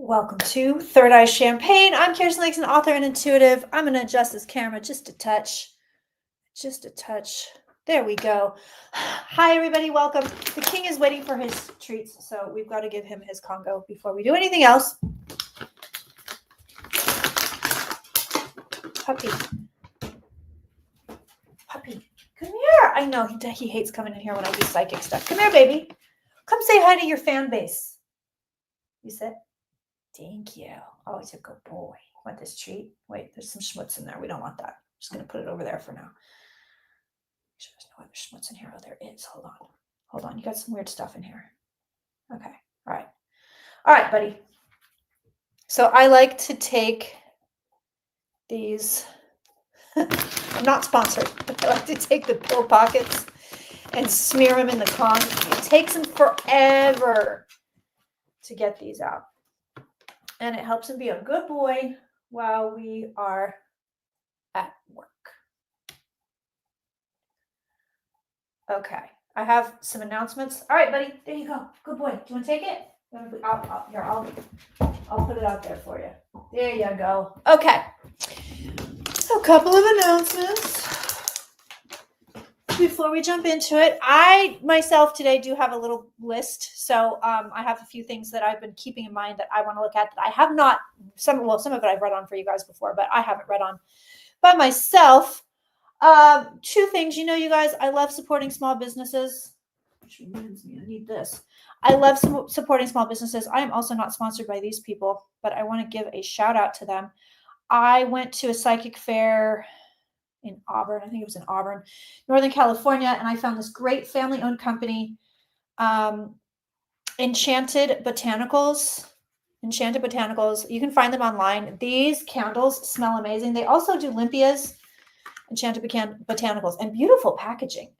Welcome to Third Eye Champagne. I'm Kirsten Lakes, an author and intuitive. I'm going to adjust this camera just a touch. Just a touch. There we go. Hi, everybody. Welcome. The king is waiting for his treats, so we've got to give him his Congo before we do anything else. Puppy. Puppy. Come here. I know he hates coming in here when I do psychic stuff. Come here, baby. Come say hi to your fan base. You said? Thank you. Oh, he's a good boy. Want this treat? Wait, there's some schmutz in there. We don't want that. I'm just going to put it over there for now. Make sure there's no other schmutz in here. Oh, there is. Hold on. Hold on. You got some weird stuff in here. Okay. All right. All right, buddy. So I like to take these. I'm not sponsored, but I like to take the pill pockets and smear them in the con. It takes them forever to get these out. And it helps him be a good boy while we are at work. Okay, I have some announcements. All right, buddy, there you go. Good boy. Do you want to take it? I'll put it out there for you. There you go. Okay, a couple of announcements before we jump into it. I myself today do have a little list. So I have a few things that I've been keeping in mind that I want to look at that I have not, some of it I've read on for you guys before, but I haven't read on by myself. Two things, you guys, I love supporting small businesses, which reminds me, I need this. I love supporting small businesses. I am also not sponsored by these people, but I want to give a shout out to them. I went to a psychic fair in Auburn. I think it was in Auburn, Northern California. And I found this great family-owned company, Enchanted Botanicals. Enchanted Botanicals. You can find them online. These candles smell amazing. They also do limpias, Enchanted Botanicals, and beautiful packaging.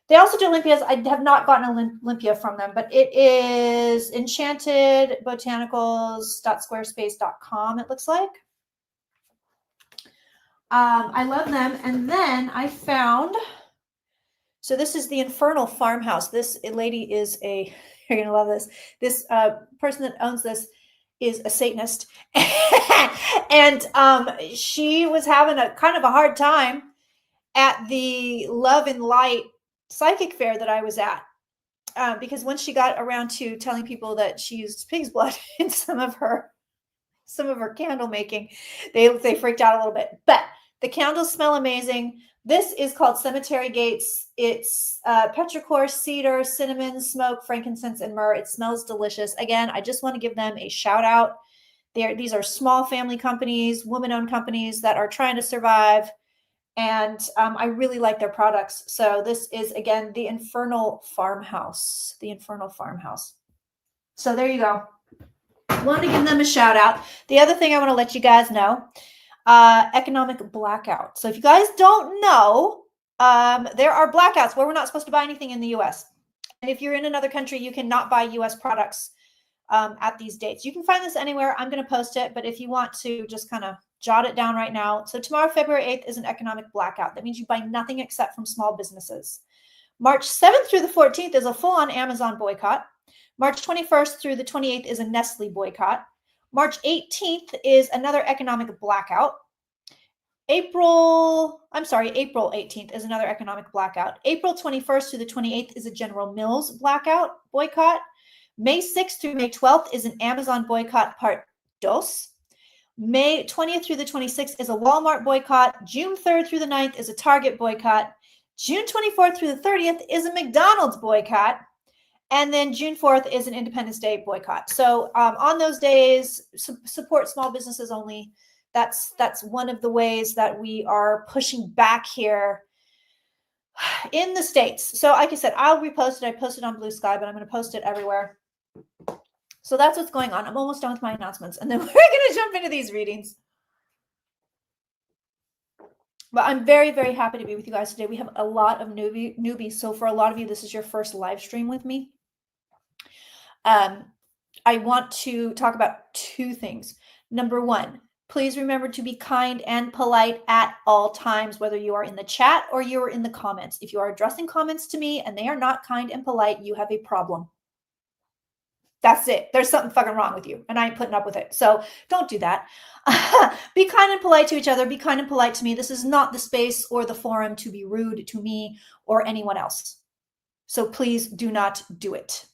They also do limpias. I have not gotten a limpia from them, but it is enchantedbotanicals.squarespace.com, it looks like. I love them. And then I found, so this is the Infernal Farmhouse. This lady is you're going to love this. This person that owns this is a Satanist. And she was having a kind of a hard time at the Love and Light psychic fair that I was at. Because once she got around to telling people that she used pig's blood in some of her candle making, they freaked out a little bit. But the candles smell amazing. This is called Cemetery Gates. It's petrichor, cedar, cinnamon, smoke, frankincense, and myrrh. It smells delicious. Again, I just want to give them a shout out. These are small family companies, woman-owned companies that are trying to survive. And I really like their products. So this is, again, the Infernal Farmhouse. The Infernal Farmhouse. So there you go. Want to give them a shout out. The other thing I want to let you guys know, economic blackout. So if you guys don't know, there are blackouts where we're not supposed to buy anything in the U.S. And if you're in another country, you cannot buy U.S. products at these dates. You can find this anywhere. I'm going to post it, but if you want to just kind of jot it down right now. So tomorrow, February 8th, is an economic blackout. That means you buy nothing except from small businesses. March 7th through the 14th is a full-on Amazon boycott. March 21st through the 28th is a Nestle boycott. March 18th is another economic blackout. April 18th is another economic blackout. April 21st through the 28th is a General Mills blackout boycott. May 6th through May 12th is an Amazon boycott part dos. May 20th through the 26th is a Walmart boycott. June 3rd through the 9th is a Target boycott. June 24th through the 30th is a McDonald's boycott. And then June 4th is an Independence Day boycott. So on those days, support small businesses only. That's one of the ways that we are pushing back here in the States. So like I said, I'll repost it. I posted on Blue Sky, but I'm going to post it everywhere. So that's what's going on. I'm almost done with my announcements. And then we're going to jump into these readings. But I'm very, very happy to be with you guys today. We have a lot of newbies. So for a lot of you, this is your first live stream with me. I want to talk about two things. Number one, please remember to be kind and polite at all times, whether you are in the chat or you are in the comments. If you are addressing comments to me and they are not kind and polite, you have a problem. That's it. There's something fucking wrong with you, and I ain't putting up with it. So don't do that. Be kind and polite to each other. Be kind and polite to me. This is not the space or the forum to be rude to me or anyone else. So please do not do it.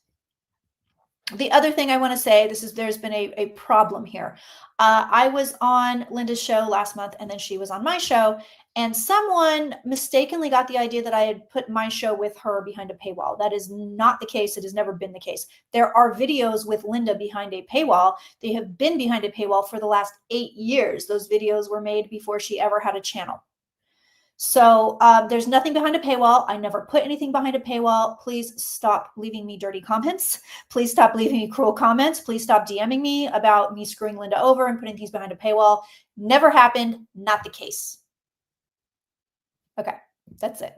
The other thing I want to say, there's been a problem here. I was on Linda's show last month, and then she was on my show, and someone mistakenly got the idea that I had put my show with her behind a paywall. That is not the case. It has never been the case. There are videos with Linda behind a paywall. They have been behind a paywall for the last 8 years. Those videos were made before she ever had a channel. So there's nothing behind a paywall. I never put anything behind a paywall. Please stop leaving me dirty comments. Please stop leaving me cruel comments. Please stop DMing me about me screwing Linda over and putting things behind a paywall. Never happened. Not the case. Okay, that's it.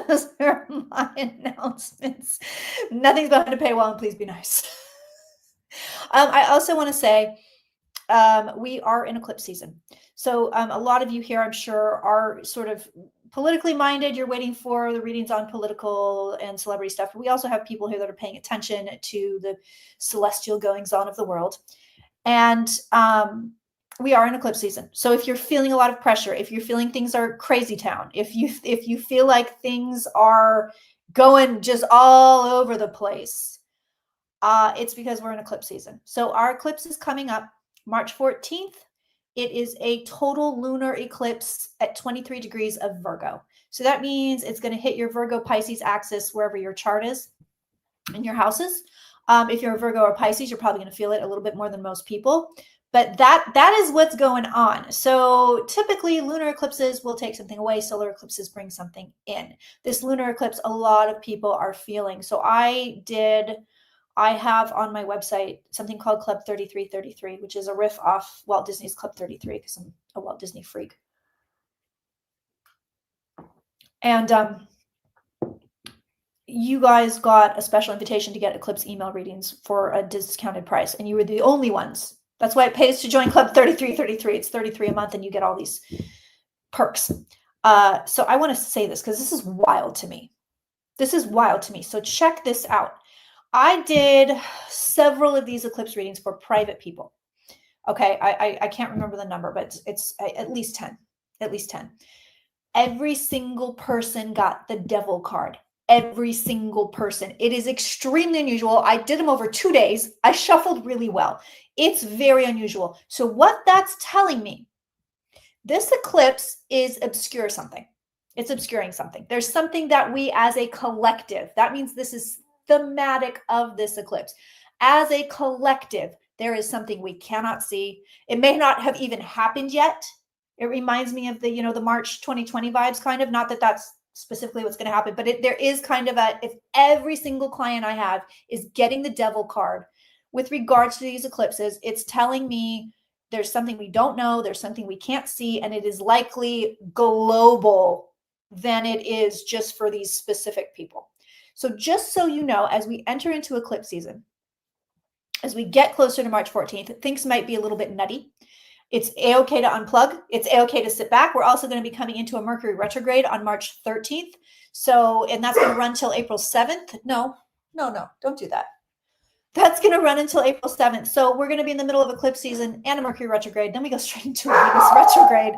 Those are my announcements. Nothing's behind a paywall, and please be nice. I also want to say we are in eclipse season. So a lot of you here, I'm sure, are sort of politically minded. You're waiting for the readings on political and celebrity stuff. We also have people here that are paying attention to the celestial goings on of the world. And we are in eclipse season. So if you're feeling a lot of pressure, if you're feeling things are crazy town, if you feel like things are going just all over the place, it's because we're in eclipse season. So our eclipse is coming up March 14th. It is a total lunar eclipse at 23 degrees of Virgo. So that means it's going to hit your Virgo Pisces axis wherever your chart is in your houses. If you're a Virgo or Pisces, you're probably going to feel it a little bit more than most people. But that is what's going on. So typically lunar eclipses will take something away. Solar eclipses bring something in. This lunar eclipse, a lot of people are feeling. So I have on my website something called Club 3333, which is a riff off Walt Disney's Club 33 because I'm a Walt Disney freak. And you guys got a special invitation to get Eclipse email readings for a discounted price, and you were the only ones. That's why it pays to join Club 3333. It's $33 a month, and you get all these perks. So I want to say this because this is wild to me. This is wild to me. So check this out. I did several of these eclipse readings for private people. Okay, I can't remember the number, but it's at least 10. At least 10. Every single person got the devil card. Every single person. It is extremely unusual. I did them over 2 days. I shuffled really well. It's very unusual. So what that's telling me, this eclipse is obscure something. It's obscuring something. There's something that we as a collective, that means this is thematic of this eclipse. As a collective, there is something we cannot see. It may not have even happened yet. It reminds me of the, the March 2020 vibes, kind of. Not that that's specifically what's going to happen, but there is kind of if every single client I have is getting the devil card with regards to these eclipses, it's telling me there's something we don't know, there's something we can't see, and it is likely global than it is just for these specific people. So just so you know, as we enter into eclipse season, as we get closer to March 14th, things might be a little bit nutty. It's a-okay to unplug. It's a-okay to sit back. We're also going to be coming into a Mercury retrograde on March 13th. So, and that's going to run till April 7th. No, don't do that. That's going to run until April 7th. So we're going to be in the middle of eclipse season and a Mercury retrograde. Then we go straight into a Venus retrograde.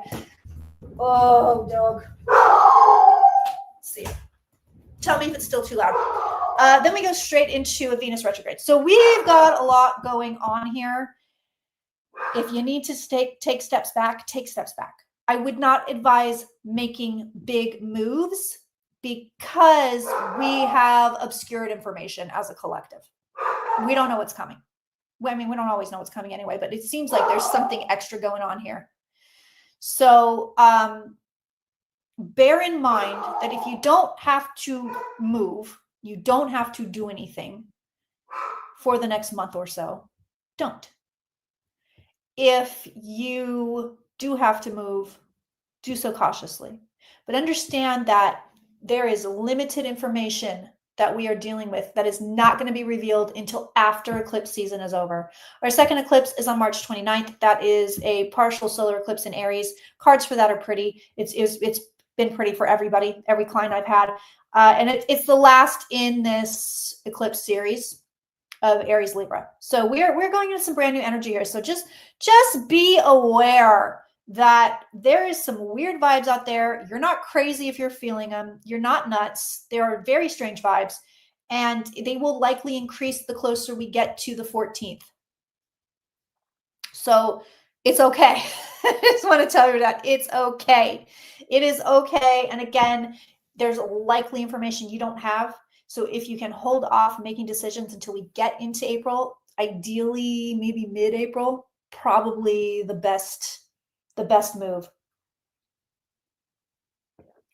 Oh, dog. Let's see. Tell me if it's still too loud. Then we go straight into a Venus retrograde. So we've got a lot going on here. If you need to take steps back, take steps back. I would not advise making big moves because we have obscured information as a collective. We don't know what's coming. I mean, we don't always know what's coming anyway, but it seems like there's something extra going on here. So bear in mind that if you don't have to move, you don't have to do anything for the next month or so, don't. If you do have to move, do so cautiously. But understand that there is limited information that we are dealing with that is not going to be revealed until after eclipse season is over. Our second eclipse is on March 29th. That is a partial solar eclipse in Aries. Cards for that are pretty. It's been pretty for everybody, every client I've had. And it's the last in this eclipse series. of Aries Libra. So we're going into some brand new energy here. So just be aware that there is some weird vibes out there. You're not crazy if you're feeling them. You're not nuts. There are very strange vibes, and they will likely increase the closer we get to the 14th. So it's okay. I just want to tell you that it's okay. It is okay. And again, there's likely information you don't have. So if you can hold off making decisions until we get into April, ideally maybe mid-April, probably the best move.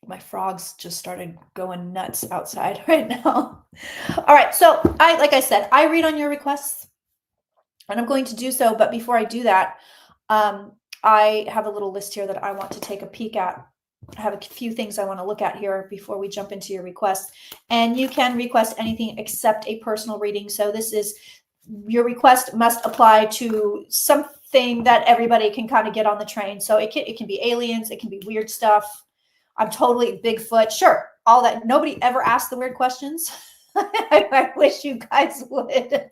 My frogs just started going nuts outside right now. All right. So like I said, I read on your requests, and I'm going to do so. But before I do that, I have a little list here that I want to take a peek at. I have a few things I want to look at here before we jump into your requests. And you can request anything except a personal reading. So this is, your request must apply to something that everybody can kind of get on the train. So it can be aliens, it can be weird stuff. I'm totally Bigfoot. Sure, all that. Nobody ever asked the weird questions. I wish you guys would.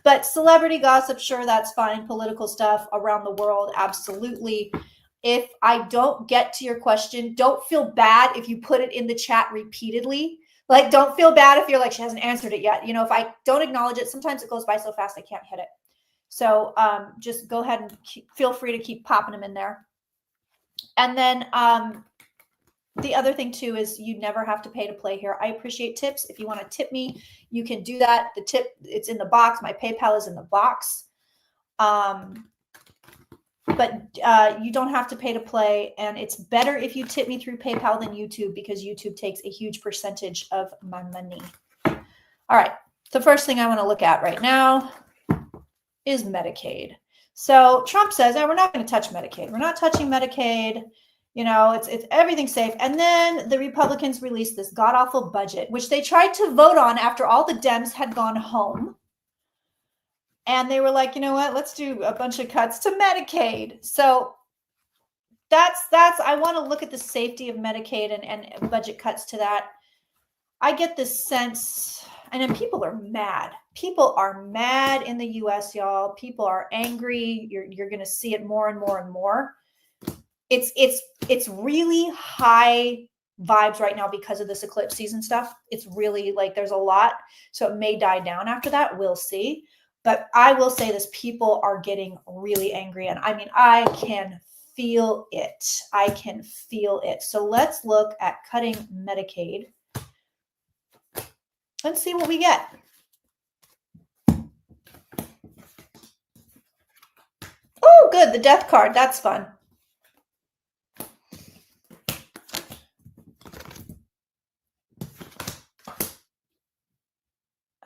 But celebrity gossip, sure, that's fine. Political stuff around the world, absolutely. If I don't get to your question, don't feel bad if you put it in the chat repeatedly. Like, don't feel bad if you're like, she hasn't answered it yet. You know, if I don't acknowledge it, sometimes it goes by so fast I can't hit it. So just go ahead and feel free to keep popping them in there. And then the other thing too is you never have to pay to play here. I appreciate tips. If you want to tip me, you can do that. The tip, it's in the box. My PayPal is in the box. But you don't have to pay to play. And it's better if you tip me through PayPal than YouTube, because YouTube takes a huge percentage of my money. All right. The first thing I want to look at right now is Medicaid. So Trump says, we're not going to touch Medicaid. We're not touching Medicaid. You know, it's everything's safe. And then the Republicans released this god-awful budget, which they tried to vote on after all the Dems had gone home. And they were like, you know what, let's do a bunch of cuts to Medicaid. So that's I want to look at the safety of Medicaid and budget cuts to that. I get this sense, and then people are mad. People are mad in the US, y'all. People are angry. You're going to see it more and more and more. It's really high vibes right now because of this eclipse season stuff. It's really like there's a lot. So it may die down after that. We'll see. But I will say this, people are getting really angry. And I mean, I can feel it. I can feel it. So let's look at cutting Medicaid. Let's see what we get. Oh, good. The death card. That's fun.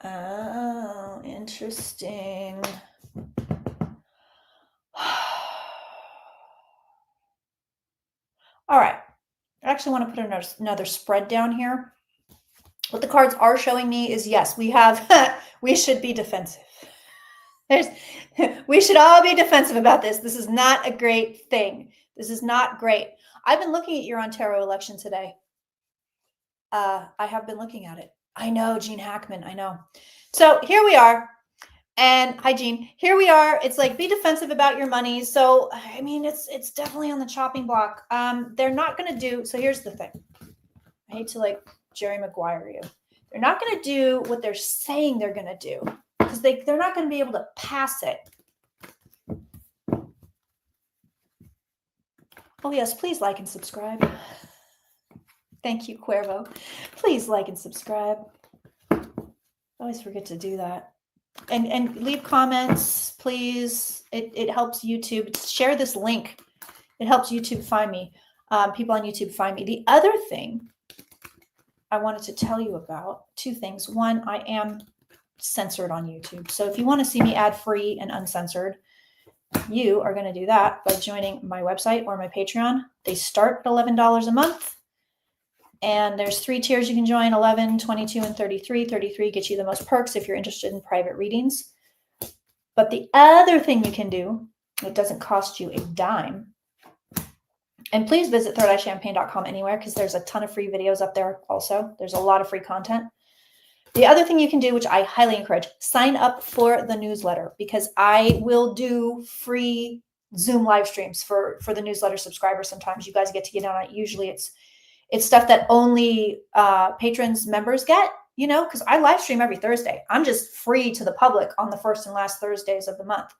Oh, interesting. All right. I actually want to put another spread down here. What the cards are showing me is, yes, we should be defensive. We should all be defensive about this. This is not a great thing. This is not great. I've been looking at your Ontario election today. I have been looking at it. I know, Gene Hackman, I know. So here we are. And hi, Gene. Here we are. It's like, be defensive about your money. So, I mean, it's definitely on the chopping block. They're not going to do. So here's the thing. I hate to like Jerry Maguire you. They're not going to do what they're saying they're going to do, because they're not going to be able to pass it. Oh, yes. Please like and subscribe. Thank you, Cuervo. Please like and subscribe. I always forget to do that. And leave comments, please. It helps YouTube. Share this link. It helps YouTube find me. People on YouTube find me. The other thing I wanted to tell you about, two things. One, I am censored on YouTube. So if you want to see me ad-free and uncensored, you are going to do that by joining my website or my Patreon. They start at $11 a month. And there's 3 tiers you can join, 11, 22, and 33. 33 gets you the most perks if you're interested in private readings. But the other thing you can do, it doesn't cost you a dime. And please visit thirdeyechampagne.com anywhere, because there's a ton of free videos up there also. There's a lot of free content. The other thing you can do, which I highly encourage, sign up for the newsletter, because I will do free Zoom live streams for the newsletter subscribers. Sometimes you guys get to get on it. Usually it's stuff that only patrons, members get, you know, because I live stream every Thursday. I'm just free to the public on the first and last Thursdays of the month.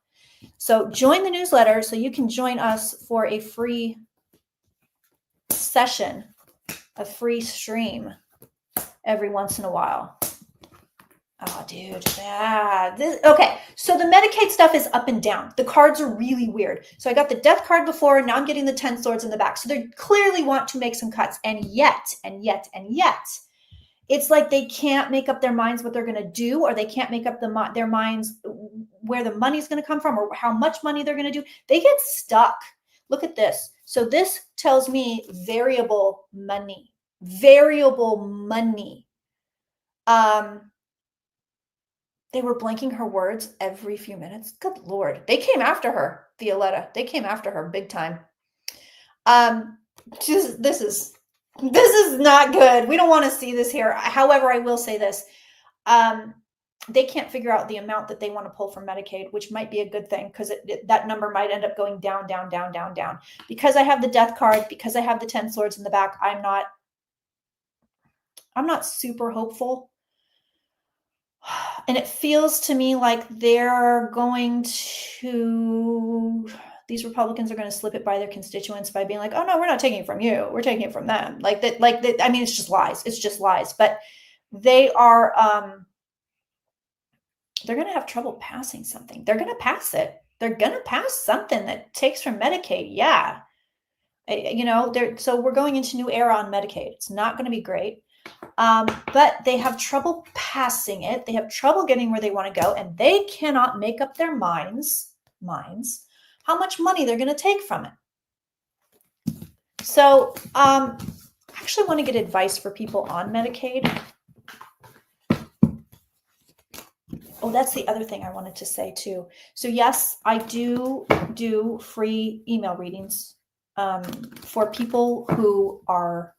So join the newsletter so you can join us for a free session, a free stream every once in a while. Oh, dude. Yeah. Okay. So the Medicaid stuff is up and down. The cards are really weird. So I got the death card before, and now I'm getting the 10 swords in the back. So they clearly want to make some cuts. And yet, it's like they can't make up their minds what they're going to do, or they can't make up their minds where the money's going to come from or how much money they're going to do. They get stuck. Look at this. So this tells me variable money. Variable money. They were blanking her words every few minutes. Good Lord. They came after her, Violetta. They came after her big time. This is not good. We don't want to see this here. However, I will say this. They can't figure out the amount that they want to pull from Medicaid, which might be a good thing, because that number might end up going down, down, down, down, down. Because I have the death card, because I have the 10 swords in the back, I'm not super hopeful. And it feels to me like they're going to, these Republicans are going to slip it by their constituents by being like, oh no, we're not taking it from you. We're taking it from them. Like that, I mean, it's just lies. It's just lies. But they are, they're going to have trouble passing something. They're going to pass it. They're going to pass something that takes from Medicaid. Yeah. You know, so we're going into new era on Medicaid. It's not going to be great. But they have trouble passing it. They have trouble getting where they want to go, and they cannot make up their minds how much money they're going to take from it. So I actually want to get advice for people on Medicaid. Oh, that's the other thing I wanted to say too. So yes, I do free email readings for people who are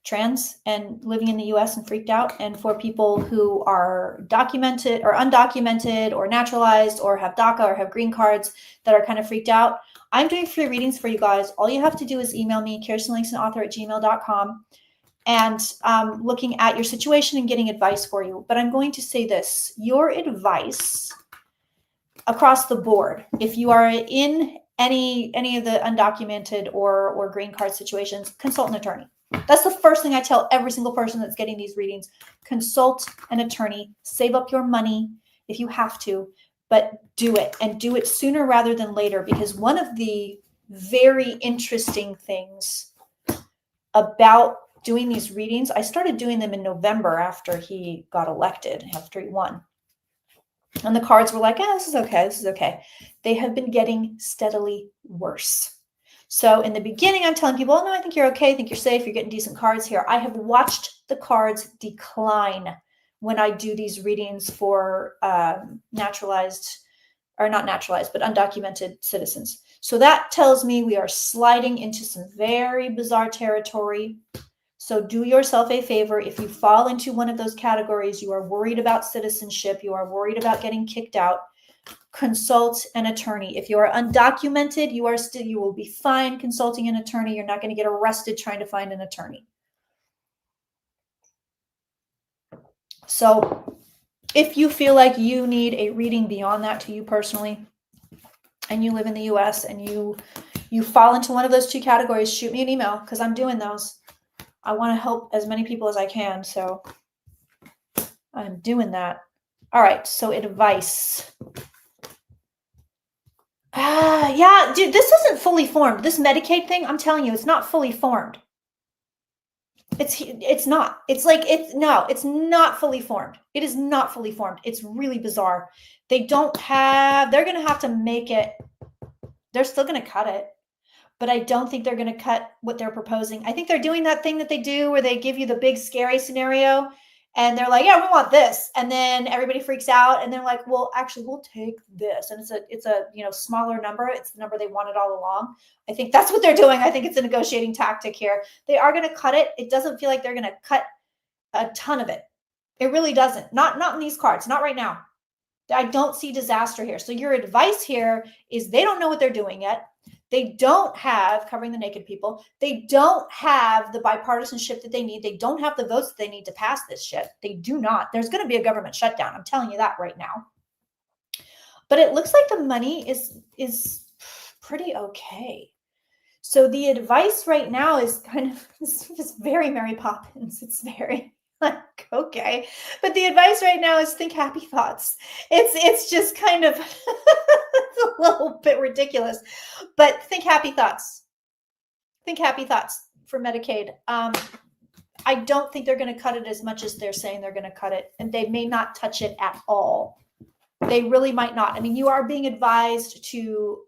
trans and living in the US and freaked out, and for people who are documented or undocumented or naturalized or have DACA or have green cards that are kind of freaked out. I'm doing free readings for you guys. All you have to do is email me, KirstenLangstonAuthor@gmail.com, and looking at your situation and getting advice for you. But I'm going to say this, your advice across the board, if you are in any of the undocumented or green card situations, consult an attorney. That's the first thing I tell every single person that's getting these readings. Consult an attorney. Save up your money if you have to, but do it, and do it sooner rather than later, because one of the very interesting things about doing these readings, I started doing them in November after he got elected, after he won. And the cards were like, this is okay. This is okay. They have been getting steadily worse. So in the beginning, I'm telling people, oh, no, I think you're okay. I think you're safe. You're getting decent cards here. I have watched the cards decline when I do these readings for naturalized, or not naturalized, but undocumented citizens. So that tells me we are sliding into some very bizarre territory. So do yourself a favor. If you fall into one of those categories, you are worried about citizenship, you are worried about getting kicked out, consult an attorney. If you are undocumented, you will be fine consulting an attorney. You're not going to get arrested trying to find an attorney. So if you feel like you need a reading beyond that to you personally, and you live in the US and you fall into one of those two categories, shoot me an email, because I'm doing those. I want to help as many people as I can. So I'm doing that. All right. So advice. Yeah, dude, this isn't fully formed. This Medicaid thing, I'm telling you, it's not fully formed. It's not. It's like, it's not fully formed. It is not fully formed. It's really bizarre. They're going to have to make it. They're still going to cut it, but I don't think they're going to cut what they're proposing. I think they're doing that thing that they do where they give you the big scary scenario and they're like, yeah, we want this. And then everybody freaks out and they're like, well, actually we'll take this. And it's a smaller number. It's the number they wanted all along. I think that's what they're doing. I think it's a negotiating tactic here. They are going to cut it. It doesn't feel like they're going to cut a ton of it. It really doesn't. Not in these cards. Not right now. I don't see disaster here. So your advice here is they don't know what they're doing yet. They don't have covering the naked people. They don't have the bipartisanship that they need. They don't have the votes that they need to pass this shit. They do not. There's going to be a government shutdown. I'm telling you that right now. But it looks like the money is pretty okay. So the advice right now is kind of it's very Mary Poppins. It's very like, okay. But the advice right now is think happy thoughts. It's just kind of it's a little bit ridiculous. But think happy thoughts. Think happy thoughts for Medicaid. I don't think they're going to cut it as much as they're saying they're going to cut it. And they may not touch it at all. They really might not. I mean, you are being advised to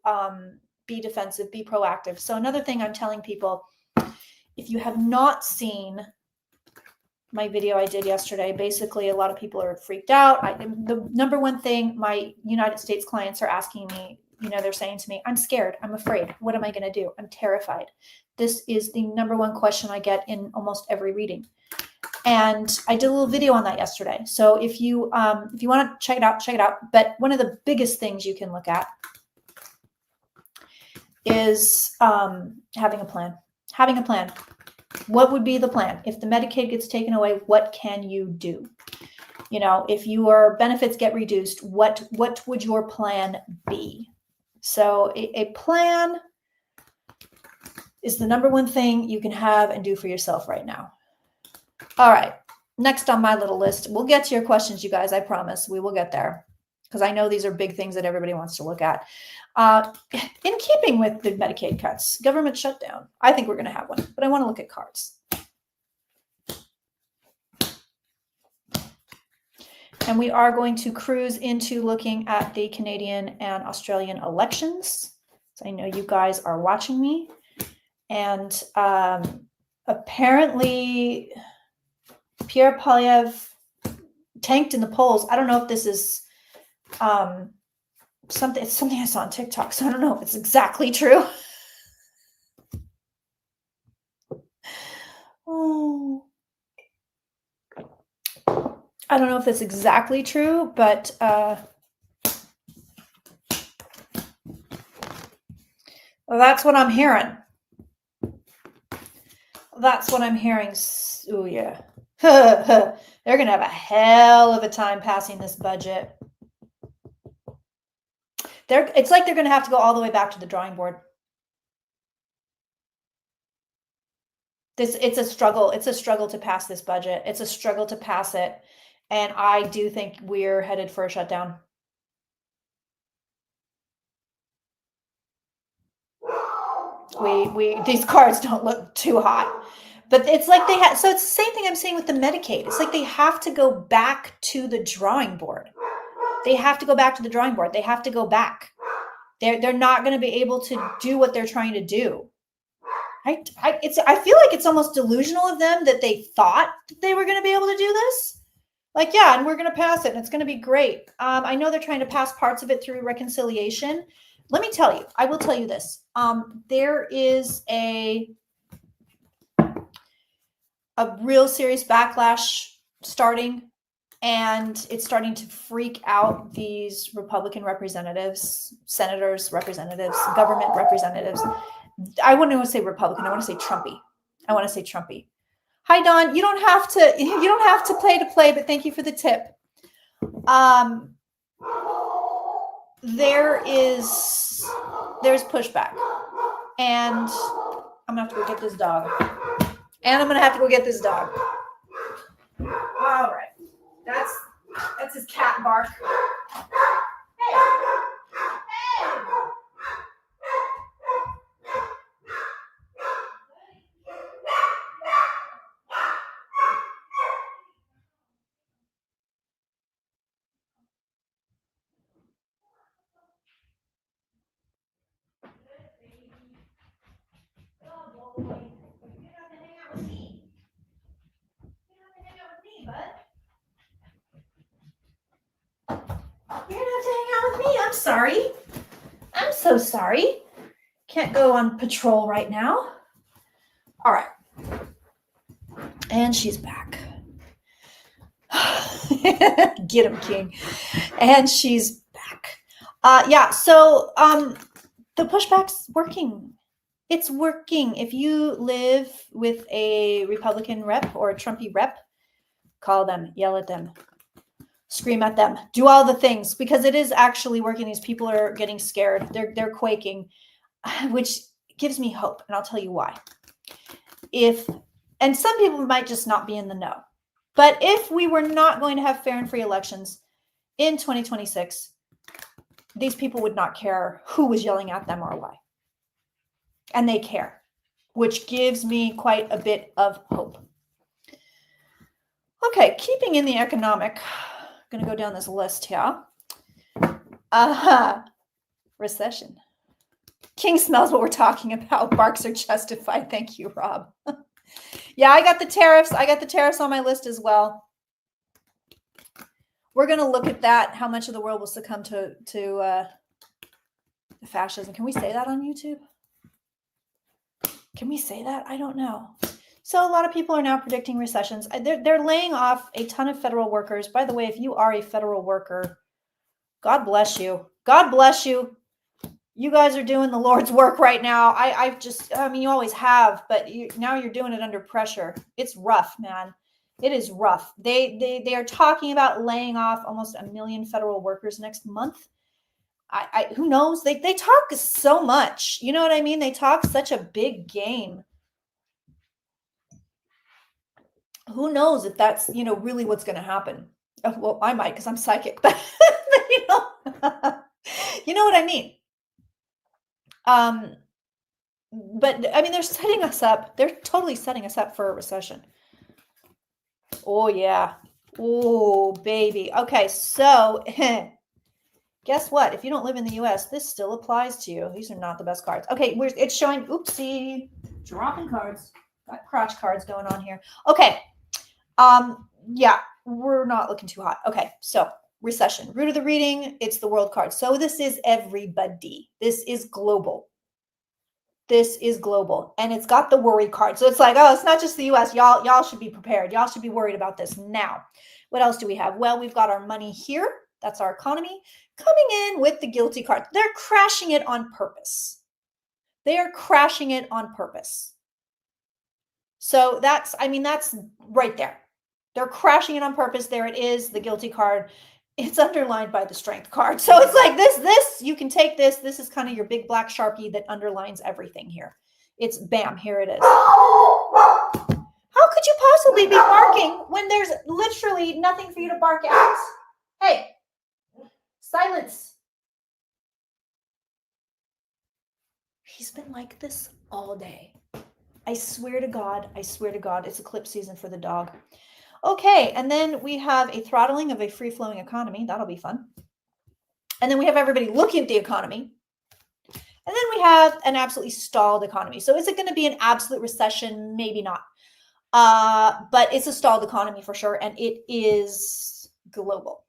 be defensive, be proactive. So another thing I'm telling people, if you have not seen my video I did yesterday, basically a lot of people are freaked out. The number one thing my United States clients are asking me, they're saying to me, I'm scared, I'm afraid. What am I going to do? I'm terrified. This is the number one question I get in almost every reading. And I did a little video on that yesterday. So if you want to check it out. But one of the biggest things you can look at is having a plan. Having a plan. What would be the plan? If the Medicaid gets taken away, what can you do? If your benefits get reduced, what would your plan be? So a plan is the number one thing you can have and do for yourself right now. All right. Next on my little list, we'll get to your questions, you guys. I promise we will get there because I know these are big things that everybody wants to look at. In keeping with the Medicaid cuts, government shutdown, I think we're going to have one, but I want to look at cards. And we are going to cruise into looking at the Canadian and Australian elections. So I know you guys are watching me. And apparently Pierre Poilievre tanked in the polls. I don't know if this is something I saw on TikTok, so I don't know if it's exactly true. Oh, I don't know if that's exactly true, but that's what I'm hearing. That's what I'm hearing. Oh yeah. They're going to have a hell of a time passing this budget. It's like they're going to have to go all the way back to the drawing board. It's a struggle. It's a struggle to pass this budget. It's a struggle to pass it. And I do think we're headed for a shutdown. These cards don't look too hot. But it's like they have, so it's the same thing I'm saying with the Medicaid. It's like they have to go back to the drawing board. They have to go back to the drawing board. They have to go back. They're not going to be able to do what they're trying to do. I feel like it's almost delusional of them that they thought that they were going to be able to do this. Like, yeah, and we're going to pass it, and it's going to be great. I know they're trying to pass parts of it through reconciliation. Let me tell you, I will tell you this. There is a real serious backlash starting, and it's starting to freak out these Republican representatives, senators, representatives, government representatives. I wouldn't want to say Republican. I want to say Trumpy. Hi, Don. You don't have to play, but thank you for the tip. There's pushback, and I'm gonna have to go get this dog. All right. That's his cat bark. Hey. Sorry. I'm so sorry. Can't go on patrol right now. All right. And she's back. Get him, King. And she's back. Yeah, so the pushback's working. It's working. If you live with a Republican rep or a Trumpy rep, call them, yell at them, scream at them, do all the things, because it is actually working. These people are getting scared. They're quaking, which gives me hope. And I'll tell you why. And some people might just not be in the know, but if we were not going to have fair and free elections in 2026, these people would not care who was yelling at them or why. And they care, which gives me quite a bit of hope. Okay, keeping in the economic, I'm going to go down this list here. Recession. King smells what we're talking about. Barks are justified. Thank you, Rob. Yeah, I got the tariffs. I got the tariffs on my list as well. We're going to look at that, how much of the world will succumb to fascism. Can we say that on YouTube? Can we say that? I don't know. So a lot of people are now predicting recessions. They're laying off a ton of federal workers. By the way, if you are a federal worker, God bless you. God bless you. You guys are doing the Lord's work right now. I mean, you always have, but now you're doing it under pressure. It's rough, man. It is rough. They are talking about laying off almost 1 million federal workers next month. Who knows? They talk so much. You know what I mean? They talk such a big game. Who knows if that's, really what's going to happen? Oh, well, I might, because I'm psychic, but you know what I mean? But I mean, they're setting us up. They're totally setting us up for a recession. Oh, yeah. Oh, baby. Okay. So guess what? If you don't live in the US, this still applies to you. These are not the best cards. Okay. It's showing, oopsie, dropping cards. Got crotch cards going on here. Okay. Yeah, we're not looking too hot. Okay. So recession, root of the reading. It's the world card. So this is everybody. This is global. This is global, and it's got the worry card. So it's like, oh, it's not just the US. Y'all should be prepared. Y'all should be worried about this now. What else do we have? Well, we've got our money here. That's our economy coming in with the guilty card. They're crashing it on purpose. They are crashing it on purpose. So that's right there. They're crashing it on purpose. There it is, the guilty card. It's underlined by the strength card. So it's like this, you can take this. This is kind of your big black Sharpie that underlines everything here. It's bam, here it is. How could you possibly be barking when there's literally nothing for you to bark at? Hey, silence. He's been like this all day. I swear to God, it's eclipse season for the dog. Okay, and then we have a throttling of a free-flowing economy. That'll be fun. And then we have everybody looking at the economy. And then we have an absolutely stalled economy. So is it going to be an absolute recession? Maybe not. But it's a stalled economy for sure, and it is global.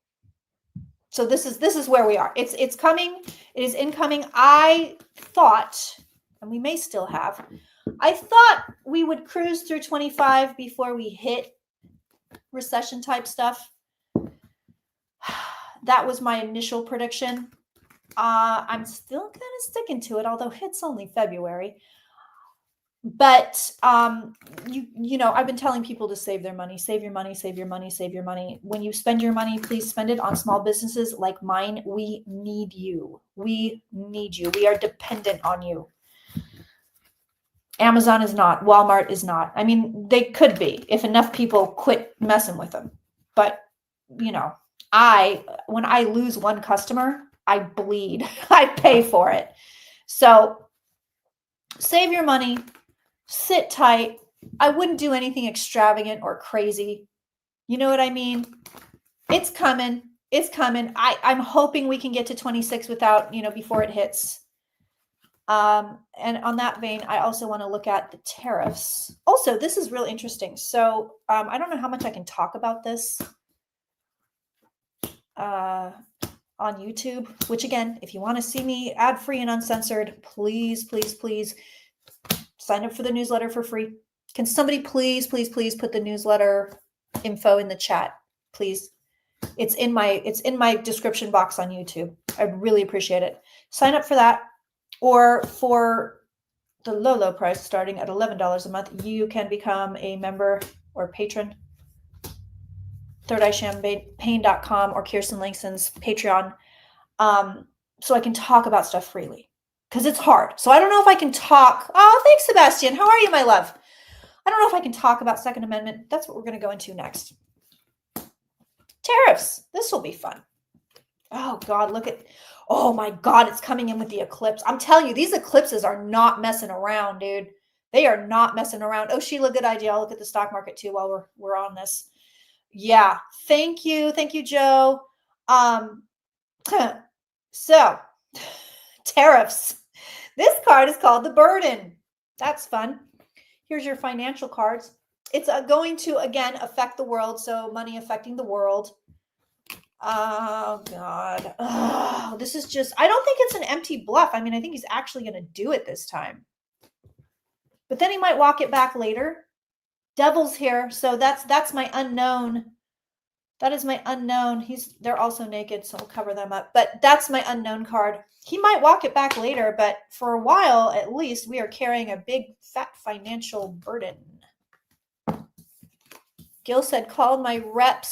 So this is where we are. It's coming. It is incoming. I thought, and we may still have, I thought we would cruise through 25 before we hit recession type stuff. That was my initial prediction. I'm still kind of sticking to it, although it's only February. But I've been telling people to save their money, save your money, save your money, save your money. When you spend your money, please spend it on small businesses like mine. We need you. We need you. We are dependent on you. Amazon is not. Walmart is not. I mean, they could be if enough people quit messing with them. But, when I lose one customer, I bleed. I pay for it. So save your money. Sit tight. I wouldn't do anything extravagant or crazy. You know what I mean? It's coming. It's coming. I'm hoping we can get to 26 without, before it hits. And on that vein, I also want to look at the tariffs. Also, this is real interesting. So I don't know how much I can talk about this on YouTube, which again, if you want to see me ad-free and uncensored, please, please, please sign up for the newsletter for free. Can somebody please, please, please put the newsletter info in the chat, please? It's in my description box on YouTube. I'd really appreciate it. Sign up for that, or for the low price starting at $11 a month, you can become a member or patron. ThirdEyeChampagne.com or Kirsten Langston's Patreon. So I can talk about stuff freely, because it's hard. So I don't know if I can talk. Oh, thanks, Sebastian. How are you, my love? I don't know if I can talk about Second Amendment. That's what we're going to go into next. Tariffs. This will be fun. Oh, God, look at, oh, my God, it's coming in with the eclipse. I'm telling you, these eclipses are not messing around, dude. They are not messing around. Oh, Sheila, good idea. I'll look at the stock market, too, while we're on this. Yeah, thank you. Thank you, Joe. So, tariffs. This card is called the burden. That's fun. Here's your financial cards. It's going to, again, affect the world. So money affecting the world. Oh, God. Oh, this is just, I don't think it's an empty bluff. I mean, I think he's actually going to do it this time. But then he might walk it back later. Devil's here. So that's my unknown. That is my unknown. They're also naked, so we'll cover them up. But that's my unknown card. He might walk it back later, but for a while, at least, we are carrying a big, fat financial burden. Gil said, called my red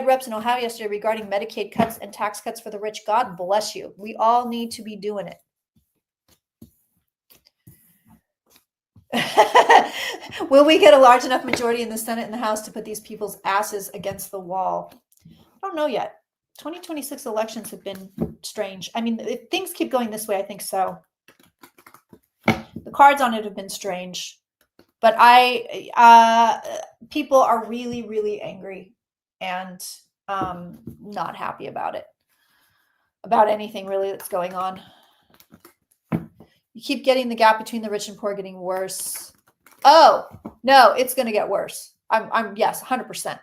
reps in Ohio yesterday regarding Medicaid cuts and tax cuts for the rich. God bless you. We all need to be doing it. Will we get a large enough majority in the Senate and the House to put these people's asses against the wall? I don't know yet. 2026 elections have been strange. I mean, if things keep going this way, I think so. The cards on it have been strange. But people are really, really angry and not happy about it. About anything really that's going on. You keep getting the gap between the rich and poor getting worse. Oh, no, it's going to get worse. Yes, 100%.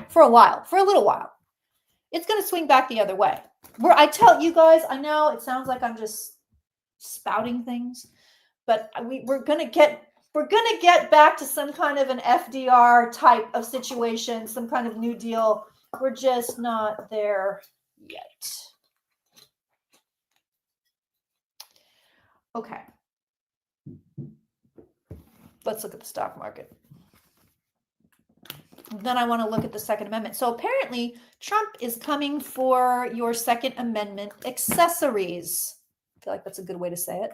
For a while, for a little while. It's going to swing back the other way. I tell you guys, I know it sounds like I'm just spouting things, but we're going to get back to some kind of an FDR type of situation, some kind of New Deal. We're just not there yet. Okay. Let's look at the stock market. Then I want to look at the Second Amendment. So apparently Trump is coming for your Second Amendment accessories. I feel like that's a good way to say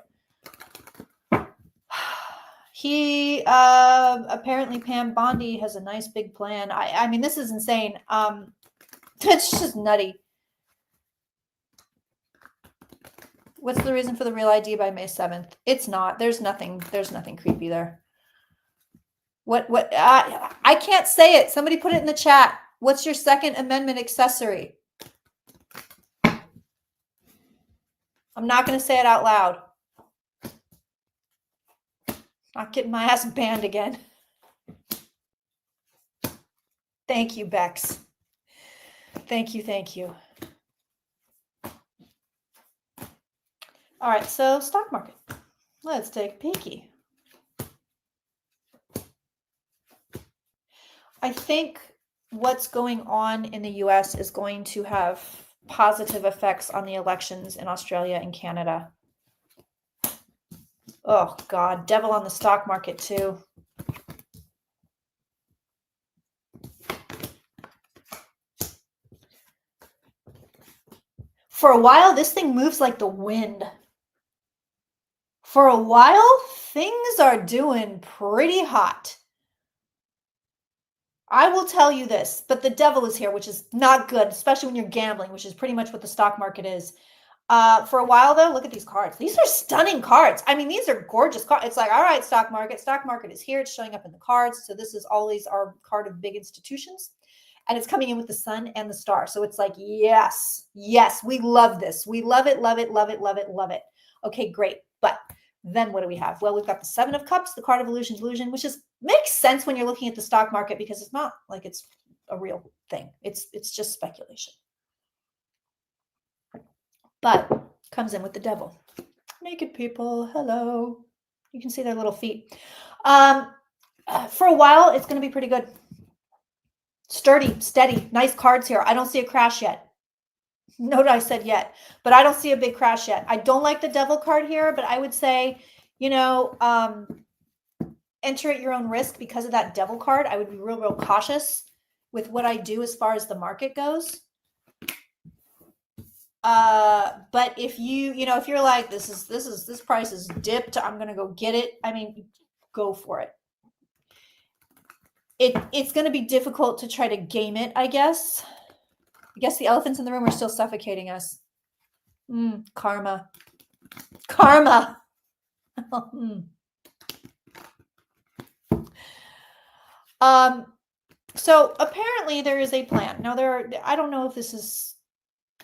it. He apparently Pam Bondi has a nice big plan. I mean, this is insane. It's just nutty. What's the reason for the real ID by May 7th? It's not. There's nothing creepy there. I can't say it. Somebody put it in the chat. What's your Second Amendment accessory? I'm not going to say it out loud. Not getting my ass banned again. Thank you, Bex. Thank you. All right, so stock market. Let's take a peeky. I think what's going on in the US is going to have positive effects on the elections in Australia and Canada. Oh, God, devil on the stock market, too. For a while, this thing moves like the wind. For a while, things are doing pretty hot. I will tell you this, but the devil is here, which is not good, especially when you're gambling, which is pretty much what the stock market is. For a while, though, look at these cards. These are stunning cards. I mean, these are gorgeous cards. It's like, all right, stock market is here. It's showing up in the cards. So this is always our card of big institutions. And it's coming in with the sun and the star. So it's like, yes, we love this. We love it. Okay, great. But then what do we have? Well, we've got the Seven of Cups, the card of illusion, which makes sense when you're looking at the stock market because it's not like it's a real thing. It's just speculation. But comes in with the devil. Naked people, hello. You can see their little feet. For a while, it's going to be pretty good. Sturdy, steady, nice cards here. I don't see a crash yet. Note I said yet, but I don't see a big crash yet. I don't like the devil card here, but I would say, enter at your own risk because of that devil card. I would be real cautious with what I do as far as the market goes. But if if you're like, this price is dipped, I'm going to go get it. I mean, go for it. It's going to be difficult to try to game it, I guess. I guess the elephants in the room are still suffocating us. Karma. So apparently there is a plan. Now I don't know if this is,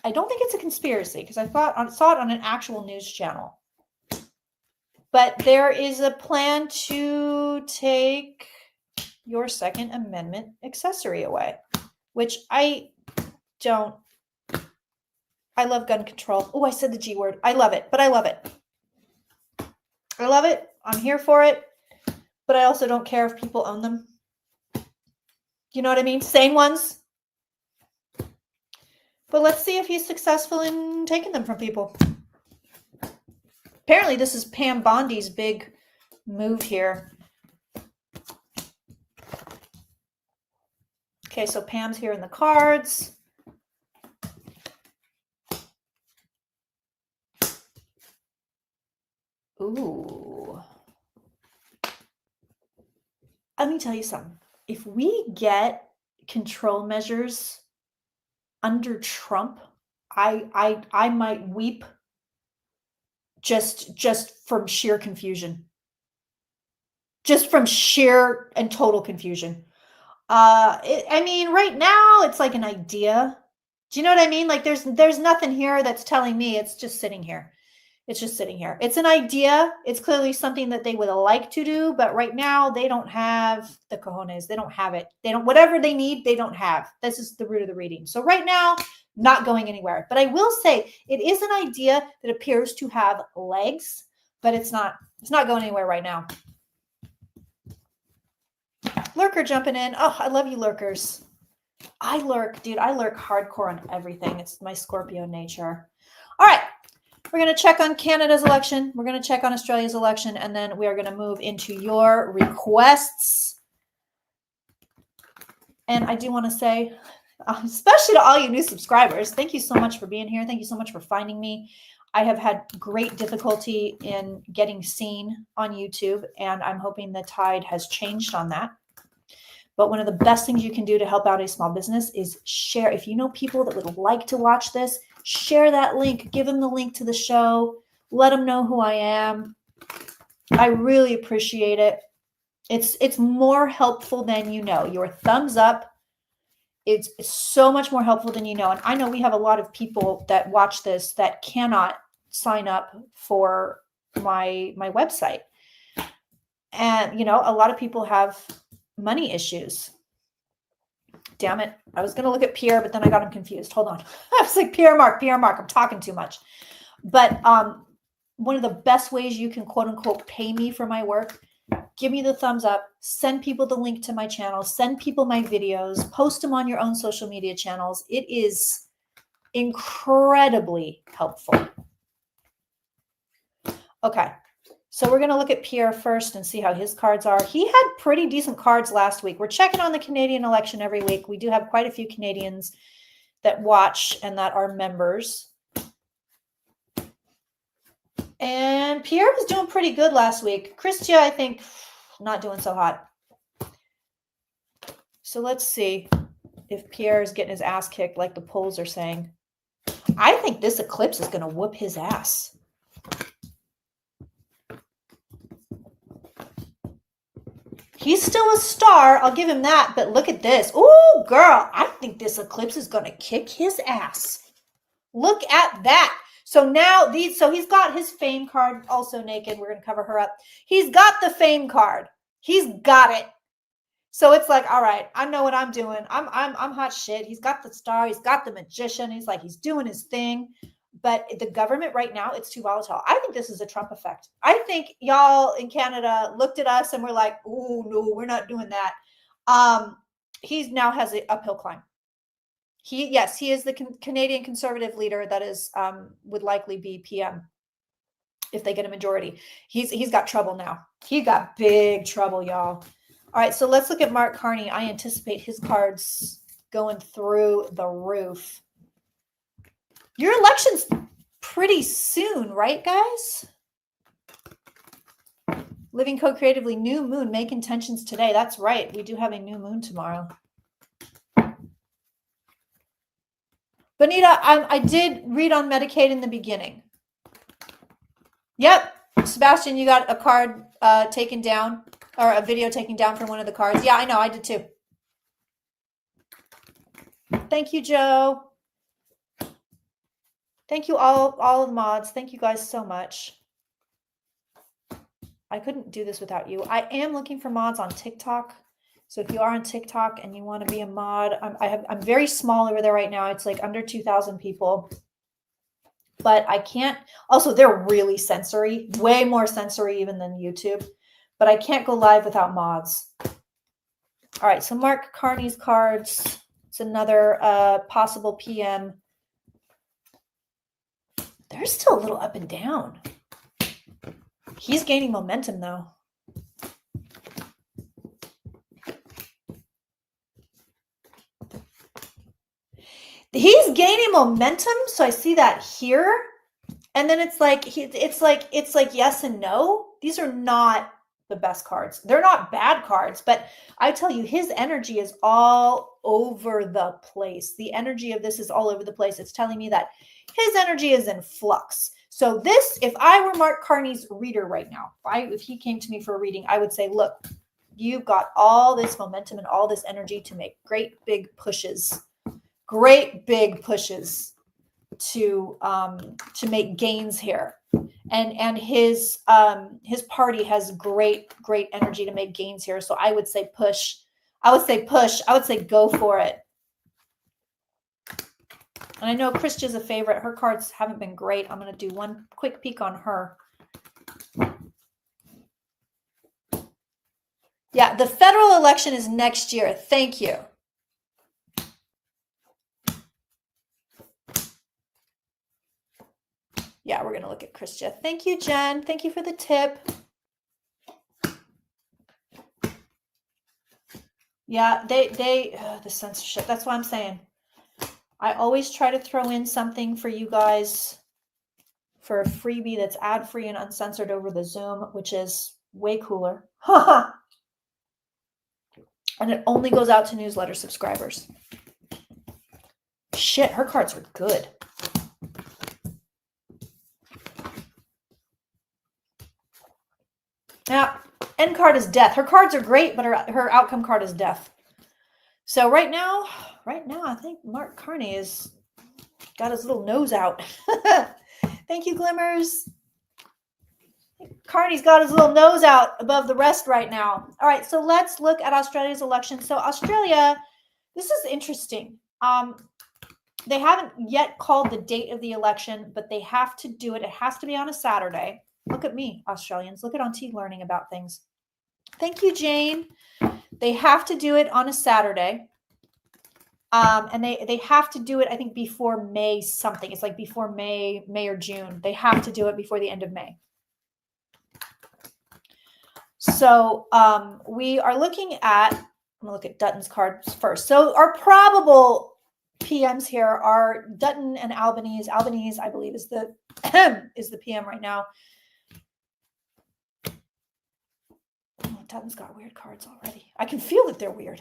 I don't think it's a conspiracy because I saw it on an actual news channel. But there is a plan to take your Second Amendment accessory away, which I love gun control. Oh, I said the G word. I love it, but I love it. I love it. I'm here for it, but I also don't care if people own them. You know what I mean? Sane ones. But let's see if he's successful in taking them from people. Apparently, this is Pam Bondi's big move here. Okay, so Pam's here in the cards. Ooh. Let me tell you something. If we get control measures under Trump, I might weep just from sheer confusion. Just from sheer and total confusion. I mean, right now it's like an idea. Do you know what I mean? Like there's nothing here that's telling me. It's just sitting here. It's just sitting here. It's an idea. It's clearly something that they would like to do, but right now they don't have the cojones. They don't have it. They don't, whatever they need, they don't have. This is the root of the reading. So right now, not going anywhere. But I will say it is an idea that appears to have legs, but it's not going anywhere right now. Lurker jumping in. Oh, I love you lurkers. I lurk, dude. I lurk hardcore on everything. It's my Scorpio nature. All right. We're going to check on Canada's election. We're going to check on Australia's election. And then we are going to move into your requests. And I do want to say, especially to all you new subscribers, thank you so much for being here. Thank you so much for finding me. I have had great difficulty in getting seen on YouTube, and I'm hoping the tide has changed on that. But one of the best things you can do to help out a small business is share. If you know people that would like to watch this, share that link. Give them the link to the show. Let them know who I am. I really appreciate it. It's more helpful than you know. Your thumbs up, it's so much more helpful than you know. And I know we have a lot of people that watch this that cannot sign up for my website. And, a lot of people have money issues. Damn it. I was going to look at Pierre, but then I got him confused. Hold on. I was like, Pierre Mark, I'm talking too much. But one of the best ways you can quote unquote pay me for my work, give me the thumbs up, send people the link to my channel, send people my videos, post them on your own social media channels. It is incredibly helpful. Okay. So we're going to look at Pierre first and see how his cards are. He had pretty decent cards last week. We're checking on the Canadian election every week. We do have quite a few Canadians that watch and that are members. And Pierre was doing pretty good last week. Christia, I think, not doing so hot. So let's see if Pierre is getting his ass kicked like the polls are saying. I think this eclipse is going to whoop his ass. He's still a star. I'll give him that. But look at this. Ooh, girl. I think this eclipse is going to kick his ass. Look at that. So now so he's got his fame card also naked. We're going to cover her up. He's got the fame card. He's got it. So it's like, all right, I know what I'm doing. I'm hot shit. He's got the star. He's got the magician. He's like, he's doing his thing. But the government right now, it's too volatile. I think this is a Trump effect. I think y'all in Canada looked at us and were like, oh, no, we're not doing that. he now has an uphill climb. Yes, he is the Canadian Conservative leader that is would likely be PM if they get a majority. He's got trouble now. He got big trouble, y'all. All right, so let's look at Mark Carney. I anticipate his cards going through the roof. Your election's pretty soon, right, guys? Living co-creatively, new moon, make intentions today. That's right. We do have a new moon tomorrow. Bonita, I did read on Medicaid in the beginning. Yep. Sebastian, you got a card taken down, or a video taken down from one of the cards. Yeah, I know. I did too. Thank you, Joe. Thank you all the mods. Thank you guys so much. I couldn't do this without you. I am looking for mods on TikTok. So if you are on TikTok and you want to be a mod, I'm very small over there right now. It's like under 2,000 people. But I can't. Also, they're really sensory, way more sensory even than YouTube. But I can't go live without mods. All right, so Mark Carney's cards. It's another possible PM. They're still a little up and down. He's gaining momentum, though. He's gaining momentum, so I see that here. And then it's like yes and no. These are not the best cards. They're not bad cards, but I tell you, his energy is all over the place. The energy of this is all over the place. It's telling me that his energy is in flux. So this, if I were Mark Carney's reader right now, if he came to me for a reading, I would say, look, you've got all this momentum and all this energy to make great big pushes to make gains here. And his party has great energy to make gains here. So I would say push. I would say go for it. And I know Christia's a favorite. Her cards haven't been great. I'm going to do one quick peek on her. Yeah, the federal election is next year. Thank you. Yeah, we're going to look at Christia. Thank you, Jen. Thank you for the tip. Yeah, the censorship. That's what I'm saying. I always try to throw in something for you guys for a freebie that's ad-free and uncensored over the Zoom, which is way cooler. And it only goes out to newsletter subscribers. Shit, her cards are good. Yeah, end card is death. Her cards are great, but her outcome card is death. So right now, I think Mark Carney has got his little nose out. Thank you, Glimmers. Carney's got his little nose out above the rest right now. All right, so let's look at Australia's election. So Australia, this is interesting. They haven't yet called the date of the election, but they have to do it. It has to be on a Saturday. Look at me, Australians. Look at Auntie learning about things. Thank you, Jane. They have to do it on a Saturday. And they have to do it, I think, before May something. It's like before May or June. They have to do it before the end of May. So we are looking at, I'm going to look at Dutton's cards first. So our probable PMs here are Dutton and Albanese. Albanese, I believe, is the PM right now. Oh, Dutton's got weird cards already. I can feel that they're weird.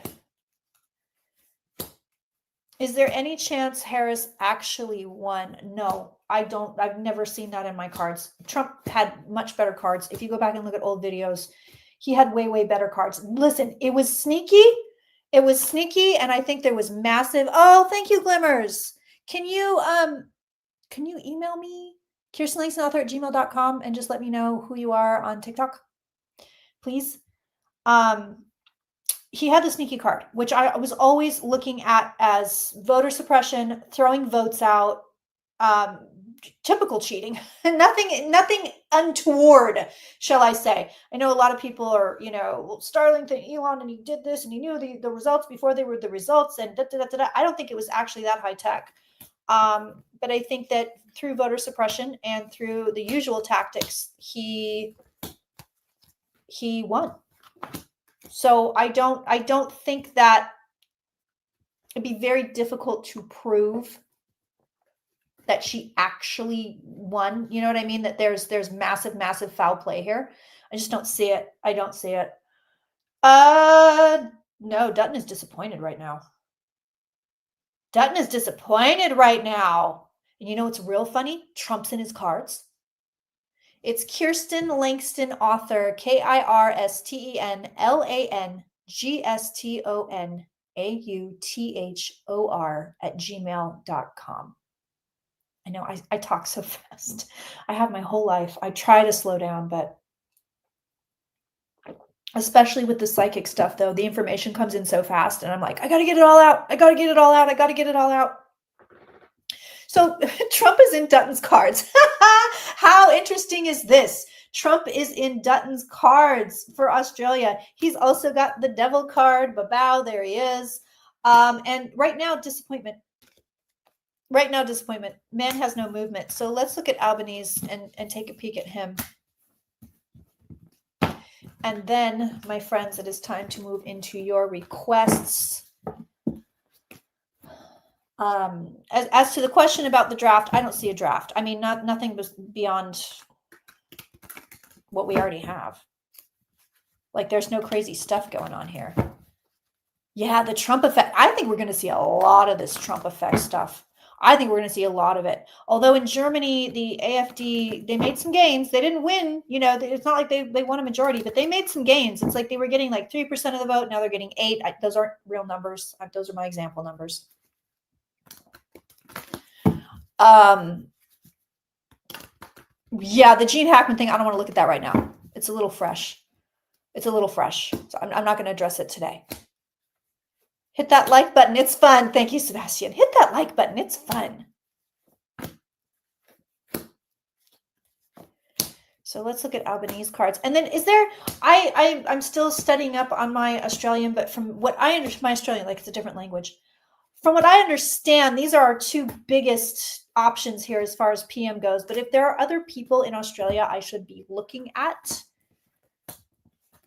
Is there any chance Harris actually won? No, I don't. I've never seen that in my cards. Trump had much better cards. If you go back and look at old videos, he had way better cards. Listen, it was sneaky. It was sneaky, and I think there was massive. Oh, thank you, Glimmers. Can you email me, KirstenLangstonAuthor@gmail.com, and just let me know who you are on TikTok, please? He had the sneaky card, which I was always looking at as voter suppression, throwing votes out, typical cheating. Nothing untoward, shall I say. I know a lot of people are, well, Starlink to Elon, and he did this, and he knew the results before they were the results, and I don't think it was actually that high tech. But I think that through voter suppression and through the usual tactics, he won. So I don't think that it'd be very difficult to prove that she actually won. You know what I mean? That there's massive foul play here. I just don't see it. I don't see it. No, Dutton is disappointed right now. Dutton is disappointed right now. And you know what's real funny? Trump's in his cards. It's Kirsten Langston, author, KirstenLangstonAuthor @gmail.com. I know I talk so fast. I have my whole life. I try to slow down, but especially with the psychic stuff, though, the information comes in so fast, and I'm like, I got to get it all out. I got to get it all out. I got to get it all out. So Trump is in Dutton's cards. How interesting is this? Trump is in Dutton's cards for Australia. He's also got the devil card. Babow, there he is. And right now, disappointment. Right now, disappointment. Man has no movement. So let's look at Albanese and take a peek at him. And then, my friends, it is time to move into your requests. As to the question about the draft, I don't see a draft. I mean, nothing was beyond what we already have. Like, there's no crazy stuff going on here. Yeah, the Trump effect. I think we're going to see a lot of this Trump effect stuff. I think we're going to see a lot of it. Although in Germany, the AfD, they made some gains. They didn't win. It's not like they won a majority, but they made some gains. It's like they were getting like 3% of the vote. Now they're getting 8%. Those aren't real numbers. Those are my example numbers. Yeah, the Gene Hackman thing, I don't want to look at that right now. It's a little fresh. So I'm not going to address it today. Hit that like button. It's fun. Thank you, Sebastian. Hit that like button. It's fun. So let's look at Albanese cards. And then is there, I'm still studying up on my Australian, but from what I understand, my Australian, like it's a different language. From what I understand, these are our two biggest options here as far as PM goes. But if there are other people in Australia I should be looking at,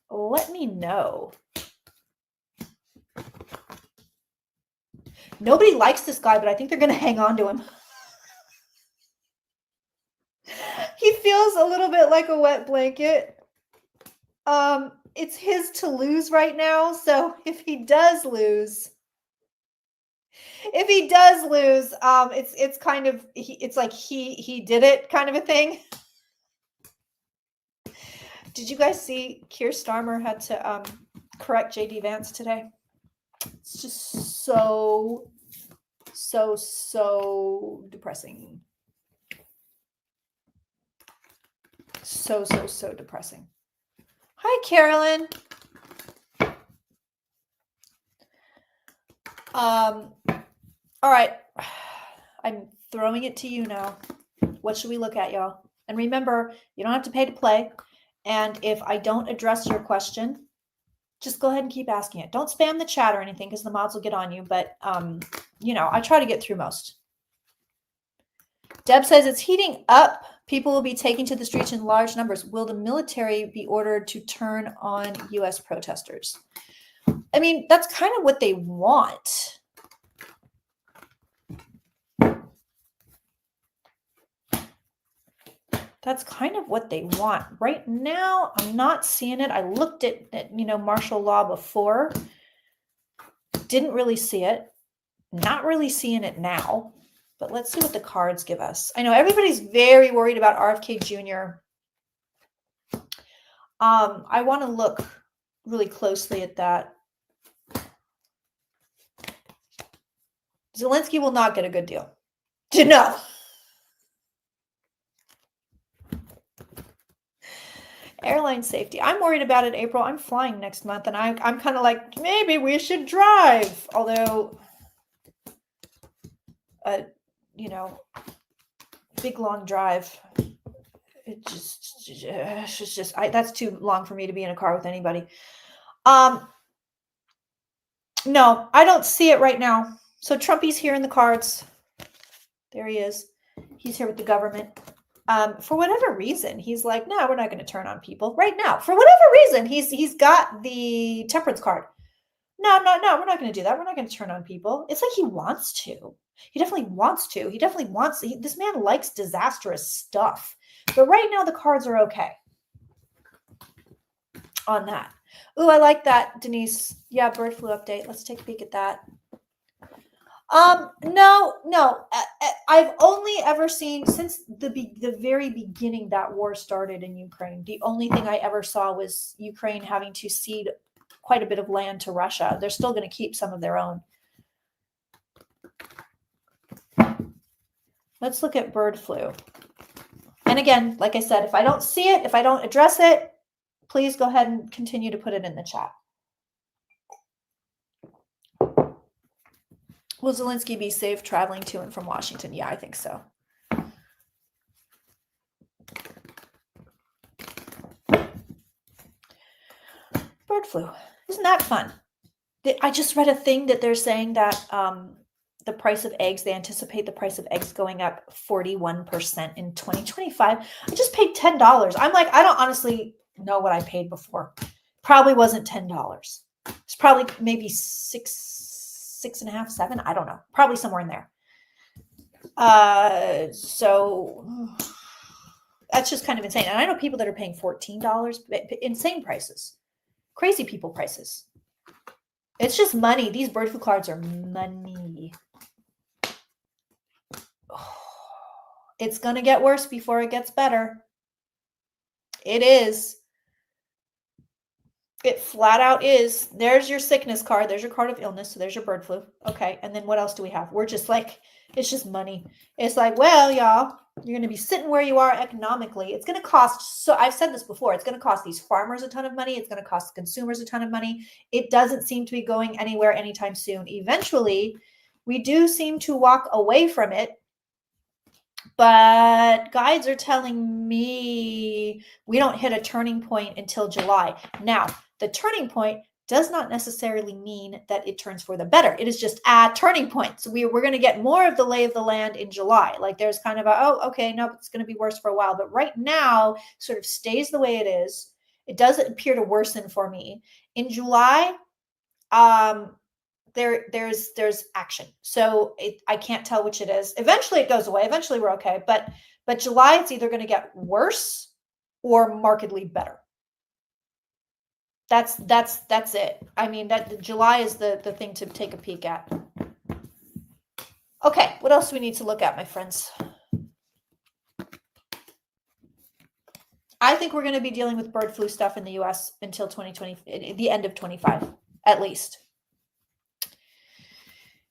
let me know. Nobody likes this guy, but I think they're going to hang on to him. He feels a little bit like a wet blanket. It's his to lose right now. So if he does lose, it's kind of, it's like he did it kind of a thing. Did you guys see Keir Starmer had to correct JD Vance today? It's just so depressing. So depressing. Hi, Carolyn. All right. I'm throwing it to you now. What should we look at, y'all? And remember, you don't have to pay to play. And if I don't address your question, just go ahead and keep asking it. Don't spam the chat or anything because the mods will get on you. But, I try to get through most. Deb says it's heating up. People will be taken to the streets in large numbers. Will the military be ordered to turn on U.S. protesters? I mean, that's kind of what they want. That's kind of what they want. Right now, I'm not seeing it. I looked at martial law before. Didn't really see it. Not really seeing it now. But let's see what the cards give us. I know everybody's very worried about RFK Jr. I want to look really closely at that. Zelensky will not get a good deal. No. Airline safety. I'm worried about it, April. I'm flying next month, and I'm kind of like, maybe we should drive. Although, big long drive. It's just that's too long for me to be in a car with anybody. No, I don't see it right now. So Trumpy's here in the cards. There he is. He's here with the government. For whatever reason, he's like, no, we're not going to turn on people right now. For whatever reason, he's got the temperance card. No, we're not going to do that. We're not going to turn on people. It's like he wants to. He definitely wants to. He definitely wants. This man likes disastrous stuff. But right now, the cards are okay on that. Ooh, I like that, Denise. Yeah, bird flu update. Let's take a peek at that. No. I've only ever seen since the very beginning that war started in Ukraine. The only thing I ever saw was Ukraine having to cede quite a bit of land to Russia. They're still going to keep some of their own. Let's look at bird flu. And again, like I said, if I don't see it, if I don't address it, please go ahead and continue to put it in the chat. Will Zelensky be safe traveling to and from Washington? Yeah, I think so. Bird flu. Isn't that fun? I just read a thing that they're saying that the price of eggs, they anticipate the price of eggs going up 41% in 2025. I just paid $10. I'm like, I don't honestly know what I paid before. Probably wasn't $10. It's probably maybe $6.5, $7. I don't know. Probably somewhere in there. So that's just kind of insane. And I know people that are paying $14, insane prices, crazy people prices. It's just money. These bird flu cards are money. It's going to get worse before it gets better. It is. It flat out is. There's your sickness card. There's your card of illness. So there's your bird flu. Okay. And then what else do we have? We're just like, it's just money. It's like, well, y'all, you're going to be sitting where you are economically. It's going to cost. So I've said this before. It's going to cost these farmers a ton of money. It's going to cost consumers a ton of money. It doesn't seem to be going anywhere anytime soon. Eventually, we do seem to walk away from it. But guides are telling me we don't hit a turning point until July. Now, the turning point does not necessarily mean that it turns for the better. It is just a turning point. So we're going to get more of the lay of the land in July. Like there's kind of a, oh, okay, no, it's going to be worse for a while. But right now, sort of stays the way it is. It doesn't appear to worsen for me. In July, there's action. So I can't tell which it is. Eventually it goes away. Eventually we're okay. But July, it's either going to get worse or markedly better. That's it. I mean, that July is the thing to take a peek at. Okay, what else do we need to look at, my friends? I think we're going to be dealing with bird flu stuff in the US until 2020, the end of 25, at least.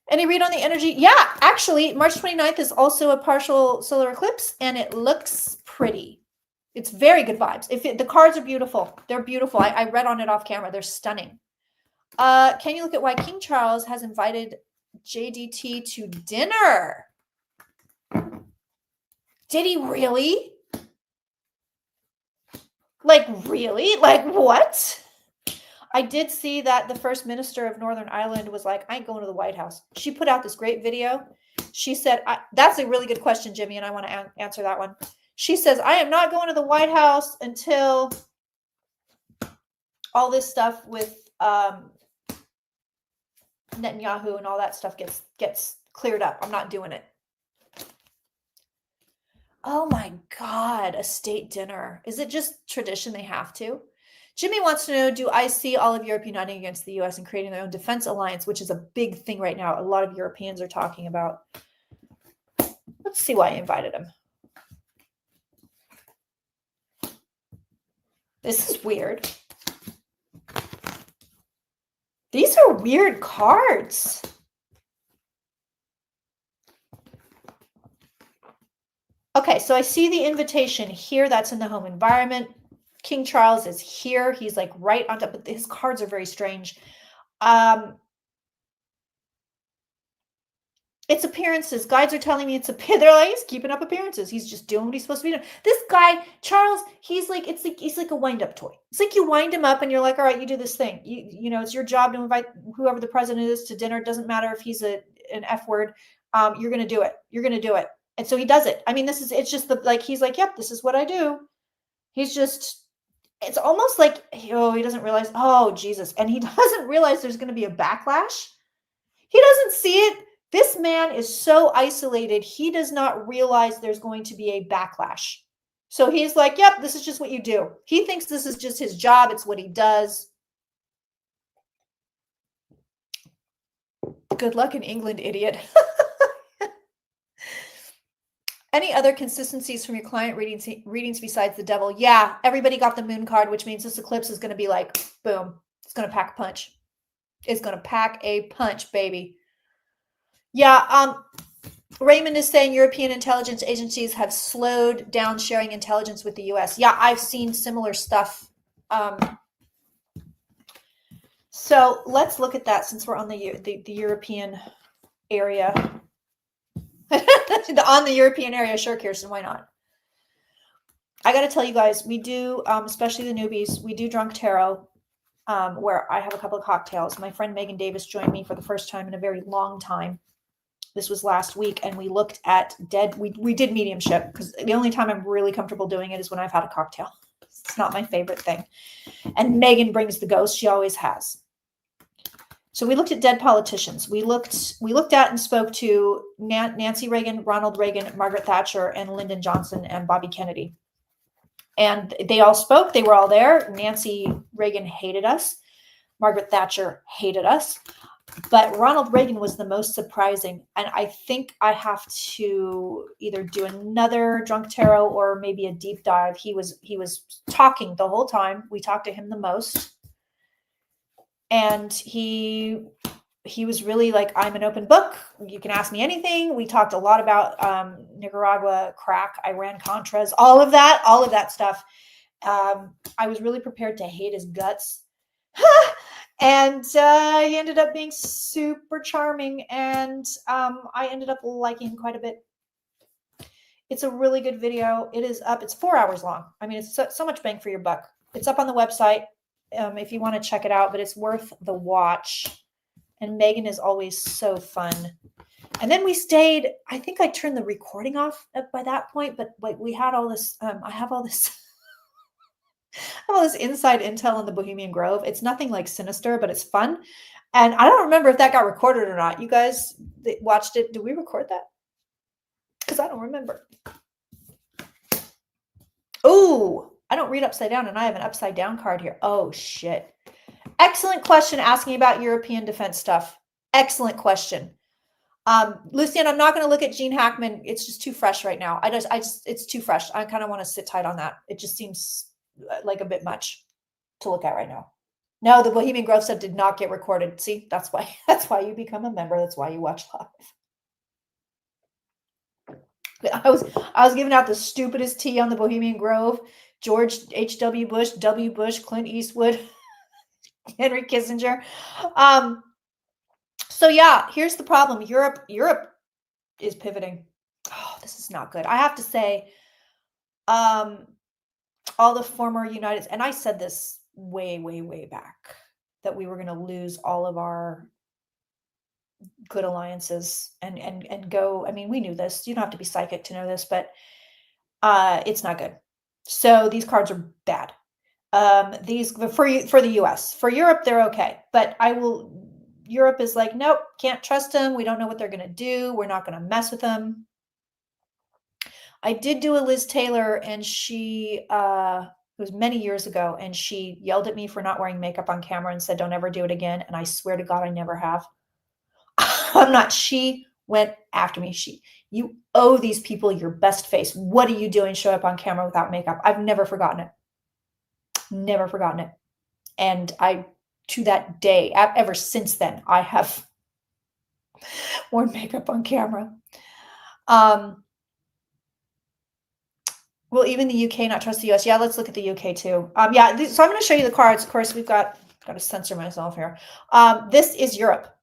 Any read on the energy? Yeah, actually, March 29th is also a partial solar eclipse, and it looks pretty. It's very good vibes. The cards are beautiful. They're beautiful. I read on it off camera. They're stunning. Can you look at why King Charles has invited JDT to dinner? Did he really? Like, really? Like, what? I did see that the first minister of Northern Ireland was like, I ain't going to the White House. She put out this great video. She said, that's a really good question, Jimmy, and I want to answer that one. She says, I am not going to the White House until all this stuff with Netanyahu and all that stuff gets cleared up. I'm not doing it. Oh my God, a state dinner. Is it just tradition they have to? Jimmy wants to know, do I see all of Europe uniting against the U.S. and creating their own defense alliance, which is a big thing right now. A lot of Europeans are talking about. Let's see why I invited him. This is weird. These are weird cards. Okay, so I see the invitation here. That's in the home environment. King Charles is here. He's like right on top, but his cards are very strange. It's appearances. Guides are telling me they're like, he's keeping up appearances. He's just doing what he's supposed to be doing. This guy, Charles, he's like a wind-up toy. It's like you wind him up and you're like, all right, you do this thing. You know, it's your job to invite whoever the president is to dinner. It doesn't matter if he's an F word. You're going to do it. You're going to do it. And so he does it. I mean, it's just he's like, yep, this is what I do. He's just, it's almost like, oh, he doesn't realize, oh, Jesus. And he doesn't realize there's going to be a backlash. He doesn't see it. This man is so isolated, he does not realize there's going to be a backlash. So he's like, yep, this is just what you do. He thinks this is just his job. It's what he does. Good luck in England, idiot. Any other consistencies from your client readings besides the devil? Yeah, everybody got the moon card, which means this eclipse is going to be like, boom. It's going to pack a punch. It's going to pack a punch, baby. Yeah, Raymond is saying European intelligence agencies have slowed down sharing intelligence with the U.S. Yeah, I've seen similar stuff. So let's look at that since we're on the European area. On the European area, sure, Kirsten, why not? I got to tell you guys, we do, especially the newbies, we do drunk tarot, where I have a couple of cocktails. My friend Megan Davis joined me for the first time in a very long time. This was last week, and we looked at we did mediumship, because the only time I'm really comfortable doing it is when I've had a cocktail. It's not my favorite thing. And Megan brings the ghost. She always has. So we looked at dead politicians. We looked at and spoke to Nancy Reagan, Ronald Reagan, Margaret Thatcher, and Lyndon Johnson, and Bobby Kennedy. And they all spoke. They were all there. Nancy Reagan hated us. Margaret Thatcher hated us. But Ronald Reagan was the most surprising. And I think I have to either do another drunk tarot or maybe a deep dive. He was talking the whole time. We talked to him the most. And he was really like, I'm an open book. You can ask me anything. We talked a lot about Nicaragua, crack, Iran-Contras, all of that stuff. I was really prepared to hate his guts. And he ended up being super charming, and I ended up liking him quite a bit. It's a really good video. It is up. It's 4 hours long. I mean, it's so much bang for your buck. It's up on the website if you want to check it out, but it's worth the watch. And Megan is always so fun. And then we stayed, I think I turned the recording off by that point, but like we had all this, I have all this inside intel on the Bohemian Grove. It's nothing like sinister, but it's fun. And I don't remember if that got recorded or not. You guys that watched it, did we record that? Because I don't remember. Oh, I don't read upside down, and I have an upside down card here. Oh, shit. Excellent question asking about European defense stuff. Excellent question. Lucian, I'm not going to look at Gene Hackman. It's just too fresh right now. It's too fresh. I kind of want to sit tight on that. It just seems like a bit much to look at right now. No, the Bohemian Grove stuff did not get recorded. See, that's why you become a member. That's why you watch live. I was giving out the stupidest tea on the Bohemian Grove. George H.W. Bush, W. Bush, Clint Eastwood, Henry Kissinger. So yeah, here's the problem. Europe is pivoting. Oh, this is not good. I have to say, all the former United, and I said this way, way, way back, that we were going to lose all of our good alliances and go. I mean, we knew this. You don't have to be psychic to know this, but it's not good. So these cards are bad. These for the US. For Europe, they're okay. But Europe is like, nope, can't trust them. We don't know what they're going to do. We're not going to mess with them. I did do a Liz Taylor, and she, it was many years ago, and she yelled at me for not wearing makeup on camera and said, don't ever do it again. And I swear to God, I never have. She went after me. You owe these people your best face. What are you doing? Show up on camera without makeup. I've never forgotten it. Never forgotten it. And to that day, ever since then, I have worn makeup on camera. Will even the UK not trust the US? Yeah, let's look at the UK too. Yeah, so I'm going to show you the cards. Of course, we've got to censor myself here. This is Europe.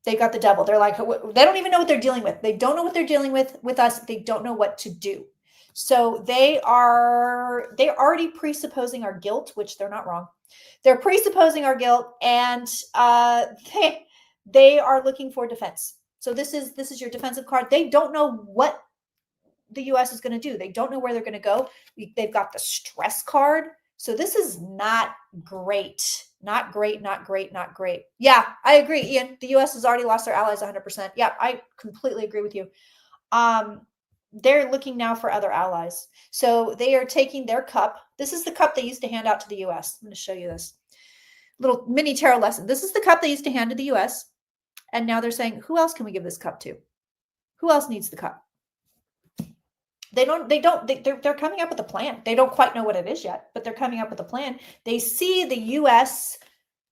They got the devil. They're like, they don't even know what they're dealing with. They don't know what they're dealing with us. They don't know what to do. So they're already presupposing our guilt, which they're not wrong. They're presupposing our guilt, and they are looking for defense. So this is your defensive card. They don't know what the U.S. is going to do. They don't know where they're going to go. They've got the stress card. So this is not great. Not great, not great, not great. Yeah, I agree, Ian. The U.S. has already lost their allies 100%. Yeah, I completely agree with you. They're looking now for other allies. So they are taking their cup. This is the cup they used to hand out to the U.S. I'm going to show you this little mini tarot lesson. This is the cup they used to hand to the U.S. And now they're saying, who else can we give this cup to? Who else needs the cup? They're coming up with a plan. They don't quite know what it is yet, but they're coming up with a plan. They see the U.S.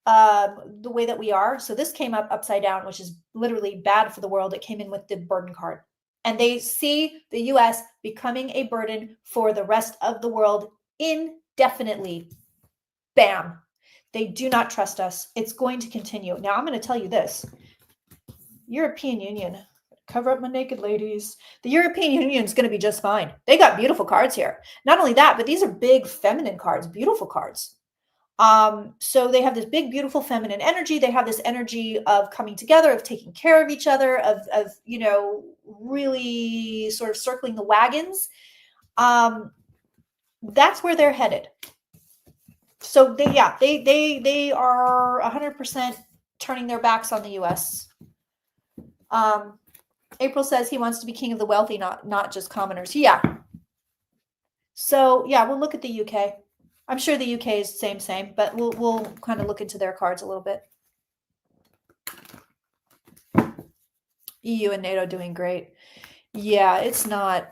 The way that we are. So this came up upside down, which is literally bad for the world. It came in with the burden card. And they see the U.S. becoming a burden for the rest of the world indefinitely. Bam. They do not trust us. It's going to continue. Now, I'm going to tell you this. European Union. Cover up my naked ladies. The European Union is going to be just fine. They got beautiful cards here. Not only that, but these are big feminine cards, beautiful cards. So they have this big, beautiful feminine energy. They have this energy of coming together, of taking care of each other, of really sort of circling the wagons. That's where they're headed. So they are 100% turning their backs on the U.S. April says he wants to be king of the wealthy, not just commoners. Yeah. So yeah, we'll look at the UK. I'm sure the UK is same, but we'll kind of look into their cards a little bit. EU and NATO doing great. Yeah, it's not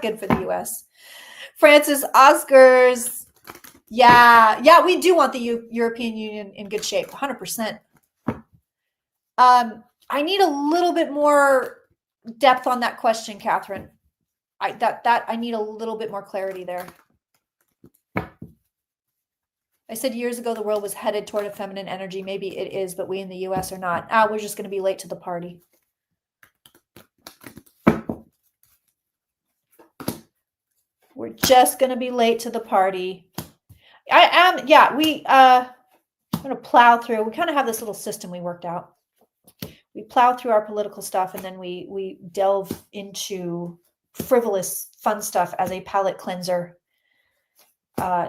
good for the US. Francis Oscars. Yeah, we do want the European Union in good shape, 100%. I need a little bit more depth on that question, Catherine. I need a little bit more clarity there. I said years ago the world was headed toward a feminine energy. Maybe it is, but we in the US are not. We're just going to be late to the party. We're just going to be late to the party. I'm going to plow through. We kind of have this little system we worked out. We plow through our political stuff, and then we delve into frivolous, fun stuff as a palate cleanser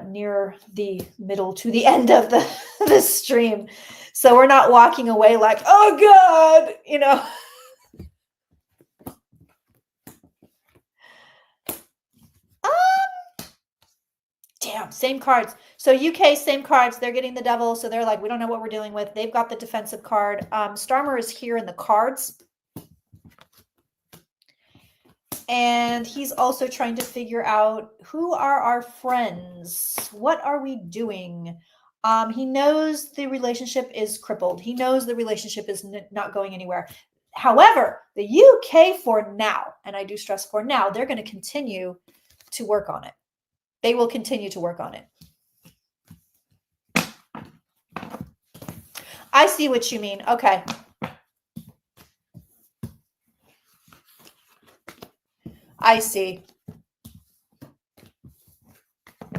near the middle to the end of the stream. So we're not walking away like, oh God, Damn, same cards. So UK, same cards. They're getting the devil. So they're like, we don't know what we're dealing with. They've got the defensive card. Starmer is here in the cards. And he's also trying to figure out who are our friends? What are we doing? He knows the relationship is crippled. He knows the relationship is not going anywhere. However, the UK for now, and I do stress for now, they're going to continue to work on it. They will continue to work on it. I see what you mean. Okay. I see.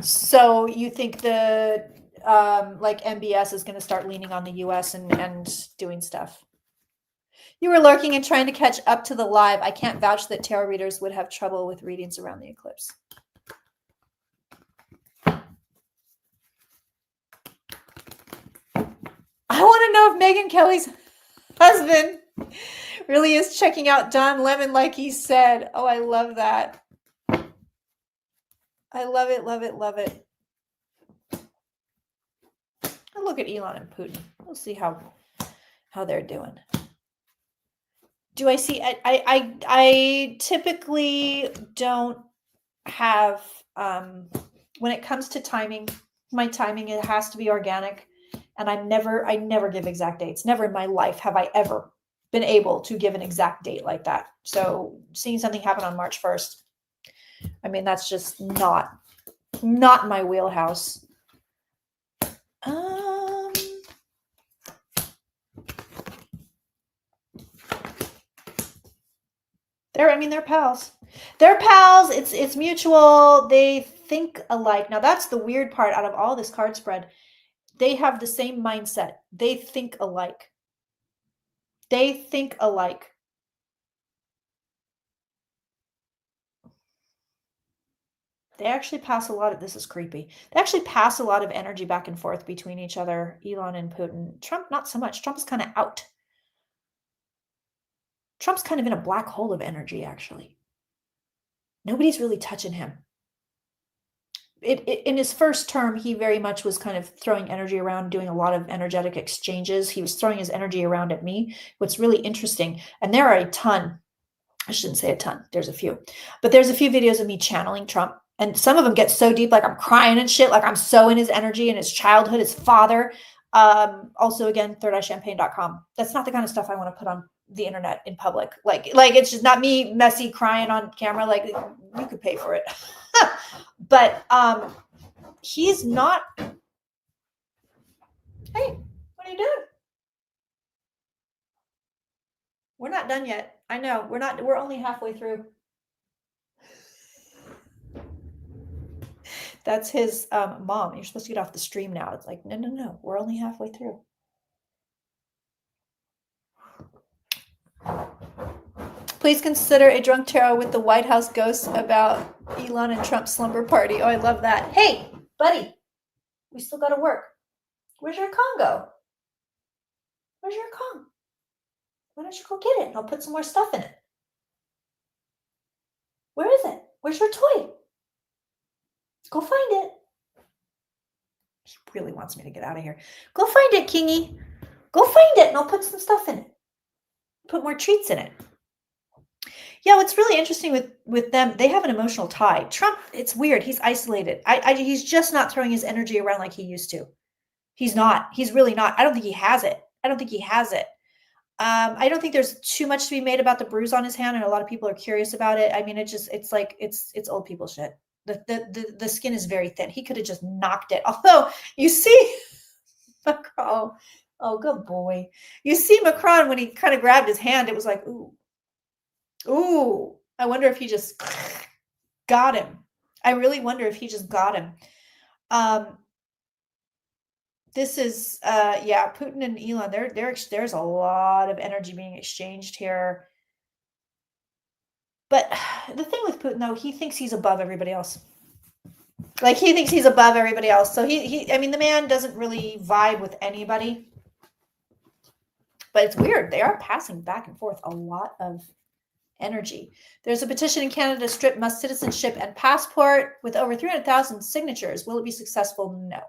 So you think the like MBS is going to start leaning on the US and doing stuff? You were lurking and trying to catch up to the live. I can't vouch that tarot readers would have trouble with readings around the eclipse. I want to know if Megyn Kelly's husband really is checking out Don Lemon like he said. Oh, I love that. I love it, love it, love it. I'll look at Elon and Putin. We'll see how they're doing. Do I see? I typically don't have, when it comes to timing, my timing, it has to be organic. And I never give exact dates. Never in my life have I ever been able to give an exact date like that. So seeing something happen on March 1st, I mean, that's just not my wheelhouse. They're pals. They're pals. It's mutual. They think alike. Now that's the weird part out of all this card spread. They have the same mindset. They think alike. They think alike. They actually pass a lot of, this is creepy. They actually pass a lot of energy back and forth between each other, Elon and Putin. Trump, not so much. Trump is kind of out. Trump's kind of in a black hole of energy, actually. Nobody's really touching him. In his first term, he very much was kind of throwing energy around, doing a lot of energetic exchanges. He was throwing his energy around at me. What's really interesting, and there are a ton, I shouldn't say a ton, there's a few, but there's a few videos of me channeling Trump. And some of them get so deep, like I'm crying and shit, like I'm so in his energy and his childhood, his father. Also, again, thirdeyechampagne.com. That's not the kind of stuff I want to put on the internet in public. Like it's just not me messy crying on camera. Like you could pay for it. But he's not. Hey, what are you doing? We're not done yet. I know we're not. We're only halfway through. That's his mom. You're supposed to get off the stream now. It's like, no. We're only halfway through. Please consider a drunk tarot with the White House ghosts about Elon and Trump's slumber party. Oh, I love that. Hey, buddy, we still got to work. Where's your Congo? Where's your Kong? Why don't you go get it? I'll put some more stuff in it. Where is it? Where's your toy? Go find it. He really wants me to get out of here. Go find it, Kingy. Go find it, and I'll put some stuff in it. Put more treats in it. Yeah, what's really interesting with them, they have an emotional tie. Trump, it's weird. He's isolated. He's just not throwing his energy around like he used to. He's not. He's really not. I don't think he has it. I don't think there's too much to be made about the bruise on his hand, and a lot of people are curious about it. I mean, it's old people shit. The skin is very thin. He could have just knocked it. Although you see Macron, oh good boy. You see Macron when he kind of grabbed his hand, it was like, ooh. I wonder if he just got him. I really wonder if he just got him. This is Putin and Elon. There's a lot of energy being exchanged here. But the thing with Putin, though, he thinks he's above everybody else. Like he thinks he's above everybody else. So the man doesn't really vibe with anybody. But it's weird. They are passing back and forth a lot of energy. There's a petition in Canada to strip Musk citizenship and passport with over 300,000 signatures. Will it be successful? No.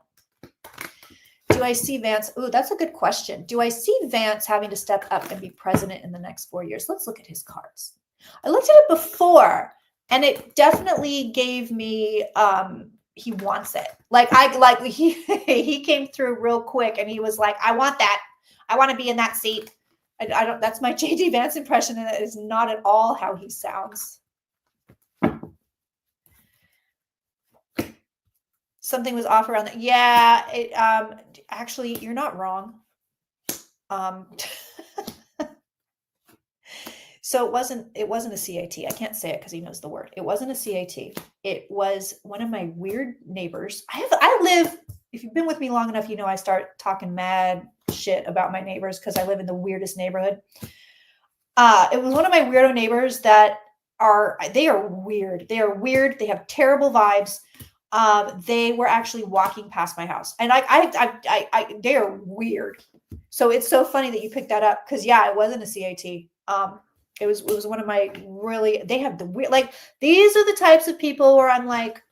Do I see Vance? Ooh, that's a good question. Do I see Vance having to step up and be president in the next 4 years? Let's look at his cards. I looked at it before, and it definitely gave me he wants it. He came through real quick, and he was like, I want that. I want to be in that seat. I don't. That's my JD Vance impression, and that is not at all how he sounds. Something was off around that. Yeah, actually, you're not wrong. So it wasn't a CAT. I can't say it because he knows the word. It wasn't a CAT. It was one of my weird neighbors. I live, if you've been with me long enough, you know I start talking mad shit about my neighbors because I live in the weirdest neighborhood. It was one of my weirdo neighbors that are weird. They are weird. They have terrible vibes. They were actually walking past my house, and they are weird. So it's so funny that you picked that up because it wasn't a CAT. It was one of my really. They have the weird, like these are the types of people where I'm like,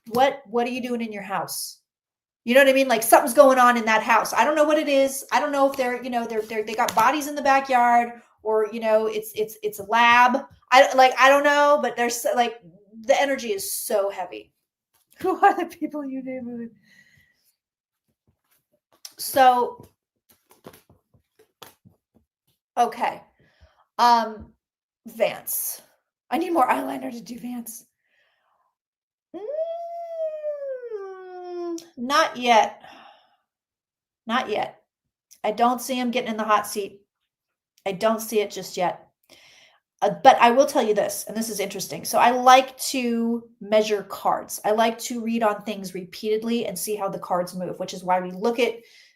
what are you doing in your house? You know what I mean? Like something's going on in that house. I don't know what it is. I don't know if they got bodies in the backyard or it's a lab. I don't know, but there's like the energy is so heavy. Who are the people in your neighborhood? So, okay. Vance. I need more eyeliner to do Vance. Not yet. Not yet. I don't see him getting in the hot seat. I don't see it just yet. But I will tell you this, and this is interesting. So I like to measure cards. I like to read on things repeatedly and see how the cards move, which is why we look at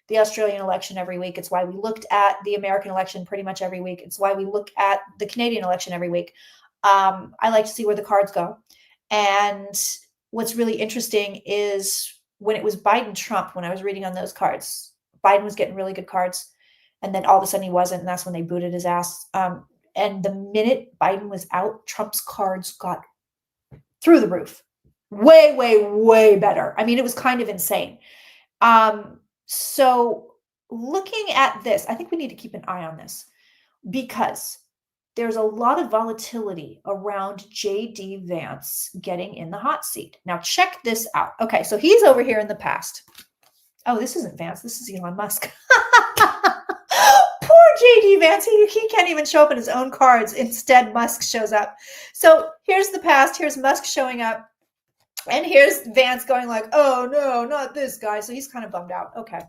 the Australian election every week. It's why we looked at the American election pretty much every week. It's why we look at the Canadian election every week. I like to see where the cards go. And what's really interesting is when it was Biden-Trump, when I was reading on those cards, Biden was getting really good cards. And then all of a sudden he wasn't. And that's when they booted his ass. And the minute Biden was out, Trump's cards got through the roof. Way, way, way better. I mean, it was kind of insane. So looking at this, I think we need to keep an eye on this because there's a lot of volatility around J.D. Vance getting in the hot seat. Now check this out. Okay, so he's over here in the past. Oh, this isn't Vance. This is Elon Musk. Poor J.D. Vance. He can't even show up in his own cards. Instead, Musk shows up. So here's the past. Here's Musk showing up. And here's Vance going like, oh, no, not this guy. So he's kind of bummed out. Okay.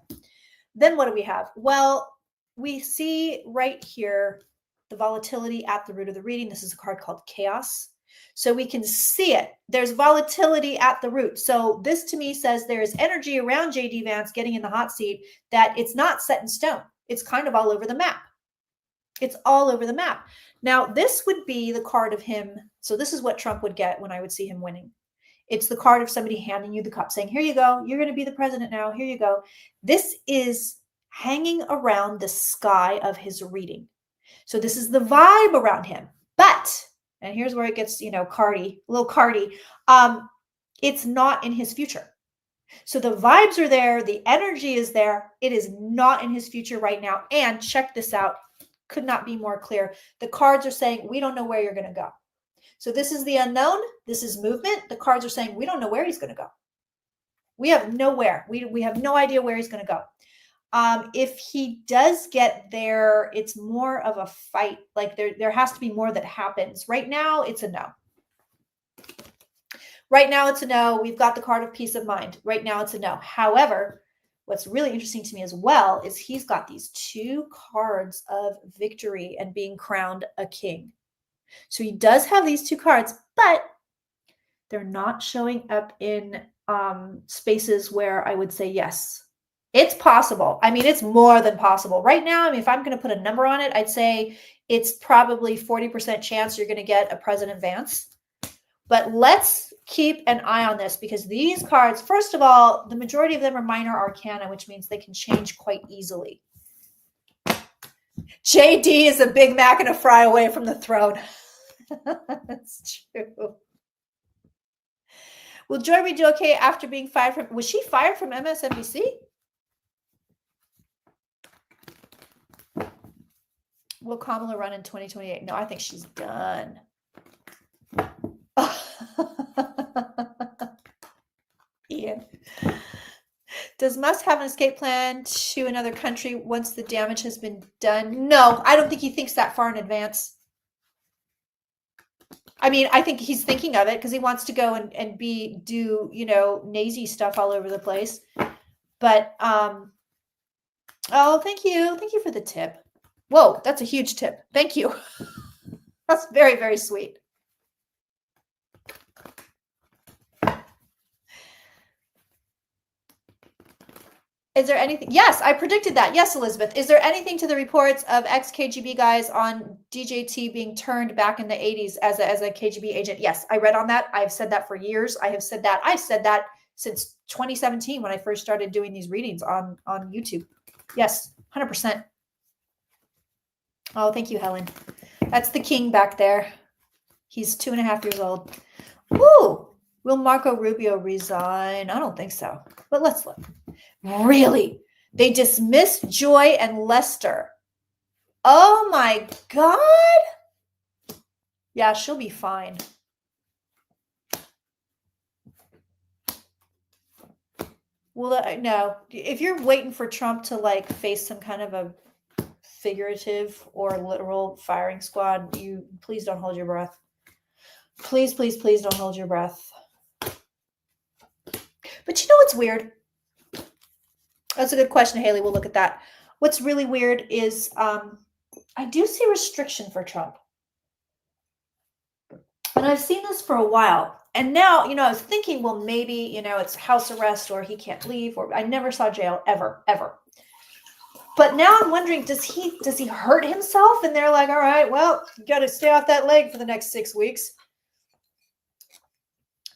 Then what do we have? Well, we see right here the volatility at the root of the reading. This is a card called Chaos. So we can see it. There's volatility at the root. So this to me says there is energy around J.D. Vance getting in the hot seat that it's not set in stone. It's kind of all over the map. It's all over the map. Now, this would be the card of him. So this is what Trump would get when I would see him winning. It's the card of somebody handing you the cup saying, here you go. You're going to be the president now. Here you go. This is hanging around the sky of his reading. So this is the vibe around him. But, and here's where it gets, cardy, a little cardy. It's not in his future. So the vibes are there. The energy is there. It is not in his future right now. And check this out. Could not be more clear. The cards are saying, we don't know where you're going to go. So this is the unknown. This is movement. The cards are saying, we don't know where he's going to go. We have nowhere. We have no idea where he's going to go. If he does get there, it's more of a fight. Like there has to be more that happens. Right now, it's a no. Right now, it's a no. We've got the card of peace of mind. Right now, it's a no. However, what's really interesting to me as well is he's got these two cards of victory and being crowned a king. So he does have these two cards, but they're not showing up in spaces where I would say yes. It's possible. I mean, it's more than possible. Right now, I mean, if I'm going to put a number on it, I'd say it's probably 40% chance you're going to get a President Vance. But let's keep an eye on this because these cards, first of all, the majority of them are minor arcana, which means they can change quite easily. JD is a Big Mac and a fry away from the throne. That's true. Will Joy Reid do okay after being fired from, was she fired from MSNBC? Will Kamala run in 2028? No, I think she's done. Ian. Does Musk have an escape plan to another country once the damage has been done? No, I don't think he thinks that far in advance. I mean, I think he's thinking of it because he wants to go and do nazi stuff all over the place. But oh, thank you. Thank you for the tip. Whoa, that's a huge tip. Thank you. That's very, very sweet. Is there anything? Yes, I predicted that. Yes, Elizabeth. Is there anything to the reports of ex-KGB guys on DJT being turned back in the 80s as a KGB agent? Yes, I read on that. I've said that for years. I've said that since 2017 when I first started doing these readings on YouTube. Yes, 100%. Oh, thank you, Helen. That's the king back there. He's 2.5 years old. Woo! Will Marco Rubio resign? I don't think so. But let's look. Really? They dismissed Joy and Lester. Oh my God. Yeah, she'll be fine. Well, no. If you're waiting for Trump to face some kind of a figurative or literal firing squad, you please don't hold your breath. Please, please, please don't hold your breath. But you know what's weird? That's a good question, Haley. We'll look at that. What's really weird is I do see restriction for Trump. And I've seen this for a while. And now, I was thinking, well, maybe, it's house arrest or he can't leave, or I never saw jail ever, ever. But now I'm wondering, does he hurt himself? And they're like, all right, well, you got to stay off that leg for the next 6 weeks.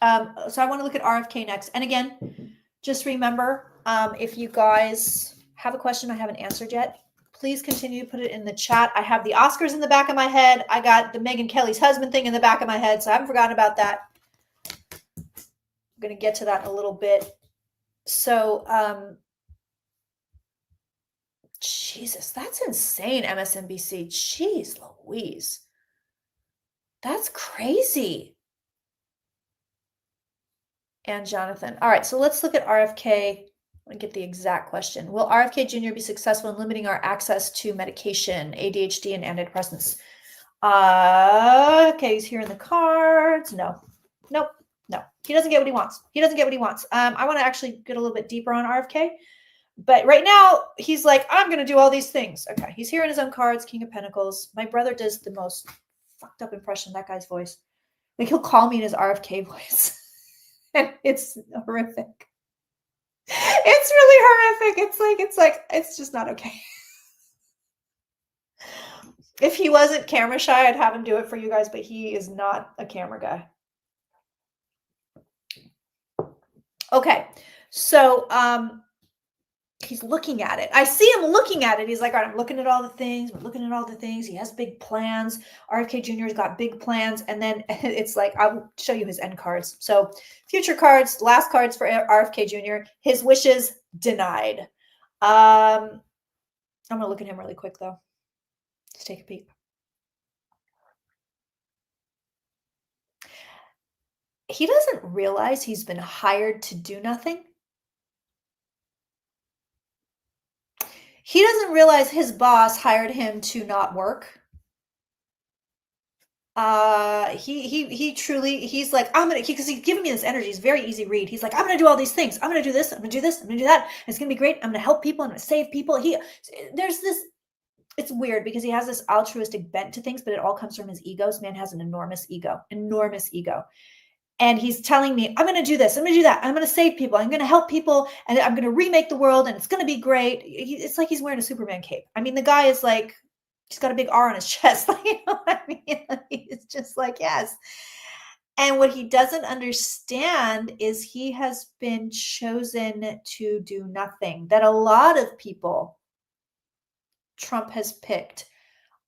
So I want to look at RFK next. And again, just remember, if you guys have a question I haven't answered yet, please continue to put it in the chat. I have the Oscars in the back of my head. I got the Megyn Kelly's husband thing in the back of my head, so I haven't forgotten about that. I'm going to get to that in a little bit. So, Jesus, that's insane, MSNBC. Jeez Louise. That's crazy. And Jonathan. All right, so let's look at RFK. Let me get the exact question. Will RFK Jr. be successful in limiting our access to medication, ADHD, and antidepressants? Okay, he's here in the cards. No. He doesn't get what he wants. I want to actually get a little bit deeper on RFK. But right now, he's like, I'm going to do all these things. Okay, he's here in his own cards, King of Pentacles. My brother does the most fucked up impression of that guy's voice. Like, he'll call me in his RFK voice. And it's horrific. It's really horrific. It's just not okay. If he wasn't camera shy, I'd have him do it for you guys, but he is not a camera guy. Okay, so he's looking at it. I see him looking at it. He's like, all right, I'm looking at all the things. We're looking at all the things. He has big plans. RFK Jr. has got big plans. And then it's like, I'll show you his end cards. So future cards, last cards for RFK Jr. His wishes denied. I'm going to look at him really quick, though. Let's take a peek. He doesn't realize he's been hired to do nothing. He doesn't realize his boss hired him to not work. He truly, he's like, because he's giving me this energy. He's very easy read. He's like, I'm going to do all these things. I'm going to do this. I'm going to do this. I'm going to do that. It's going to be great. I'm going to help people. I'm going to save people. It's weird because he has this altruistic bent to things, but it all comes from his ego. This man has an enormous ego. And he's telling me, I'm going to do this. I'm going to do that. I'm going to save people. I'm going to help people. And I'm going to remake the world. And it's going to be great. It's like he's wearing a Superman cape. I mean, the guy is like, he's got a big R on his chest. You know what I mean? He's just like, yes. And what he doesn't understand is he has been chosen to do nothing. That a lot of people Trump has picked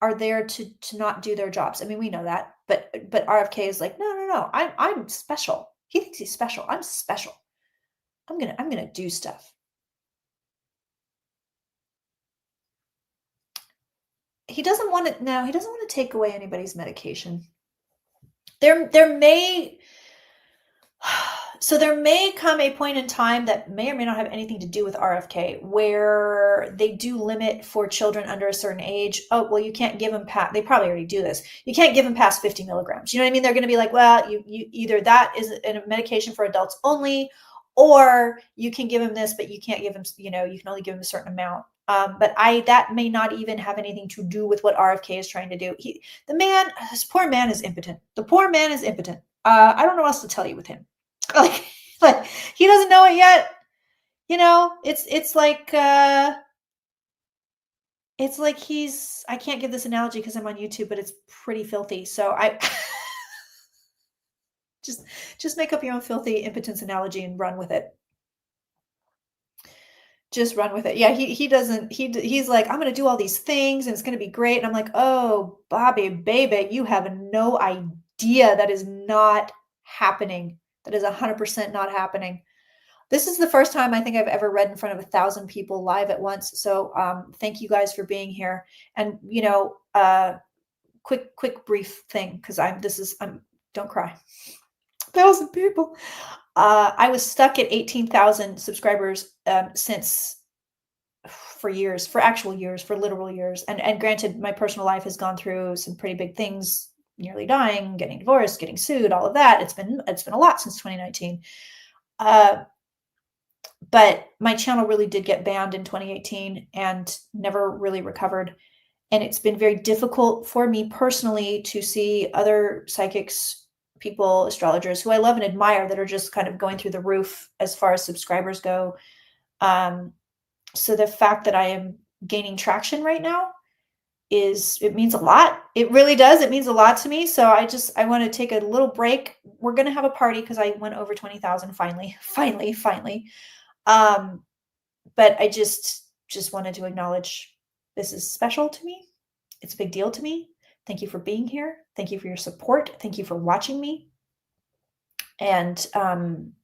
are there to not do their jobs. I mean, we know that, but RFK is like, no, I'm special. He thinks he's special. I'm special. I'm gonna do stuff. He doesn't want it now. He doesn't want to take away anybody's medication. There may come a point in time that may or may not have anything to do with RFK where they do limit for children under a certain age. Oh, well, you can't give them past, they probably already do this. You can't give them past 50 milligrams. You know what I mean? They're going to be like, well, you either that is a medication for adults only, or you can give them this, but you can't give them, you can only give them a certain amount. But that may not even have anything to do with what RFK is trying to do. This poor man is impotent. The poor man is impotent. I don't know what else to tell you with him. Like he doesn't know it yet. It's like he's, I can't give this analogy because I'm on YouTube, but it's pretty filthy. So I just make up your own filthy impotence analogy and run with it. Just run with it. Yeah, he's like, I'm going to do all these things and it's going to be great. And I'm like, oh, Bobby, baby, you have no idea. That is not happening. That is 100% not happening. This is the first time I think I've ever read in front of 1,000 people live at once. So thank you guys for being here. And, quick, brief thing, because don't cry. 1,000 people. I was stuck at 18,000 subscribers for literal years. And granted, my personal life has gone through some pretty big things, nearly dying, getting divorced, getting sued, all of that. It's been a lot since 2019. But my channel really did get banned in 2018 and never really recovered. And it's been very difficult for me personally to see other psychics people, astrologers who I love and admire that are just kind of going through the roof as far as subscribers go. So the fact that I am gaining traction right now it means a lot. It really does. It means a lot to me. So I want to take a little break. We're going to have a party because I went over 20,000 finally. But I just wanted to acknowledge this is special to me. It's a big deal to me. Thank you for being here. Thank you for your support. Thank you for watching me. And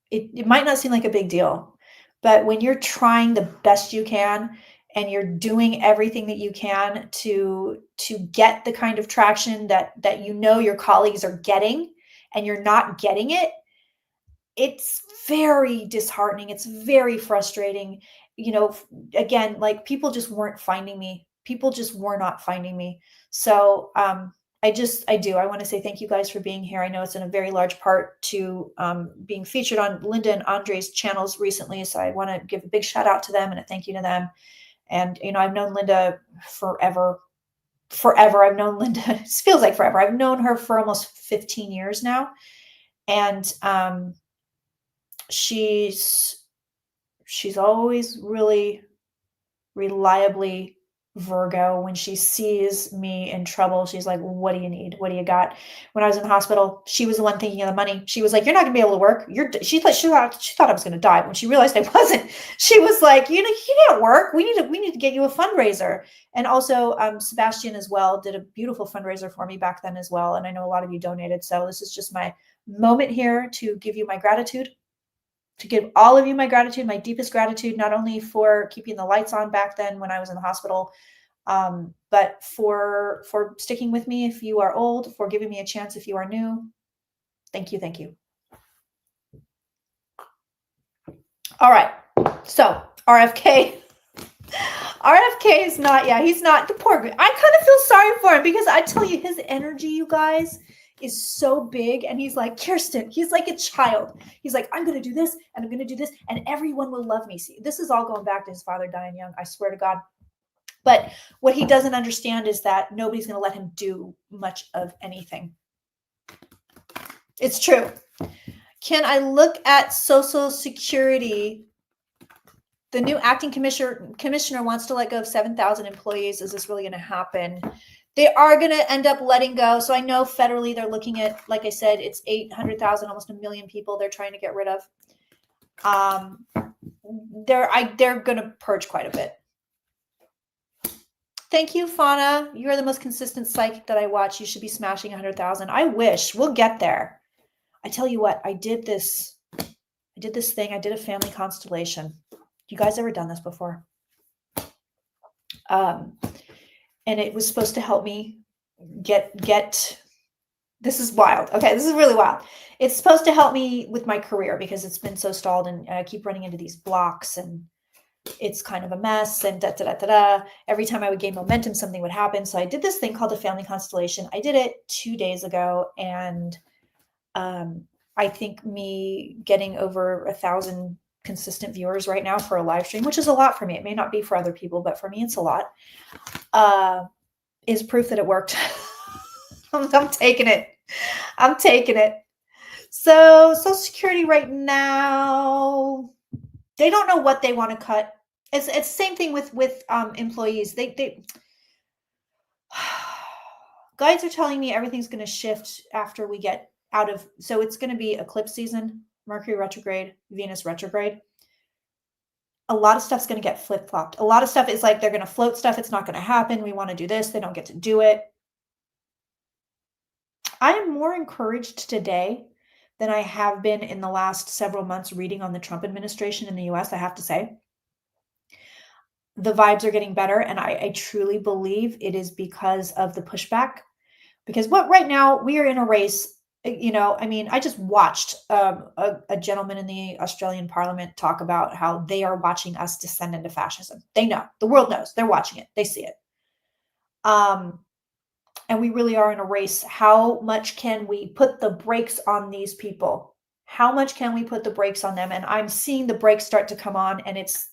it might not seem like a big deal, but when you're trying the best you can and you're doing everything that you can to get the kind of traction that your colleagues are getting, and you're not getting it, it's very disheartening. It's very frustrating. Again, like, people just weren't finding me. People just were not finding me. So I want to say thank you guys for being here. I know it's in a very large part to being featured on Linda and Andre's channels recently. So I want to give a big shout out to them and a thank you to them. And, I've known Linda forever. I've known Linda, it feels like forever. I've known her for almost 15 years now. And she's always really reliably Virgo. When she sees me in trouble, she's like, what do you need? What do you got? When I was in the hospital, she was the one thinking of the money. She was like, you're not gonna be able to work. She thought I was gonna die. When she realized I wasn't, she was like, you can't work. We need to get you a fundraiser. And also Sebastian as well did a beautiful fundraiser for me back then as well. And I know a lot of you donated. So this is just my moment here to give you my gratitude, to give all of you my gratitude, my deepest gratitude, not only for keeping the lights on back then when I was in the hospital, but for sticking with me if you are old, for giving me a chance if you are new. Thank you. Thank you. All right. So RFK is not, he's not, the poor guy. I kind of feel sorry for him because I tell you, his energy, you guys, is so big. And he's like, Kirsten, he's like a child. He's like, I'm going to do this and I'm going to do this and everyone will love me. See, this is all going back to his father dying young. I swear to God. But what he doesn't understand is that nobody's going to let him do much of anything. It's true. Can I look at Social Security? The new acting commissioner wants to let go of 7,000 employees. Is this really going to happen? They are going to end up letting go. So I know federally they're looking at, like I said, it's 800,000, almost 1 million people they're trying to get rid of. They're going to purge quite a bit. Thank you, Fauna. You are the most consistent psychic that I watch. You should be smashing 100,000. I wish. We'll get there. I tell you what, I did this thing. I did a family constellation. You guys ever done this before? And it was supposed to help me get, this is wild. Okay, this is really wild. It's supposed to help me with my career because it's been so stalled and I keep running into these blocks and it's kind of a mess and every time I would gain momentum, something would happen. So I did this thing called the family constellation. I did it 2 days ago. And I think me getting over 1,000 consistent viewers right now for a live stream, which is a lot for me. It may not be for other people, but for me, it's a lot, is proof that it worked. I'm taking it. I'm taking it. So Social Security right now, they don't know what they want to cut. It's the same thing with employees. They guides are telling me everything's going to shift after we get out of, so it's going to be eclipse season, Mercury retrograde, Venus retrograde. A lot of stuff's going to get flip-flopped. A lot of stuff is like they're going to float stuff. It's not going to happen. We want to do this. They don't get to do it. I am more encouraged today than I have been in the last several months reading on the Trump administration in the US, I have to say. The vibes are getting better, and I truly believe it is because of the pushback. Because right now, we are in a race, I just watched a gentleman in the Australian Parliament talk about how they are watching us descend into fascism. They know. The world knows. They're watching it. They see it. And we really are in a race. How much can we put the brakes on these people? How much can we put the brakes on them? And I'm seeing the brakes start to come on, and it's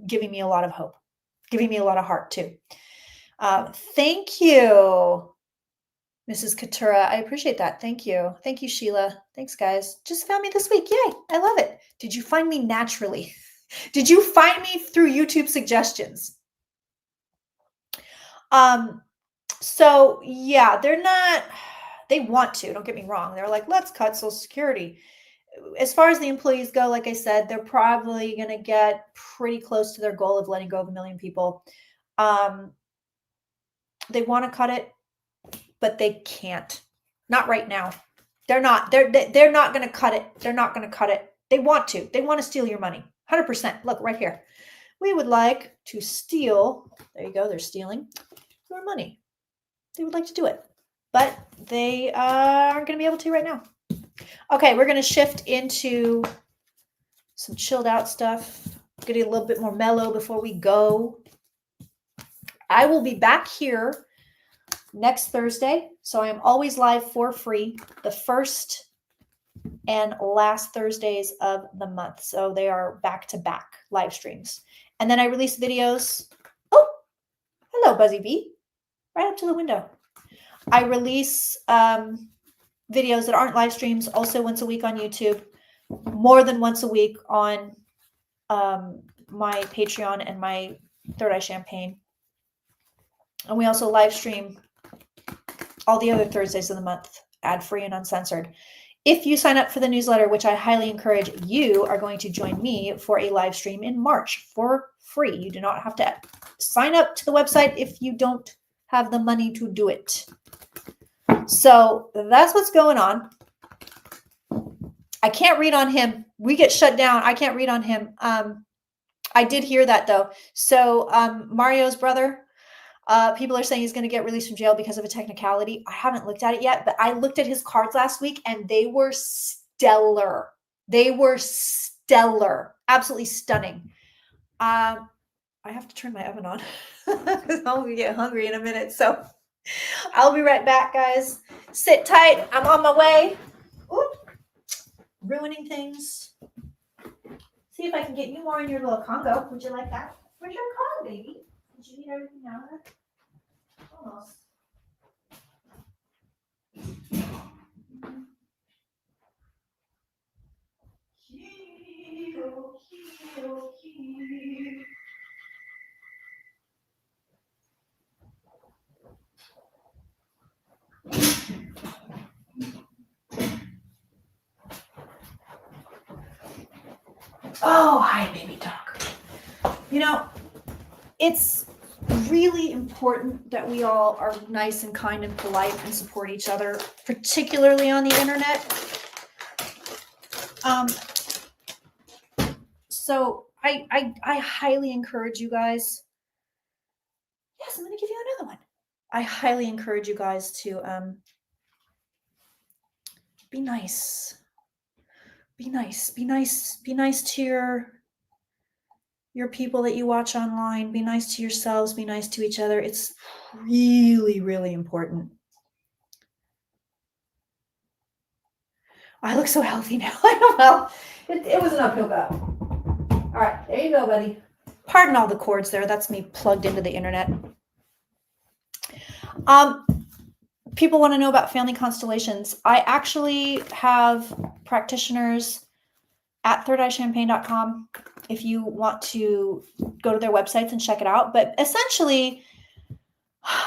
giving me a lot of hope, giving me a lot of heart too. Thank you. Mrs. Katura, I appreciate that. Thank you. Thank you, Sheila. Thanks, guys. Just found me this week. Yay. I love it. Did you find me naturally? Did you find me through YouTube suggestions? So yeah, they want to, don't get me wrong. They're like, let's cut Social Security. As far as the employees go, like I said, they're probably going to get pretty close to their goal of letting go of 1 million people. They want to cut it, but they can't. Not right now. They're not going to cut it. They're not going to cut it. They want to. They want to steal your money. 100%. Look right here. We would like to steal. There you go. They're stealing your money. They would like to do it, but they aren't going to be able to right now. Okay, we're going to shift into some chilled out stuff. Getting a little bit more mellow before we go. I will be back here next Thursday. So I am always live for free the first and last Thursdays of the month. So they are back-to-back live streams. And then I release videos. Oh, hello, Buzzy Bee. Right up to the window. I release videos that aren't live streams also once a week on YouTube, more than once a week on my Patreon and my Third Eye Champagne. And we also live stream all the other Thursdays of the month, ad-free and uncensored. If you sign up for the newsletter, which I highly encourage, you are going to join me for a live stream in March for free. You do not have to sign up to the website if you don't have the money to do it. So that's what's going on. I can't read on him. We get shut down. I can't read on him. I did hear that though. So Mario's brother, people are saying he's going to get released from jail because of a technicality. I haven't looked at it yet, but I looked at his cards last week and they were stellar. They were stellar. Absolutely stunning. I have to turn my oven on because I'm going to get hungry in a minute. So I'll be right back, guys. Sit tight. I'm on my way. Oop. Ruining things. See if I can get you more in your little Congo. Would you like that? Where's your Congo, baby? Did you eat everything out of it? Almost. Oh, hi, baby dog. You know, it's really important that we all are nice and kind and polite and support each other, particularly on the internet. So I highly encourage you guys. Yes, I'm going to give you another one. I highly encourage you guys to be nice. Be nice. Be nice. Be nice to your people that you watch online. Be nice to yourselves. Be nice to each other. It's really, really important. I look so healthy now. I know. Well, it was an uphill battle. All right, there you go, buddy. Pardon all the cords there. That's me plugged into the internet. People want to know about family constellations. I actually have practitioners at thirdeyechampagne.com if you want to go to their websites and check it out. But essentially,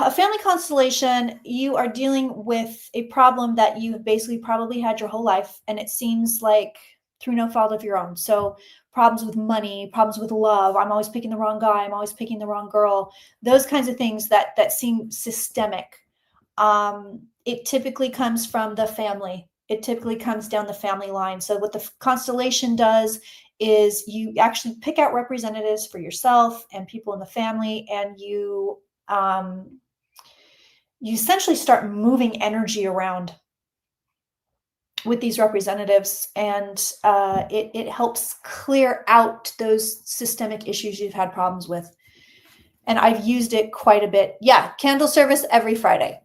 a family constellation, you are dealing with a problem that you've basically probably had your whole life, and it seems like through no fault of your own. So problems with money, problems with love. I'm always picking the wrong guy. I'm always picking the wrong girl. Those kinds of things that seem systemic. It typically comes from the family. It typically comes down the family line. So what the constellation does is you actually pick out representatives for yourself and people in the family, and you essentially start moving energy around with these representatives, and it helps clear out those systemic issues you've had problems with. And I've used it quite a bit. Yeah, candle service every Friday.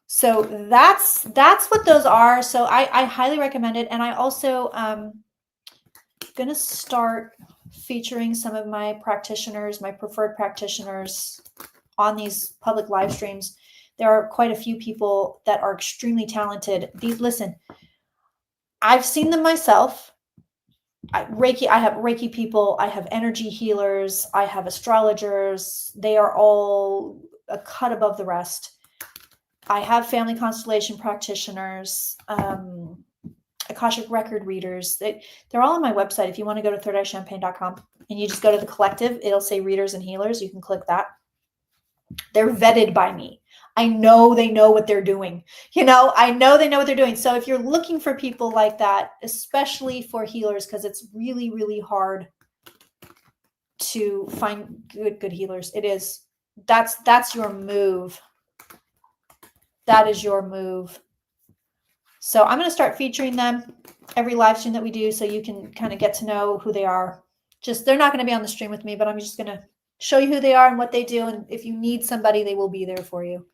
So that's what those are. So I highly recommend it. And I also going to start featuring some of my practitioners, my preferred practitioners on these public live streams. There are quite a few people that are extremely talented. Listen, I've seen them myself. I have Reiki people, I have energy healers, I have astrologers. They are all a cut above the rest. I have family constellation practitioners, Akashic record readers. They're all on my website. If you want to go to thirdeyechampagne.com and you just go to the collective, it'll say readers and healers. You can click that. They're vetted by me. I know they know what they're doing. I know they know what they're doing. So if you're looking for people like that, especially for healers, because it's really, really hard to find good healers. It is. That's your move. That is your move. So I'm going to start featuring them every live stream that we do, so you can kind of get to know who they are. They're not going to be on the stream with me, but I'm just going to show you who they are and what they do. And if you need somebody, they will be there for you.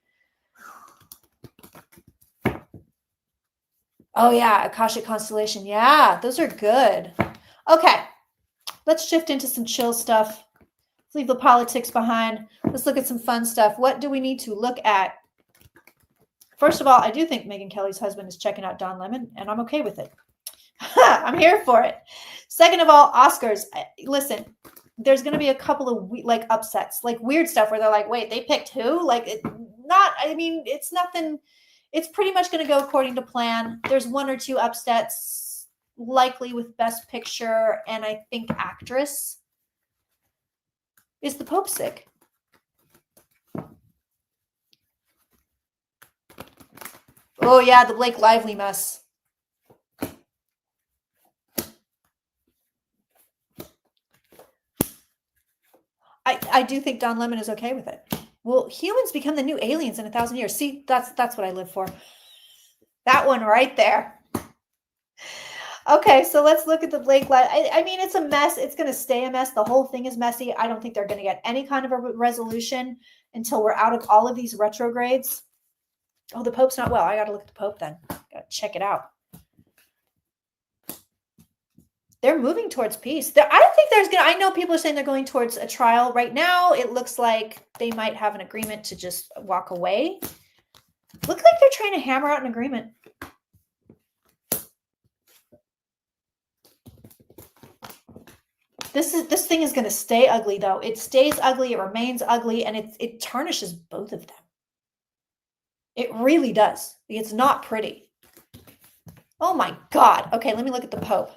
Oh yeah, Akashic constellation. Yeah, those are good. Okay, let's shift into some chill stuff. Let's leave the politics behind. Let's look at some fun stuff. What do we need to look at? First of all, I do think Megyn Kelly's husband is checking out Don Lemon, and I'm okay with it. I'm here for it. Second of all, Oscars. Listen, there's going to be a couple of upsets, weird stuff where they're like, wait, they picked who? It's nothing. It's pretty much going to go according to plan. There's one or two upsets, likely with Best Picture, and I think Actress. Is the Pope sick? Oh yeah, the Blake Lively mess. I do think Don Lemon is okay with it. Will humans become the new aliens in 1,000 years? See, that's what I live for. That one right there. Okay, so let's look at the Blake Lively. I mean, it's a mess. It's going to stay a mess. The whole thing is messy. I don't think they're going to get any kind of a resolution until we're out of all of these retrogrades. Oh, the Pope's not well. I got to look at the Pope then. Got to check it out. They're moving towards peace. I don't think I know people are saying they're going towards a trial. Right now, it looks like they might have an agreement to just walk away. Looks like they're trying to hammer out an agreement. This thing is going to stay ugly, though. It stays ugly. It remains ugly, and it tarnishes both of them. It really does. It's not pretty. Oh, my God. Okay, let me look at the Pope.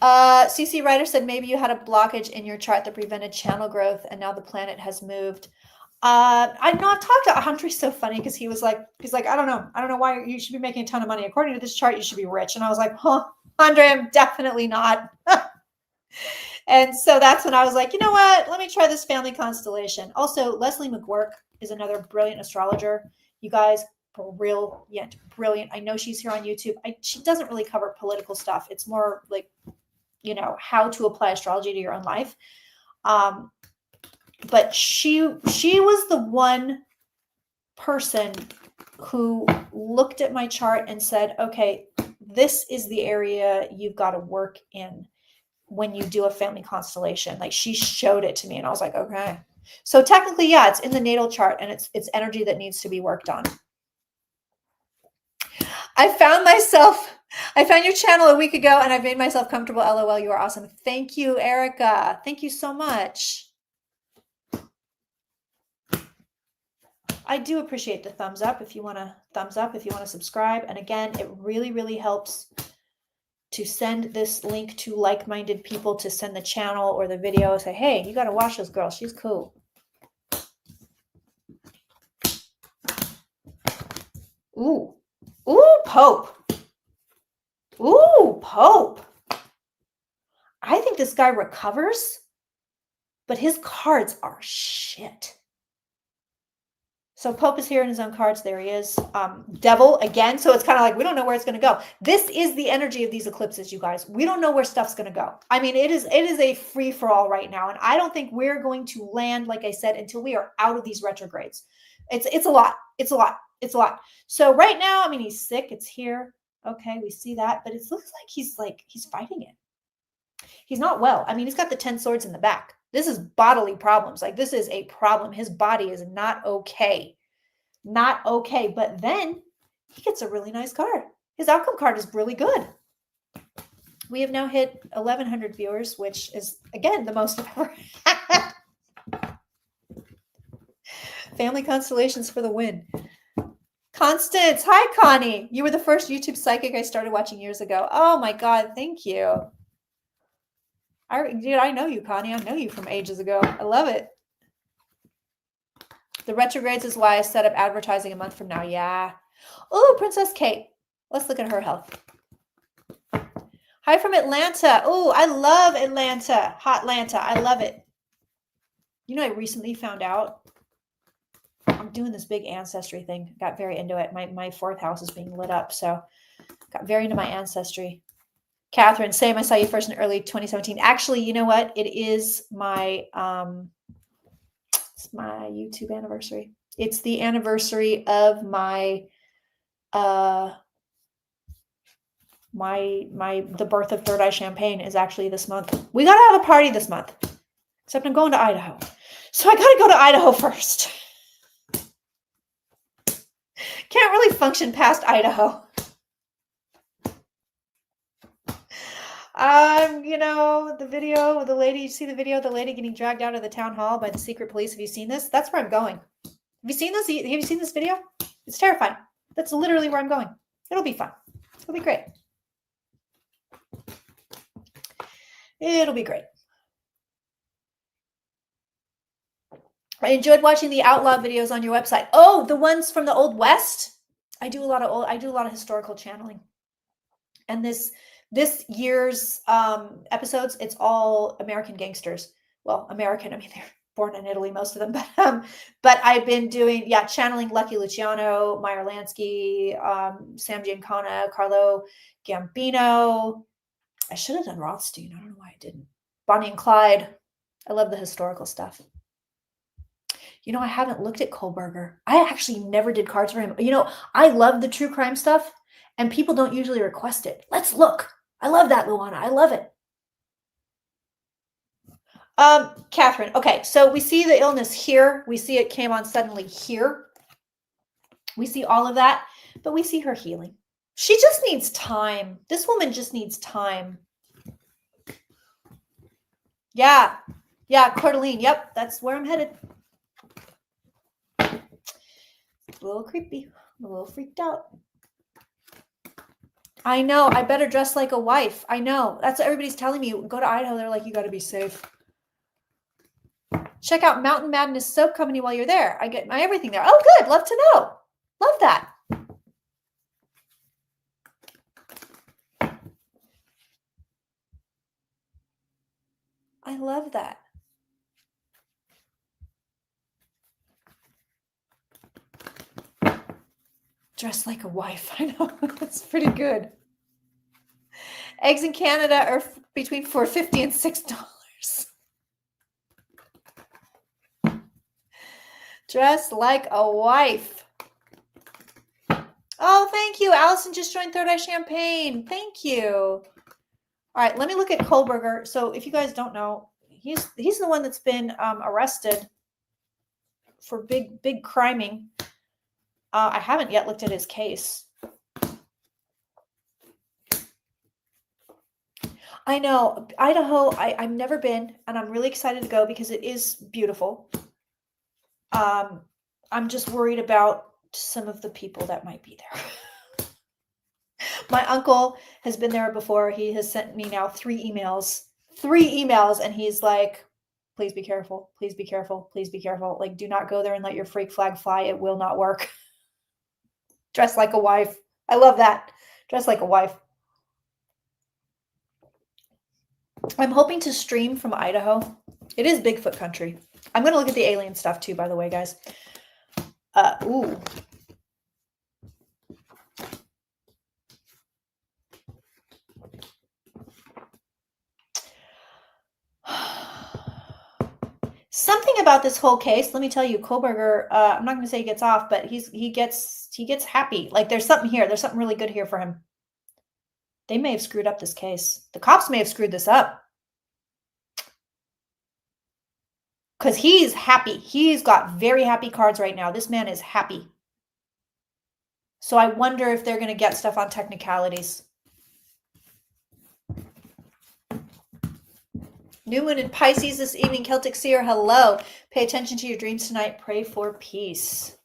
CC Ryder said maybe you had a blockage in your chart that prevented channel growth, and now the planet has moved. I've talked to Andre's so funny because he's like, I don't know why you should be making a ton of money. According to this chart, you should be rich. And I was like, huh, Andre, I'm definitely not. And so that's when I was like, you know what? Let me try this family constellation. Also, Leslie McGurk is another brilliant astrologer. You guys, brilliant. I know she's here on YouTube. She doesn't really cover political stuff. It's more like, how to apply astrology to your own life. But she was the one person who looked at my chart and said, okay, this is the area you've got to work in when you do a family constellation. Like, she showed it to me and I was like, okay. So technically, yeah, it's in the natal chart and it's energy that needs to be worked on. I found your channel a week ago and I've made myself comfortable. LOL, you are awesome. Thank you, Erica. Thank you so much. I do appreciate the thumbs up. If you want to subscribe. And again, it really, really helps to send this link to like-minded people, to send the channel or the video, say, hey, you got to watch this girl. She's cool. Ooh, Pope. Ooh, Pope. I think this guy recovers, but his cards are shit. So Pope is here in his own cards. There he is. Devil again. So it's kind of like, we don't know where it's going to go. This is the energy of these eclipses, you guys. We don't know where stuff's going to go. I mean, it is a free for all right now. And I don't think we're going to land, like I said, until we are out of these retrogrades. It's a lot. It's a lot. It's a lot. So right now, I mean, he's sick. It's here. Okay. We see that, but it looks like he's fighting it. He's not well. I mean, he's got the 10 swords in the back. This is bodily problems. Like, this is a problem. His body is not okay. Not okay. But then he gets a really nice card. His outcome card is really good. We have now hit 1,100 viewers, which is, again, the most I've ever had. Family constellations for the win. Constance. Hi, Connie. You were the first YouTube psychic I started watching years ago. Oh, my God. Thank you. Dude, I know you, Connie. I know you from ages ago. I love it. The retrogrades is why I set up advertising a month from now. Yeah. Oh, Princess Kate. Let's look at her health. Hi from Atlanta. Oh, I love Atlanta. Hot Atlanta. I love it. You know, I recently found out I'm doing this big ancestry thing. Got very into it. My fourth house is being lit up. So got very into my ancestry. Catherine, same. I saw you first in early 2017. Actually, you know what? It is my it's my YouTube anniversary. It's the anniversary of my the birth of Third Eye Champagne is actually this month. We gotta have a party this month. Except I'm going to Idaho. So I gotta go to Idaho first. Can't really function past Idaho. You know, the video of the lady, you see the video of the lady getting dragged out of the town hall by the secret police? Have you seen this? That's where I'm going. Have you seen this? Have you seen this video? It's terrifying. That's literally where I'm going. It'll be fun. It'll be great. It'll be great. I enjoyed watching the outlaw videos on your website. Oh, the ones from the Old West? I do a lot of historical channeling. And this year's episodes, it's all American gangsters. Well, American, I mean, they're born in Italy, most of them, but I've been doing, channeling Lucky Luciano, Meyer Lansky, Sam Giancana, Carlo Gambino. I should have done Rothstein. I don't know why I didn't. Bonnie and Clyde. I love the historical stuff. You know, I haven't looked at Kohlberger. I actually never did cards for him. You know, I love the true crime stuff, and people don't usually request it. Let's look. I love that, Luana. I love it. Catherine. Okay, so we see the illness here. We see it came on suddenly here. We see all of that, but we see her healing. She just needs time. This woman just needs time. Yeah, Cordeline. Yep, that's where I'm headed. A little creepy, a little freaked out. I know. I better dress like a wife. I know. That's what everybody's telling me. Go to Idaho. They're like, you got to be safe. Check out Mountain Madness Soap Company while you're there. I get my everything there. Oh, good. Love to know. Love that. I love that. Dress like a wife. I know. That's pretty good. Eggs in Canada are between $4.50 and $6. Dress like a wife. Oh, thank you. Allison just joined Third Eye Champagne. Thank you. All right, let me look at Kohlberger. So if you guys don't know, he's the one that's been arrested for big criming. I haven't yet looked at his case. I know. Idaho, I've never been, and I'm really excited to go because it is beautiful. I'm just worried about some of the people that might be there. My uncle has been there before. He has sent me now 3 emails, and he's like, please be careful. Please be careful. Please be careful. Like, do not go there and let your freak flag fly. It will not work. Dress like a wife. I love that. Dress like a wife. I'm hoping to stream from Idaho. It is Bigfoot country. I'm going to look at the alien stuff too, by the way, guys. Ooh. Something about this whole case, let me tell you, Kohlberger, I'm not going to say he gets off, but he gets happy. Like, there's something here. There's something really good here for him. They may have screwed up this case. The cops may have screwed this up. because he's happy. He's got very happy cards right now. This man is happy. So I wonder if they're going to get stuff on technicalities. New moon in Pisces this evening. Celtic Seer, hello. Pay attention to your dreams tonight. Pray for peace.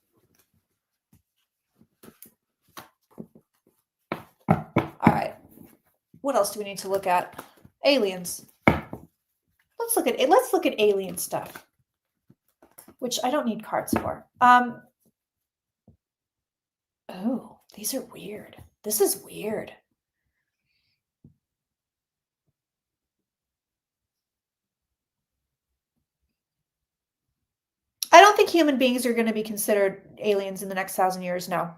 All right. What else do we need to look at? Aliens. Let's look at alien stuff, which I don't need cards for. Oh, these are weird. This is weird. I don't think human beings are going to be considered aliens in the next 1,000 years. No.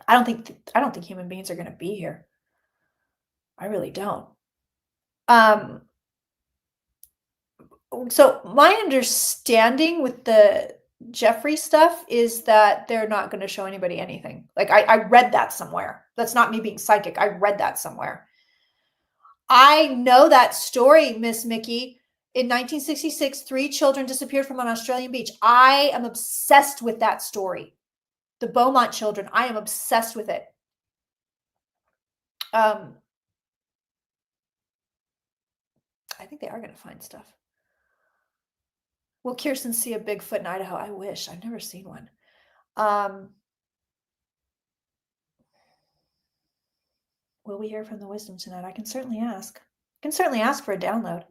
I don't think human beings are going to be here. I really don't. So my understanding with the Jeffrey stuff is that they're not going to show anybody anything. Like I read that somewhere. That's not me being psychic. I read that somewhere. I know that story, Miss Mickey. In 1966, 3 children disappeared from an Australian beach. I am obsessed with that story. The Beaumont children. I am obsessed with it. I think they are going to find stuff. Will Kirsten see a Bigfoot in Idaho? I wish. I've never seen one. Will we hear from the wisdom tonight? I can certainly ask. I can certainly ask for a download.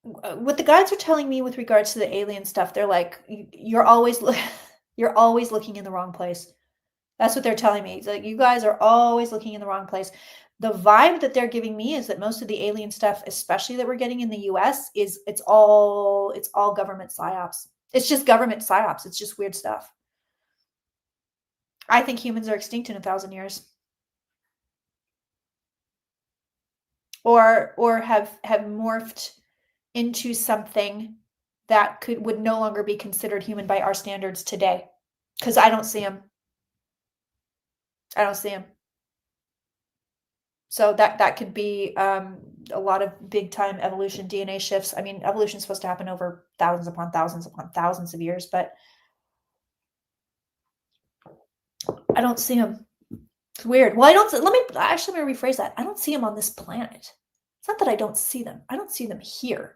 What the guides are telling me with regards to the alien stuff, they're like, you're always looking in the wrong place. That's what they're telling me. It's like, you guys are always looking in the wrong place. The vibe that they're giving me is that most of the alien stuff, especially that we're getting in the US, it's all government psyops. It's just government psyops. It's just weird stuff. I think humans are extinct in 1,000 years. Or have morphed into something that would no longer be considered human by our standards today. Because I don't see them. I don't see them. So that could be a lot of big time evolution, DNA shifts. I mean, evolution is supposed to happen over thousands upon thousands of years, but I don't see them. It's weird. Well, let me rephrase that. I don't see them on this planet. It's not that I don't see them. I don't see them here.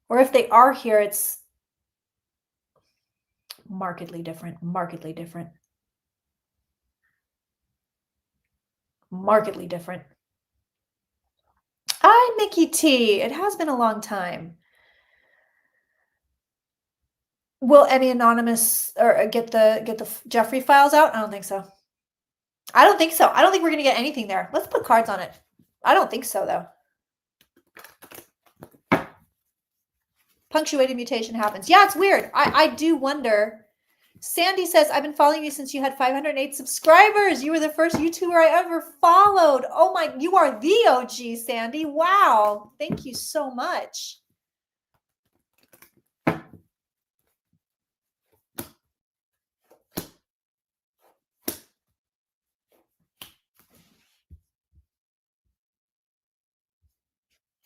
Or if they are here, it's markedly different. Hi, Mickey T. It has been a long time. Will any anonymous or get the Jeffrey files out? I don't think so. I don't think we're going to get anything there. Let's put cards on it. I don't think so, though. Punctuated mutation happens. Yeah, it's weird. I do wonder. Sandy says, I've been following you since you had 508 subscribers. You were the first YouTuber I ever followed. Oh my, you are the OG, Sandy. Wow. Thank you so much.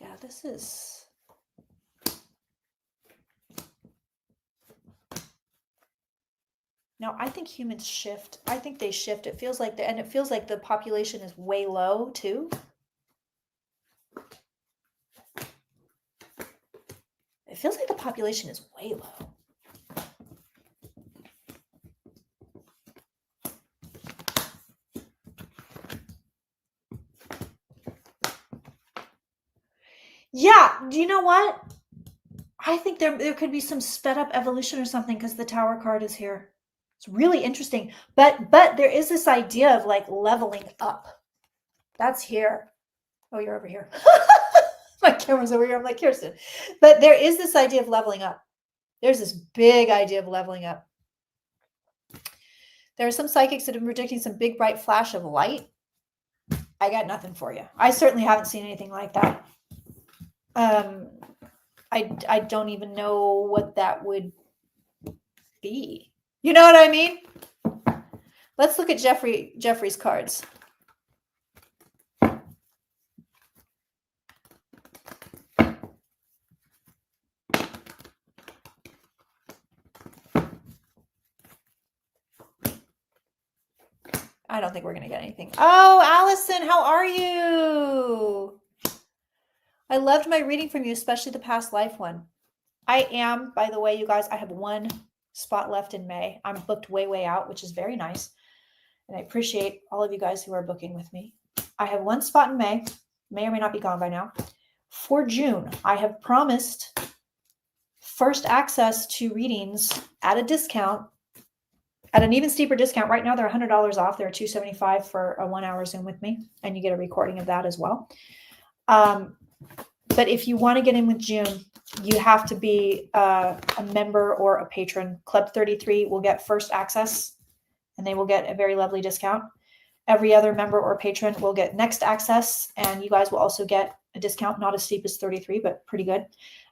Yeah, this is... No, I think humans shift. I think they shift. It feels like and it feels like the population is way low too. It feels like the population is way low. Yeah, do you know what? I think there could be some sped up evolution or something because the Tower card is here. It's really interesting. But there is this idea of like leveling up. That's here. Oh, you're over here. My camera's over here. I'm like, Kirsten. But there is this idea of leveling up. There's this big idea of leveling up. There are some psychics that have been predicting some big bright flash of light. I got nothing for you. I certainly haven't seen anything like that. I don't even know what that would be. You know what I mean? Let's look at Jeffrey's cards. I don't think we're going to get anything. Oh, Allison, how are you? I loved my reading from you, especially the past life one. I am, by the way, you guys, I have one spot left in May. I'm booked way out, which is very nice. And I appreciate all of you guys who are booking with me. I have one spot in may or may not be gone by now. For June, I have promised first access to readings at a discount, at an even steeper discount. Right now, they're $100 off. They're $275 for a 1-hour Zoom with me, and you get a recording of that as well. But if you want to get in with June, you have to be a member or a patron. Club 33 will get first access, and they will get a very lovely discount. Every other member or patron will get next access, and you guys will also get a discount, not as steep as 33, but pretty good.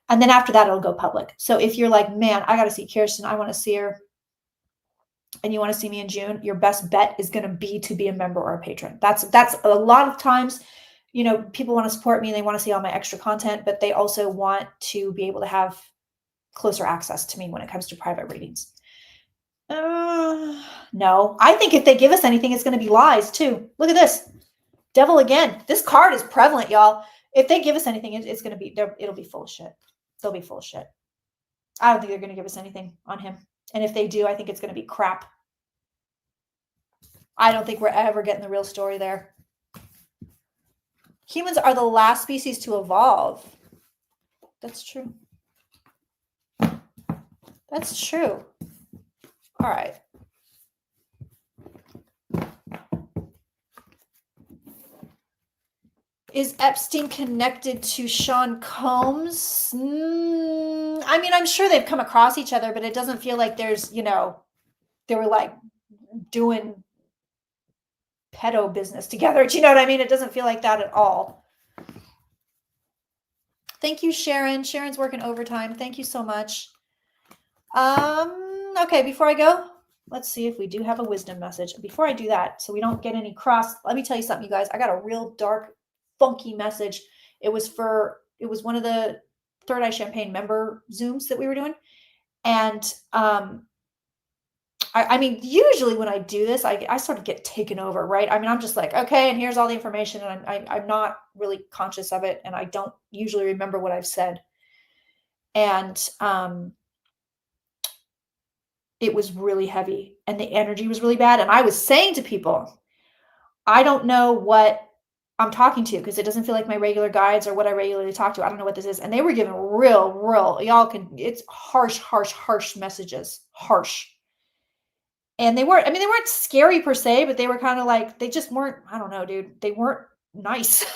And then after that, it'll go public. So if you're like, man, I got to see Kirsten, I want to see her, and you want to see me in June, your best bet is going to be a member or a patron. That's a lot of times, people want to support me and they want to see all my extra content, but they also want to be able to have closer access to me when it comes to private readings. No, I think if they give us anything, it's going to be lies too. Look at this. Devil again. This card is prevalent, y'all. If they give us anything, it's going to be, it'll be full of shit. They'll be full of shit. I don't think they're going to give us anything on him. And if they do, I think it's going to be crap. I don't think we're ever getting the real story there. Humans are the last species to evolve. That's true. That's true. All right. Is Epstein connected to Sean Combs? I mean, I'm sure they've come across each other, but it doesn't feel like there's, they were like doing pedo business together. Do you know what I mean? It doesn't feel like that at all. Thank you, Sharon. Sharon's working overtime. Thank you so much. Okay, before I go, let's see if we do have a wisdom message. Before I do that, so we don't get any cross, let me tell you something, you guys. I got a real dark, funky message. It was one of the Third Eye Champagne member Zooms that we were doing. And I mean, usually when I do this, I sort of get taken over, right? I mean, I'm just like, okay, and here's all the information, and I'm not really conscious of it, and I don't usually remember what I've said. And it was really heavy, and the energy was really bad. And I was saying to people, I don't know what I'm talking to, because it doesn't feel like my regular guides or what I regularly talk to. I don't know what this is. And they were giving real, it's harsh messages, harsh. And they weren't scary per se, but they were kind of like, they just weren't, I don't know, dude. They weren't nice.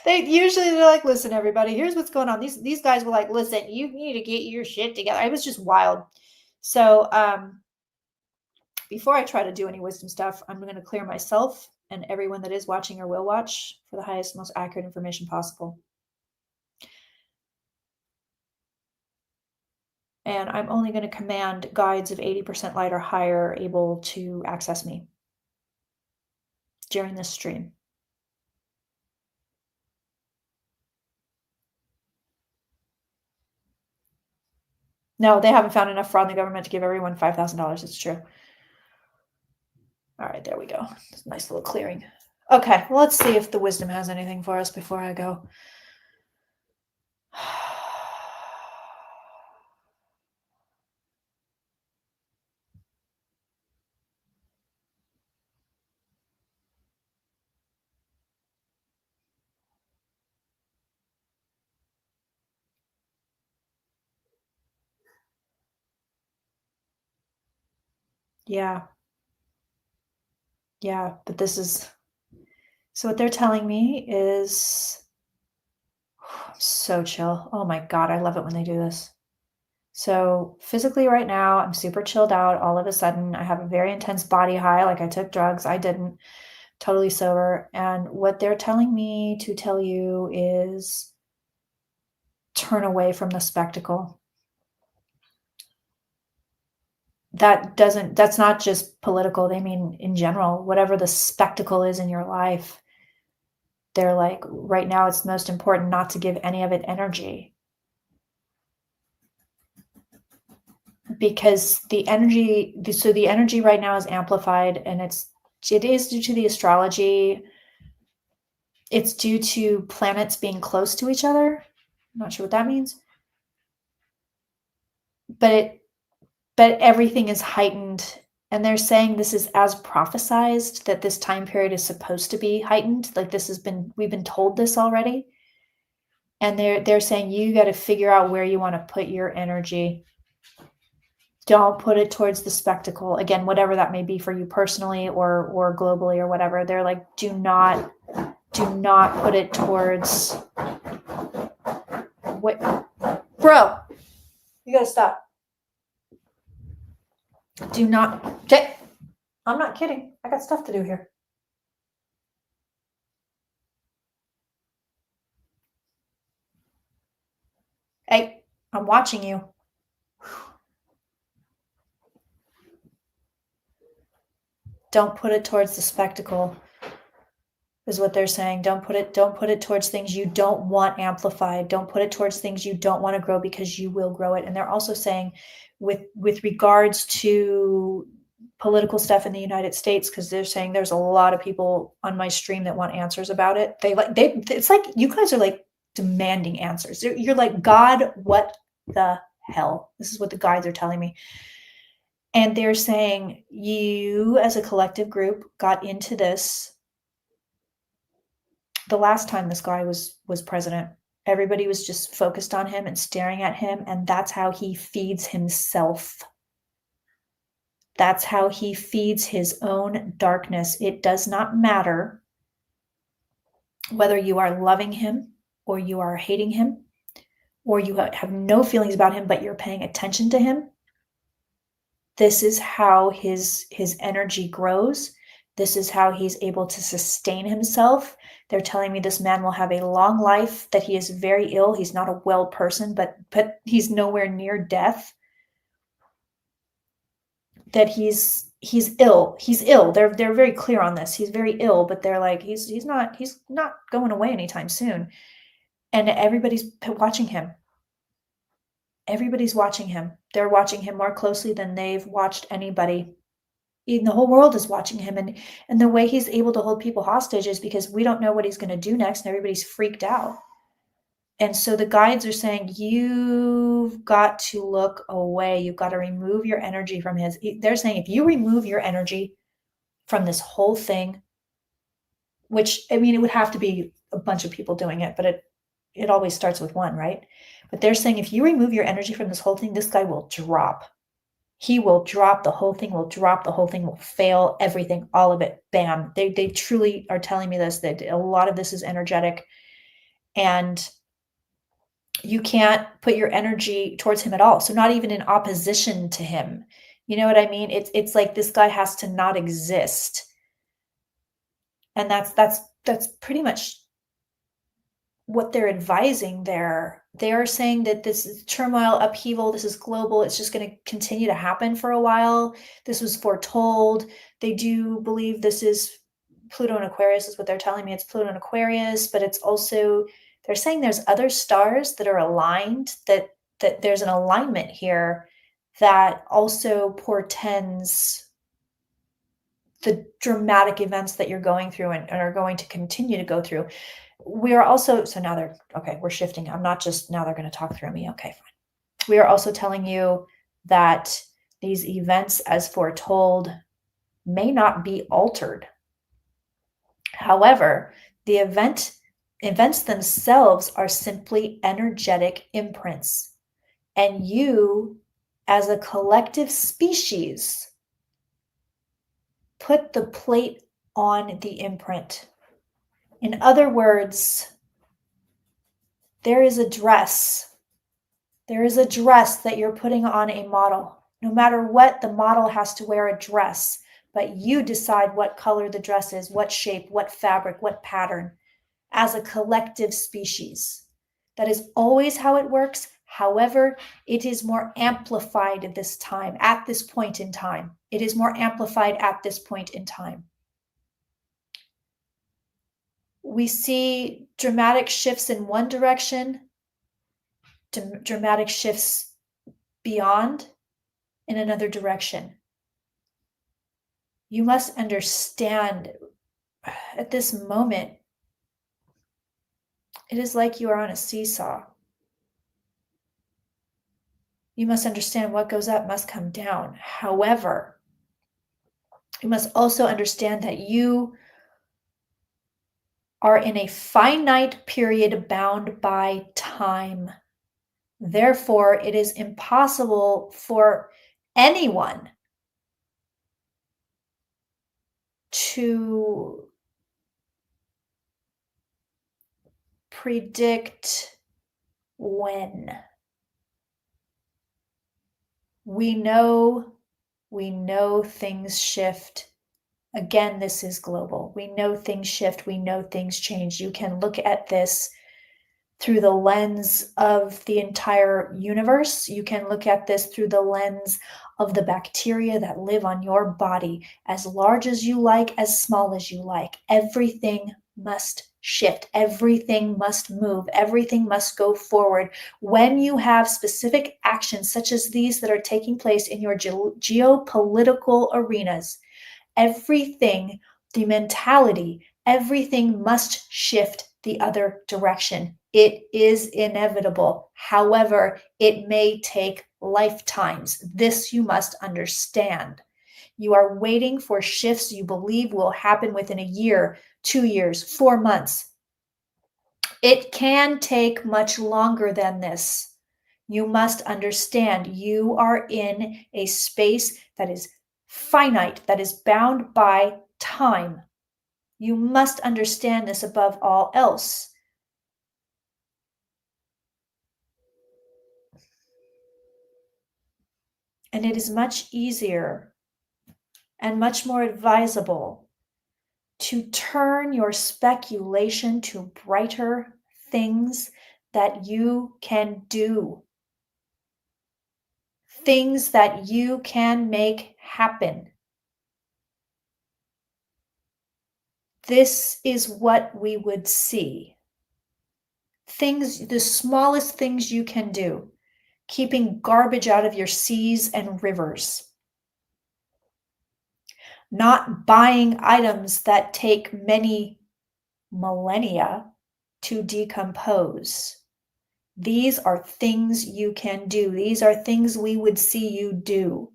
They're like, listen, everybody, here's what's going on. These guys were like, listen, you need to get your shit together. It was just wild. So, before I try to do any wisdom stuff, I'm going to clear myself and everyone that is watching or will watch for the highest, most accurate information possible. And I'm only going to command guides of 80% light or higher able to access me during this stream. No, they haven't found enough fraud in the government to give everyone $5,000. It's true. All right, there we go. Nice little clearing. Okay, well, let's see if the wisdom has anything for us before I go. Yeah, but this is, so what they're telling me is, so chill. Oh my God, I love it when they do this. So physically right now, I'm super chilled out. All of a sudden, I have a very intense body high, like I took drugs. I didn't. Totally sober. And what they're telling me to tell you is turn away from the spectacle. That's not just political. They mean in general, whatever the spectacle is in your life. They're like, right now, it's most important not to give any of it energy. because the energy right now is amplified, and it is due to the astrology. It's due to planets being close to each other. I'm not sure what that means, but everything is heightened, and they're saying this is as prophesized, that this time period is supposed to be heightened. Like we've been told this already, and they're saying you got to figure out where you want to put your energy. Don't put it towards the spectacle. Again, whatever that may be for you personally or globally or whatever. They're like, do not put it towards what, bro, you gotta stop. Do not, okay, I'm not kidding. I got stuff to do here. Hey, I'm watching you. Don't put it towards the spectacle, is what they're saying. Don't put it towards things you don't want amplified. Don't put it towards things you don't want to grow, because you will grow it. And they're also saying with regards to political stuff in the United States, because they're saying there's a lot of people on my stream that want answers about it. It's like you guys are like demanding answers. You're like, God, what the hell? This is what the guides are telling me. And they're saying you as a collective group got into this the last time this guy was president. Everybody was just focused on him and staring at him, and that's how he feeds himself. That's how he feeds his own darkness. It does not matter whether you are loving him or you are hating him, or you have no feelings about him, but you're paying attention to him. This is how his energy grows. This is how he's able to sustain himself. They're telling me this man will have a long life, that he is very ill. He's not a well person, but he's nowhere near death. That he's ill. He's ill. They're very clear on this. He's very ill, but they're like, he's not going away anytime soon. And everybody's watching him. Everybody's watching him. They're watching him more closely than they've watched anybody. Even the whole world is watching him, and the way he's able to hold people hostage is because we don't know what he's going to do next, and everybody's freaked out. And so the guides are saying, you've got to look away. You've got to remove your energy from his. They're saying if you remove your energy from this whole thing, which, I mean, it would have to be a bunch of people doing it, but it always starts with one, right? But they're saying if you remove your energy from this whole thing, this guy will drop. He will drop. The whole thing will drop. The whole thing will fail. Everything, all of it, bam. They truly are telling me this, that a lot of this is energetic, and you can't put your energy towards him at all. So not even in opposition to him. You know what I mean? It's like this guy has to not exist. And that's pretty much what they're advising there. They are saying that this is turmoil, upheaval, this is global. It's just going to continue to happen for a while. This was foretold. They do believe this is Pluto and Aquarius is what they're telling me. It's Pluto and Aquarius, but it's also, they're saying there's other stars that are aligned, that there's an alignment here that also portends the dramatic events that you're going through and are going to continue to go through. We are also, so now they're, okay, we're shifting. I'm not just, now they're going to talk through me. Okay, fine. We are also telling you that these events as foretold may not be altered. However, the events themselves are simply energetic imprints. And you, as a collective species, put the plate on the imprint. In other words, there is a dress. There is a dress that you're putting on a model. No matter what, the model has to wear a dress, but you decide what color the dress is, what shape, what fabric, what pattern, as a collective species. That is always how it works. However, it is more amplified at this time, at this point in time. It is more amplified at this point in time. We see dramatic shifts in one direction, dramatic shifts beyond, in another direction. You must understand at this moment, it is like you are on a seesaw. You must understand what goes up must come down. However, you must also understand that you are in a finite period bound by time. Therefore, it is impossible for anyone to predict when. We know things shift. Again, this is global. We know things shift. We know things change. You can look at this through the lens of the entire universe. You can look at this through the lens of the bacteria that live on your body, as large as you like, as small as you like. Everything must shift. Everything must move. Everything must go forward. When you have specific actions such as these that are taking place in your geopolitical arenas, everything, the mentality, everything must shift the other direction. It is inevitable. However, it may take lifetimes. This you must understand. You are waiting for shifts you believe will happen within a year, 2 years, 4 months. It can take much longer than this. You must understand you are in a space that is finite, that is bound by time. You must understand this above all else. And it is much easier and much more advisable to turn your speculation to brighter things that you can do, things that you can make happen. This is what we would see. Things, the smallest things you can do, keeping garbage out of your seas and rivers, not buying items that take many millennia to decompose. These are things you can do. These are things we would see you do.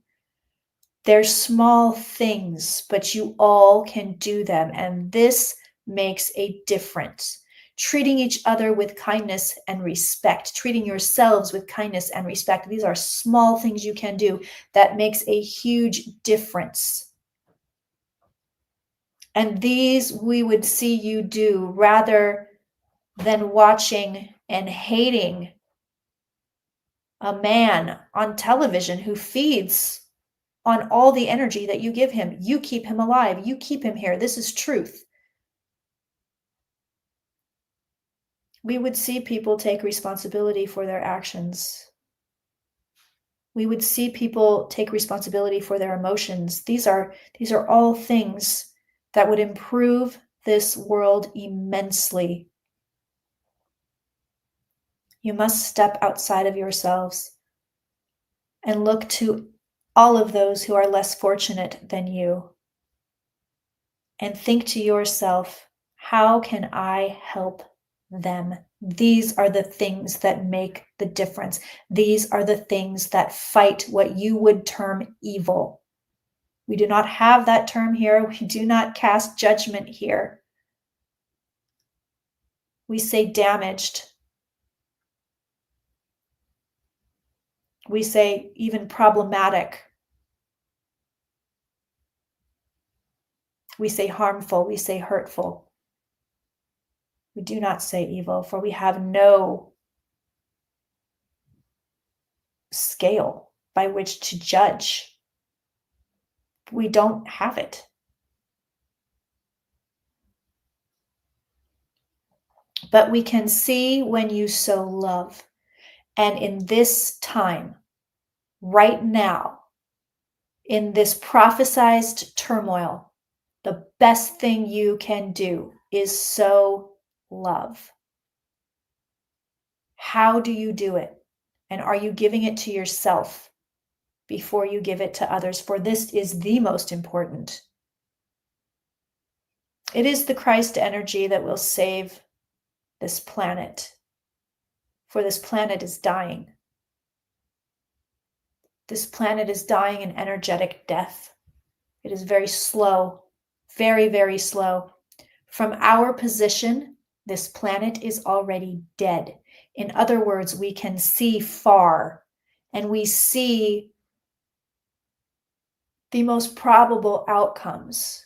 They're small things, but you all can do them, and this makes a difference. Treating each other with kindness and respect, treating yourselves with kindness and respect. These are small things you can do that makes a huge difference. And these we would see you do rather than watching and hating a man on television who feeds on all the energy that you give him. You keep him alive. You keep him here. This is truth. We would see people take responsibility for their actions. We would see people take responsibility for their emotions. These are all things that would improve this world immensely. You must step outside of yourselves and look to all of those who are less fortunate than you. And think to yourself, how can I help them? These are the things that make the difference. These are the things that fight what you would term evil. We do not have that term here. We do not cast judgment here. We say damaged. We say even problematic. We say harmful. We say hurtful. We do not say evil, for we have no scale by which to judge. We don't have it. But we can see when you sow love. And in this time, right now, in this prophesized turmoil, the best thing you can do is sow love. How do you do it? And are you giving it to yourself? before you give it to others, for this is the most important. It is the Christ energy that will save this planet, for this planet is dying. This planet is dying an energetic death. It is very slow, very, very slow. From our position, this planet is already dead. In other words, we can see far, and we see the most probable outcomes.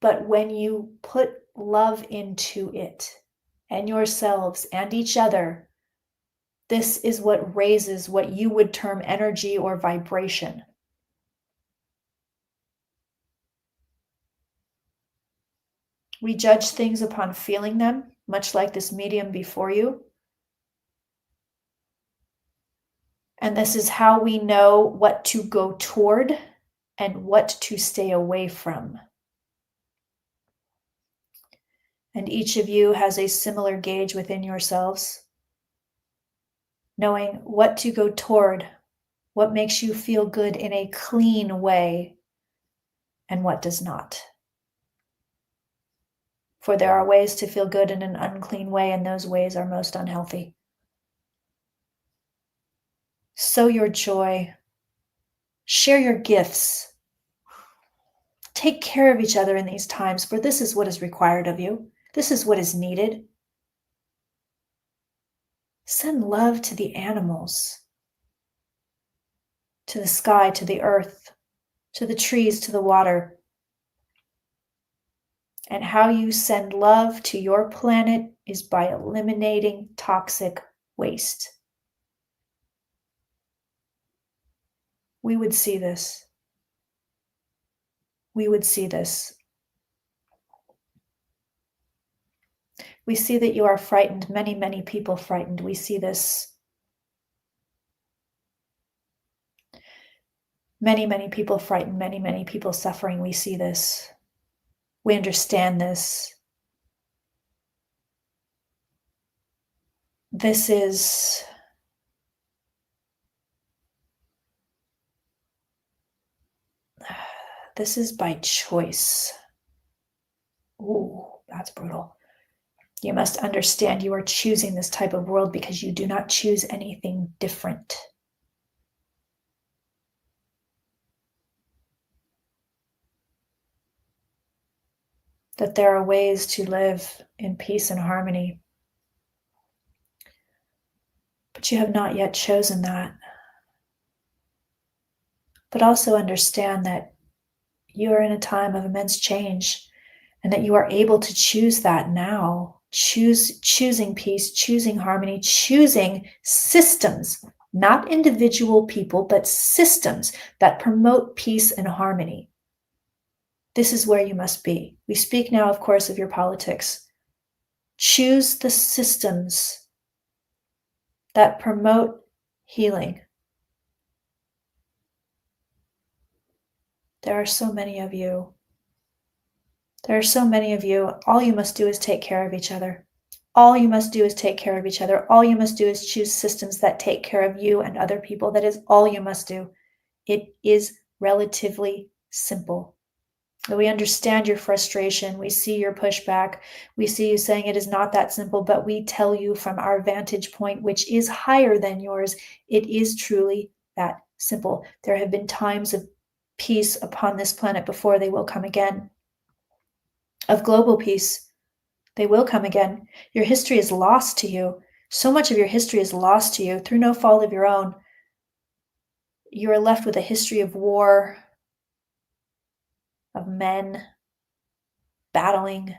But when you put love into it, and yourselves and each other, this is what raises what you would term energy or vibration. We judge things upon feeling them, much like this medium before you. And this is how we know what to go toward and what to stay away from. And each of you has a similar gauge within yourselves, knowing what to go toward, what makes you feel good in a clean way, and what does not. For there are ways to feel good in an unclean way, and those ways are most unhealthy. Sow your joy. Share your gifts. Take care of each other in these times, for this is what is required of you. This is what is needed. Send love to the animals, to the sky, to the earth, to the trees, to the water. And how you send love to your planet is by eliminating toxic waste. We would see this. We would see this. We see that you are frightened. Many, many people frightened. We see this. Many, many people frightened. Many, many people suffering. We see this. We understand this. This is by choice. Ooh, that's brutal. You must understand you are choosing this type of world because you do not choose anything different. That there are ways to live in peace and harmony. But you have not yet chosen that. But also understand that you are in a time of immense change and that you are able to choose that now. Choosing peace, choosing harmony, choosing systems, not individual people, but systems that promote peace and harmony. This is where you must be. We speak now, of course, of your politics. Choose the systems that promote healing. There are so many of you. There are so many of you. All you must do is take care of each other. All you must do is take care of each other. All you must do is choose systems that take care of you and other people. That is all you must do. It is relatively simple. We understand your frustration. We see your pushback. We see you saying it is not that simple, but we tell you from our vantage point, which is higher than yours, it is truly that simple. There have been times of peace upon this planet before. They will come again. Of global peace, they will come again. Your history is lost to you. So much of your history is lost to you through no fault of your own. You are left with a history of war, of men battling,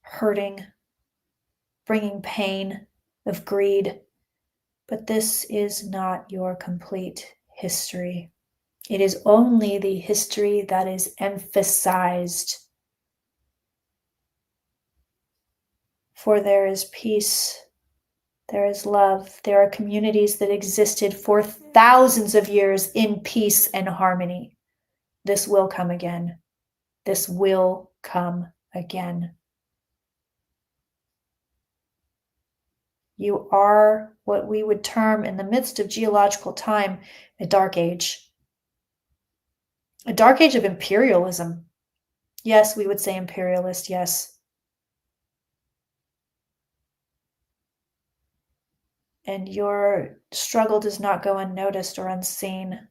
hurting, bringing pain, of greed. But this is not your complete history. It is only the history that is emphasized. For there is peace, there is love, there are communities that existed for thousands of years in peace and harmony. This will come again. This will come again. You are what we would term in the midst of geological time a dark age. A dark age of imperialism. Yes, we would say imperialist, yes. And your struggle does not go unnoticed or unseen.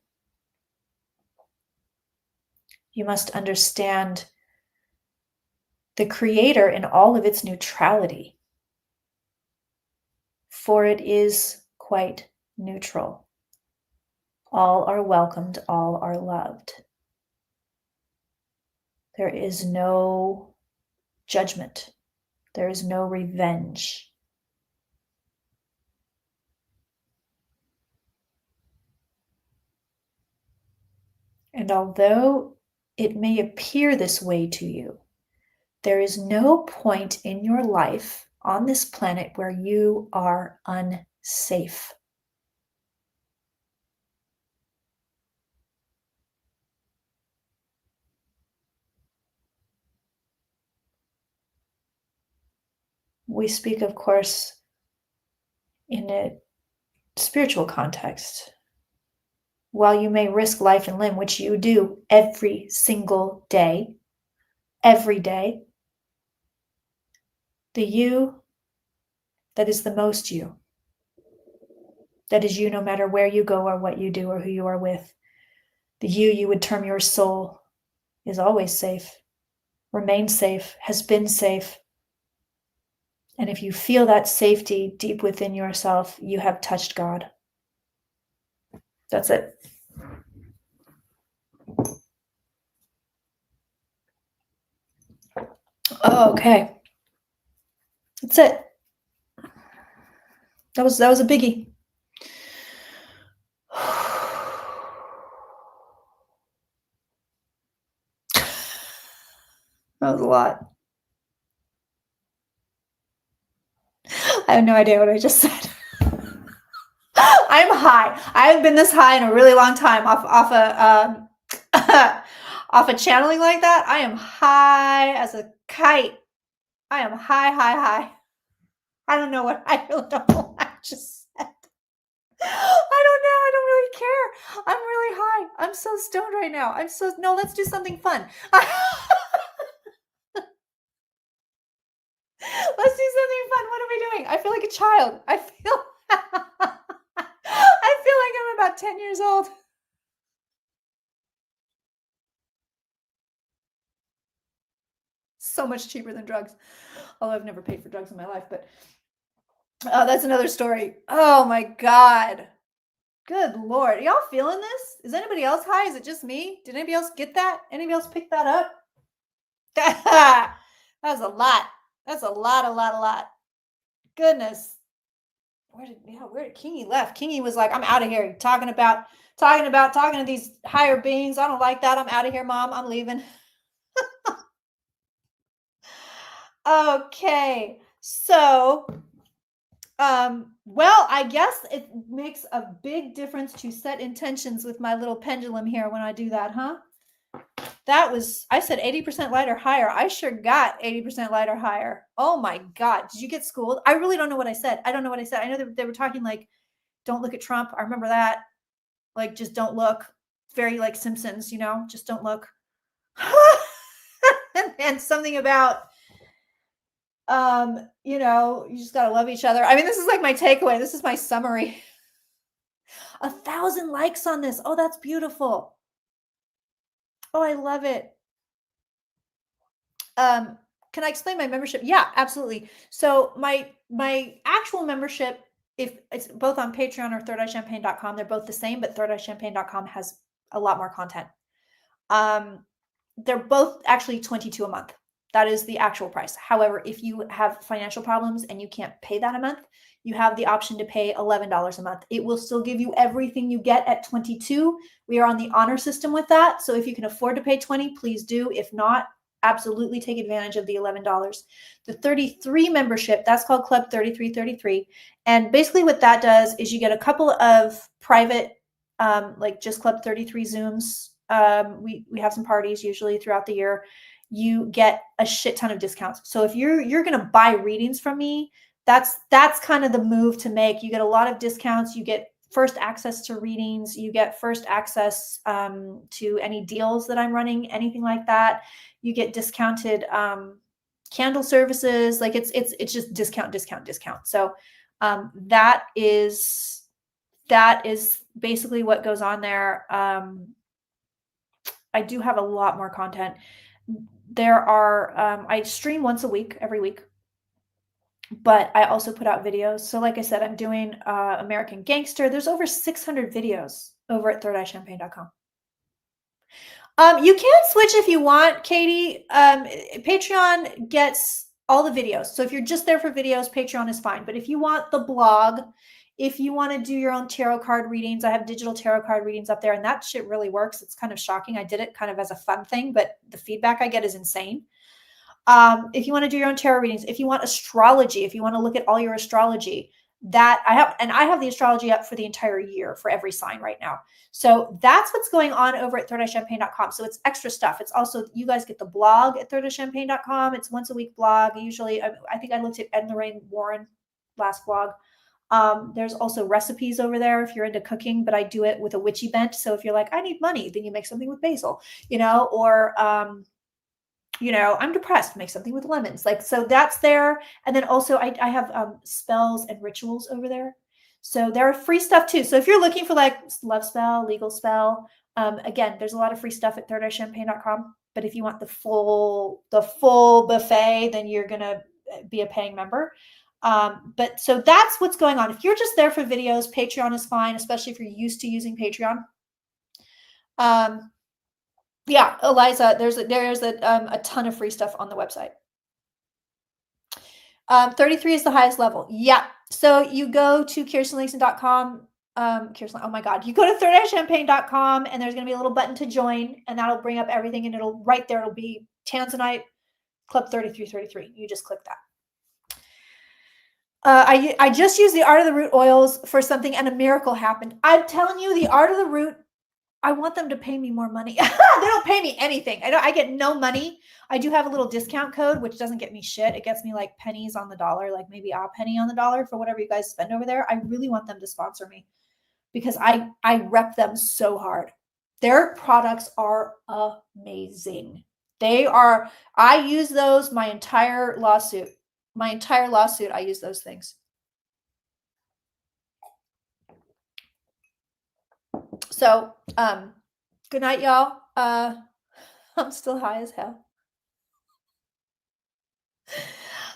You must understand the Creator in all of its neutrality, for it is quite neutral. All are welcomed, all are loved. There is no judgment. There is no revenge. And although it may appear this way to you, there is no point in your life on this planet where you are unsafe. We speak, of course, in a spiritual context. While you may risk life and limb, which you do every single day, every day, the you that is the most you, that is you no matter where you go or what you do or who you are with, the you would term your soul, is always safe, remains safe, has been safe. And if you feel that safety deep within yourself, you have touched God. That's it. Oh, okay. That's it. That was a biggie. That was a lot. I have no idea what I just said. I'm high. I haven't been this high in a really long time off a channeling like that. I am high as a kite. I am high. I don't know what I don't know what I just said. I don't know. I don't really care. I'm really high. I'm so stoned right now. No, let's do something fun. Let's do something fun. What are we doing? I feel like a child. I feel like I'm about 10 years old. So much cheaper than drugs. Although I've never paid for drugs in my life, but that's another story. Oh my God. Good Lord. Are y'all feeling this? Is anybody else high? Is it just me? Did anybody else get that? Anybody else pick that up? That was a lot. That's a lot. Goodness. Where did Kingy left? Kingy was like, I'm out of here. Talking to these higher beings. I don't like that. I'm out of here, Mom. I'm leaving. Okay. So, well, I guess it makes a big difference to set intentions with my little pendulum here when I do that, huh? I said 80% light or higher. I sure got 80% light or higher. Oh my God. Did you get schooled? I really don't know what I said. I don't know what I said. I know that they were talking like, don't look at Trump. I remember that. Like, just don't look. Very like Simpsons, just don't look. and something about, you just got to love each other. I mean, this is like my takeaway. This is my summary. 1,000 likes on this. Oh, that's beautiful. Oh, I love it. Can I explain my membership? Yeah, absolutely. So my actual membership, if it's both on Patreon or thirdeyechampagne.com, they're both the same, but thirdeyechampagne.com has a lot more content. They're both actually $22 a month. That is the actual price. However, if you have financial problems and you can't pay that a month, you have the option to pay $11 a month. It will still give you everything you get at $22. We are on the honor system with that. So if you can afford to pay $20, please do. If not, absolutely take advantage of the $11. The 33 membership, that's called Club 3333. And basically what that does is you get a couple of private, like just Club 33 Zooms. We have some parties usually throughout the year. You get a shit ton of discounts. So if you're going to buy readings from me, that's kind of the move to make. You get a lot of discounts. You get first access to readings. You get first access to any deals that I'm running, anything like that. You get discounted candle services. Like it's just discount. So that is basically what goes on there. I do have a lot more content. There are I stream once a week, every week, but I also put out videos. So like I said, I'm doing American Gangster. There's over 600 videos over at thirdeyechampagne.com. You can switch if you want, Katie. Patreon gets all the videos. So if you're just there for videos, Patreon is fine. But if you want the blog, if you want to do your own tarot card readings, I have digital tarot card readings up there, and that shit really works. It's kind of shocking. I did it kind of as a fun thing, but the feedback I get is insane. If you want to do your own tarot readings, if you want astrology, if you want to look at all your astrology, that I have the astrology up for the entire year for every sign right now. So that's what's going on over at thirdeyechampagne.com. So it's extra stuff. It's also, you guys get the blog at thirdeyechampagne.com. It's once a week blog. Usually, I think I looked at Ed and Lorraine Warren last blog. There's also recipes over there if you're into cooking, but I do it with a witchy bent. So if you're like, I need money, then you make something with basil, or I'm depressed, make something with lemons. Like, so that's there. And then also I have spells and rituals over there. So there are free stuff too. So if you're looking for like love spell, legal spell, again, there's a lot of free stuff at thirdeyechampagne.com. But if you want the full buffet, then you're going to be a paying member. But so that's what's going on. If you're just there for videos, Patreon is fine, especially if you're used to using Patreon. Yeah, Eliza, there's a ton of free stuff on the website. 33 is the highest level. Yeah. So you go to KirstenLaxon.com. Oh my God. You go to thirdeyechampagne.com and there's going to be a little button to join, and that'll bring up everything, and it'll be Tanzanite Club 3333. You just click that. I just used the Art of the Root oils for something, and a miracle happened. I'm telling you, the Art of the Root, I want them to pay me more money. They don't pay me anything. I get no money. I do have a little discount code, which doesn't get me shit. It gets me like pennies on the dollar, like maybe a penny on the dollar for whatever you guys spend over there. I really want them to sponsor me because I rep them so hard. Their products are amazing. I use those my entire lawsuit. I use those things. So, good night, y'all. I'm still high as hell.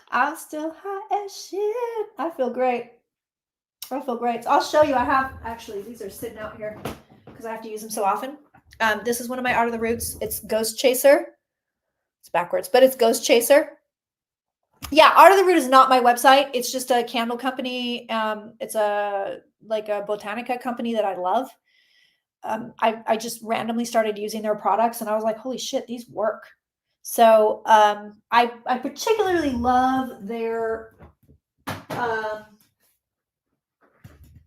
I'm still high as shit. I feel great. I'll show you. I have, actually, these are sitting out here because I have to use them so often. This is one of my Art of the Roots. It's Ghost Chaser. It's backwards, but it's Ghost Chaser. Yeah, Art of the Root is not my website. It's just a candle company. It's a botanica company that I love. I just randomly started using their products, and I was like, holy shit, these work. So I particularly love their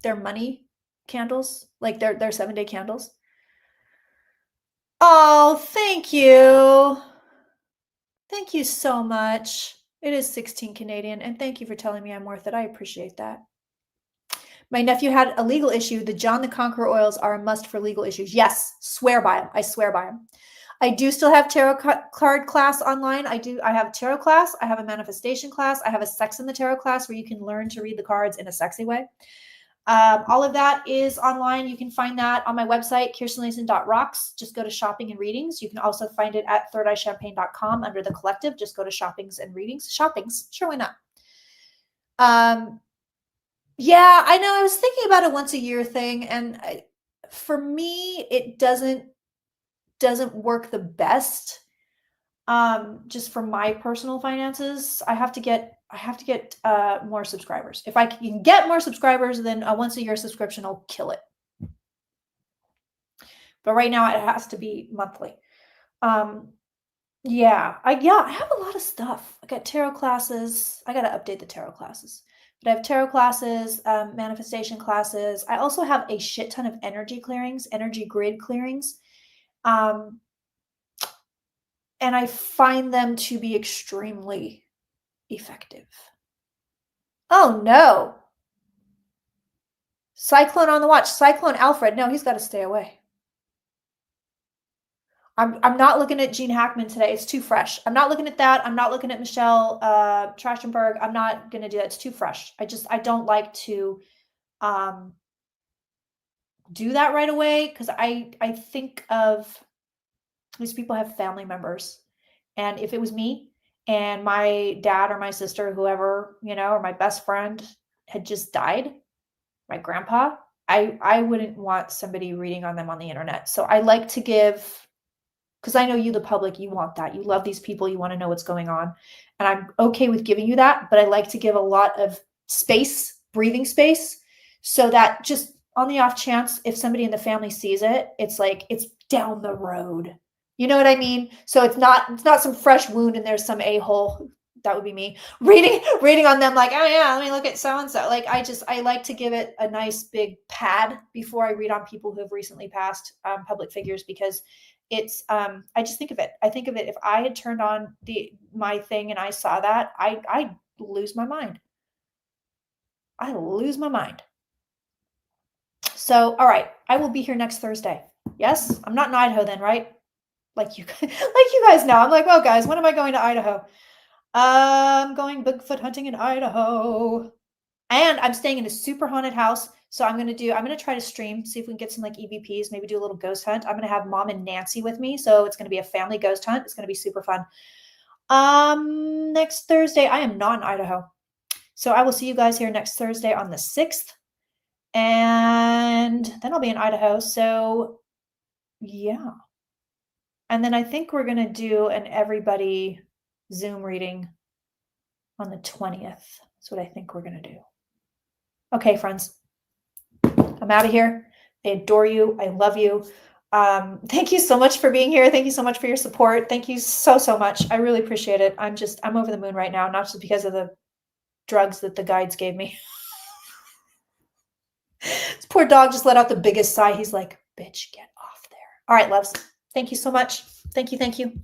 money candles, like their 7-day candles. Oh, thank you. Thank you so much. It is 16 Canadian, and thank you for telling me I'm worth it. I appreciate that. My nephew had a legal issue. The John the Conqueror oils are a must for legal issues. Yes, swear by them. I swear by them. I do still have tarot card class online. I have a tarot class. I have a manifestation class. I have a sex in the tarot class where you can learn to read the cards in a sexy way. All of that is online. You can find that on my website, KirstenLaxon.rocks. Just go to shopping and readings. You can also find it at thirdeyechampagne.com under the collective. Just go to shoppings and readings. Shoppings. Sure, why not? Yeah, I know. I was thinking about a once a year thing, and for me, it doesn't work the best. Just for my personal finances, I have to get more subscribers. If I can get more subscribers, then a once a year subscription will kill it. But right now, it has to be monthly. Yeah, I have a lot of stuff. I got tarot classes. I got to update the tarot classes. But I have tarot classes, manifestation classes. I also have a shit ton of energy clearings, energy grid clearings. And I find them to be extremely effective. Oh no. Cyclone on the watch. Cyclone Alfred. No, he's got to stay away. I'm not looking at Gene Hackman today. It's too fresh. I'm not looking at that. I'm not looking at Michelle Trachtenberg. I'm not going to do that. It's too fresh. I don't like to do that right away, because I think of these people have family members. And if it was me and my dad or my sister, whoever, or my best friend had just died, my grandpa, I wouldn't want somebody reading on them on the internet. So I like to give, because I know you, the public, you want that. You love these people. You want to know what's going on. And I'm okay with giving you that, but I like to give a lot of space, breathing space, so that just on the off chance, if somebody in the family sees it, it's like, it's down the road. You know what I mean? So it's not some fresh wound and there's some a-hole, that would be me, reading on them like, oh yeah, let me look at so-and-so. Like, I like to give it a nice big pad before I read on people who have recently passed, public figures, because it's, I just think of it. I think of it, if I had turned on my thing and I saw that, I'd lose my mind. I lose my mind. So, all right, I will be here next Thursday. Yes, I'm not in Idaho then, right? Like you guys know. I'm like, well, guys, when am I going to Idaho? I'm going Bigfoot hunting in Idaho. And I'm staying in a super haunted house. So I'm going to try to stream, see if we can get some like EVPs, maybe do a little ghost hunt. I'm going to have Mom and Nancy with me. So it's going to be a family ghost hunt. It's going to be super fun. Next Thursday, I am not in Idaho. So I will see you guys here next Thursday on the 6th. And then I'll be in Idaho. So yeah. And then I think we're going to do an everybody Zoom reading on the 20th. That's what I think we're going to do. Okay, friends, I'm out of here. I adore you. I love you. Thank you so much for being here. Thank you so much for your support. Thank you so, so much. I really appreciate it. I'm over the moon right now, not just because of the drugs that the guides gave me. This poor dog just let out the biggest sigh. He's like, bitch, get off there. All right, loves. Thank you so much. Thank you. Thank you.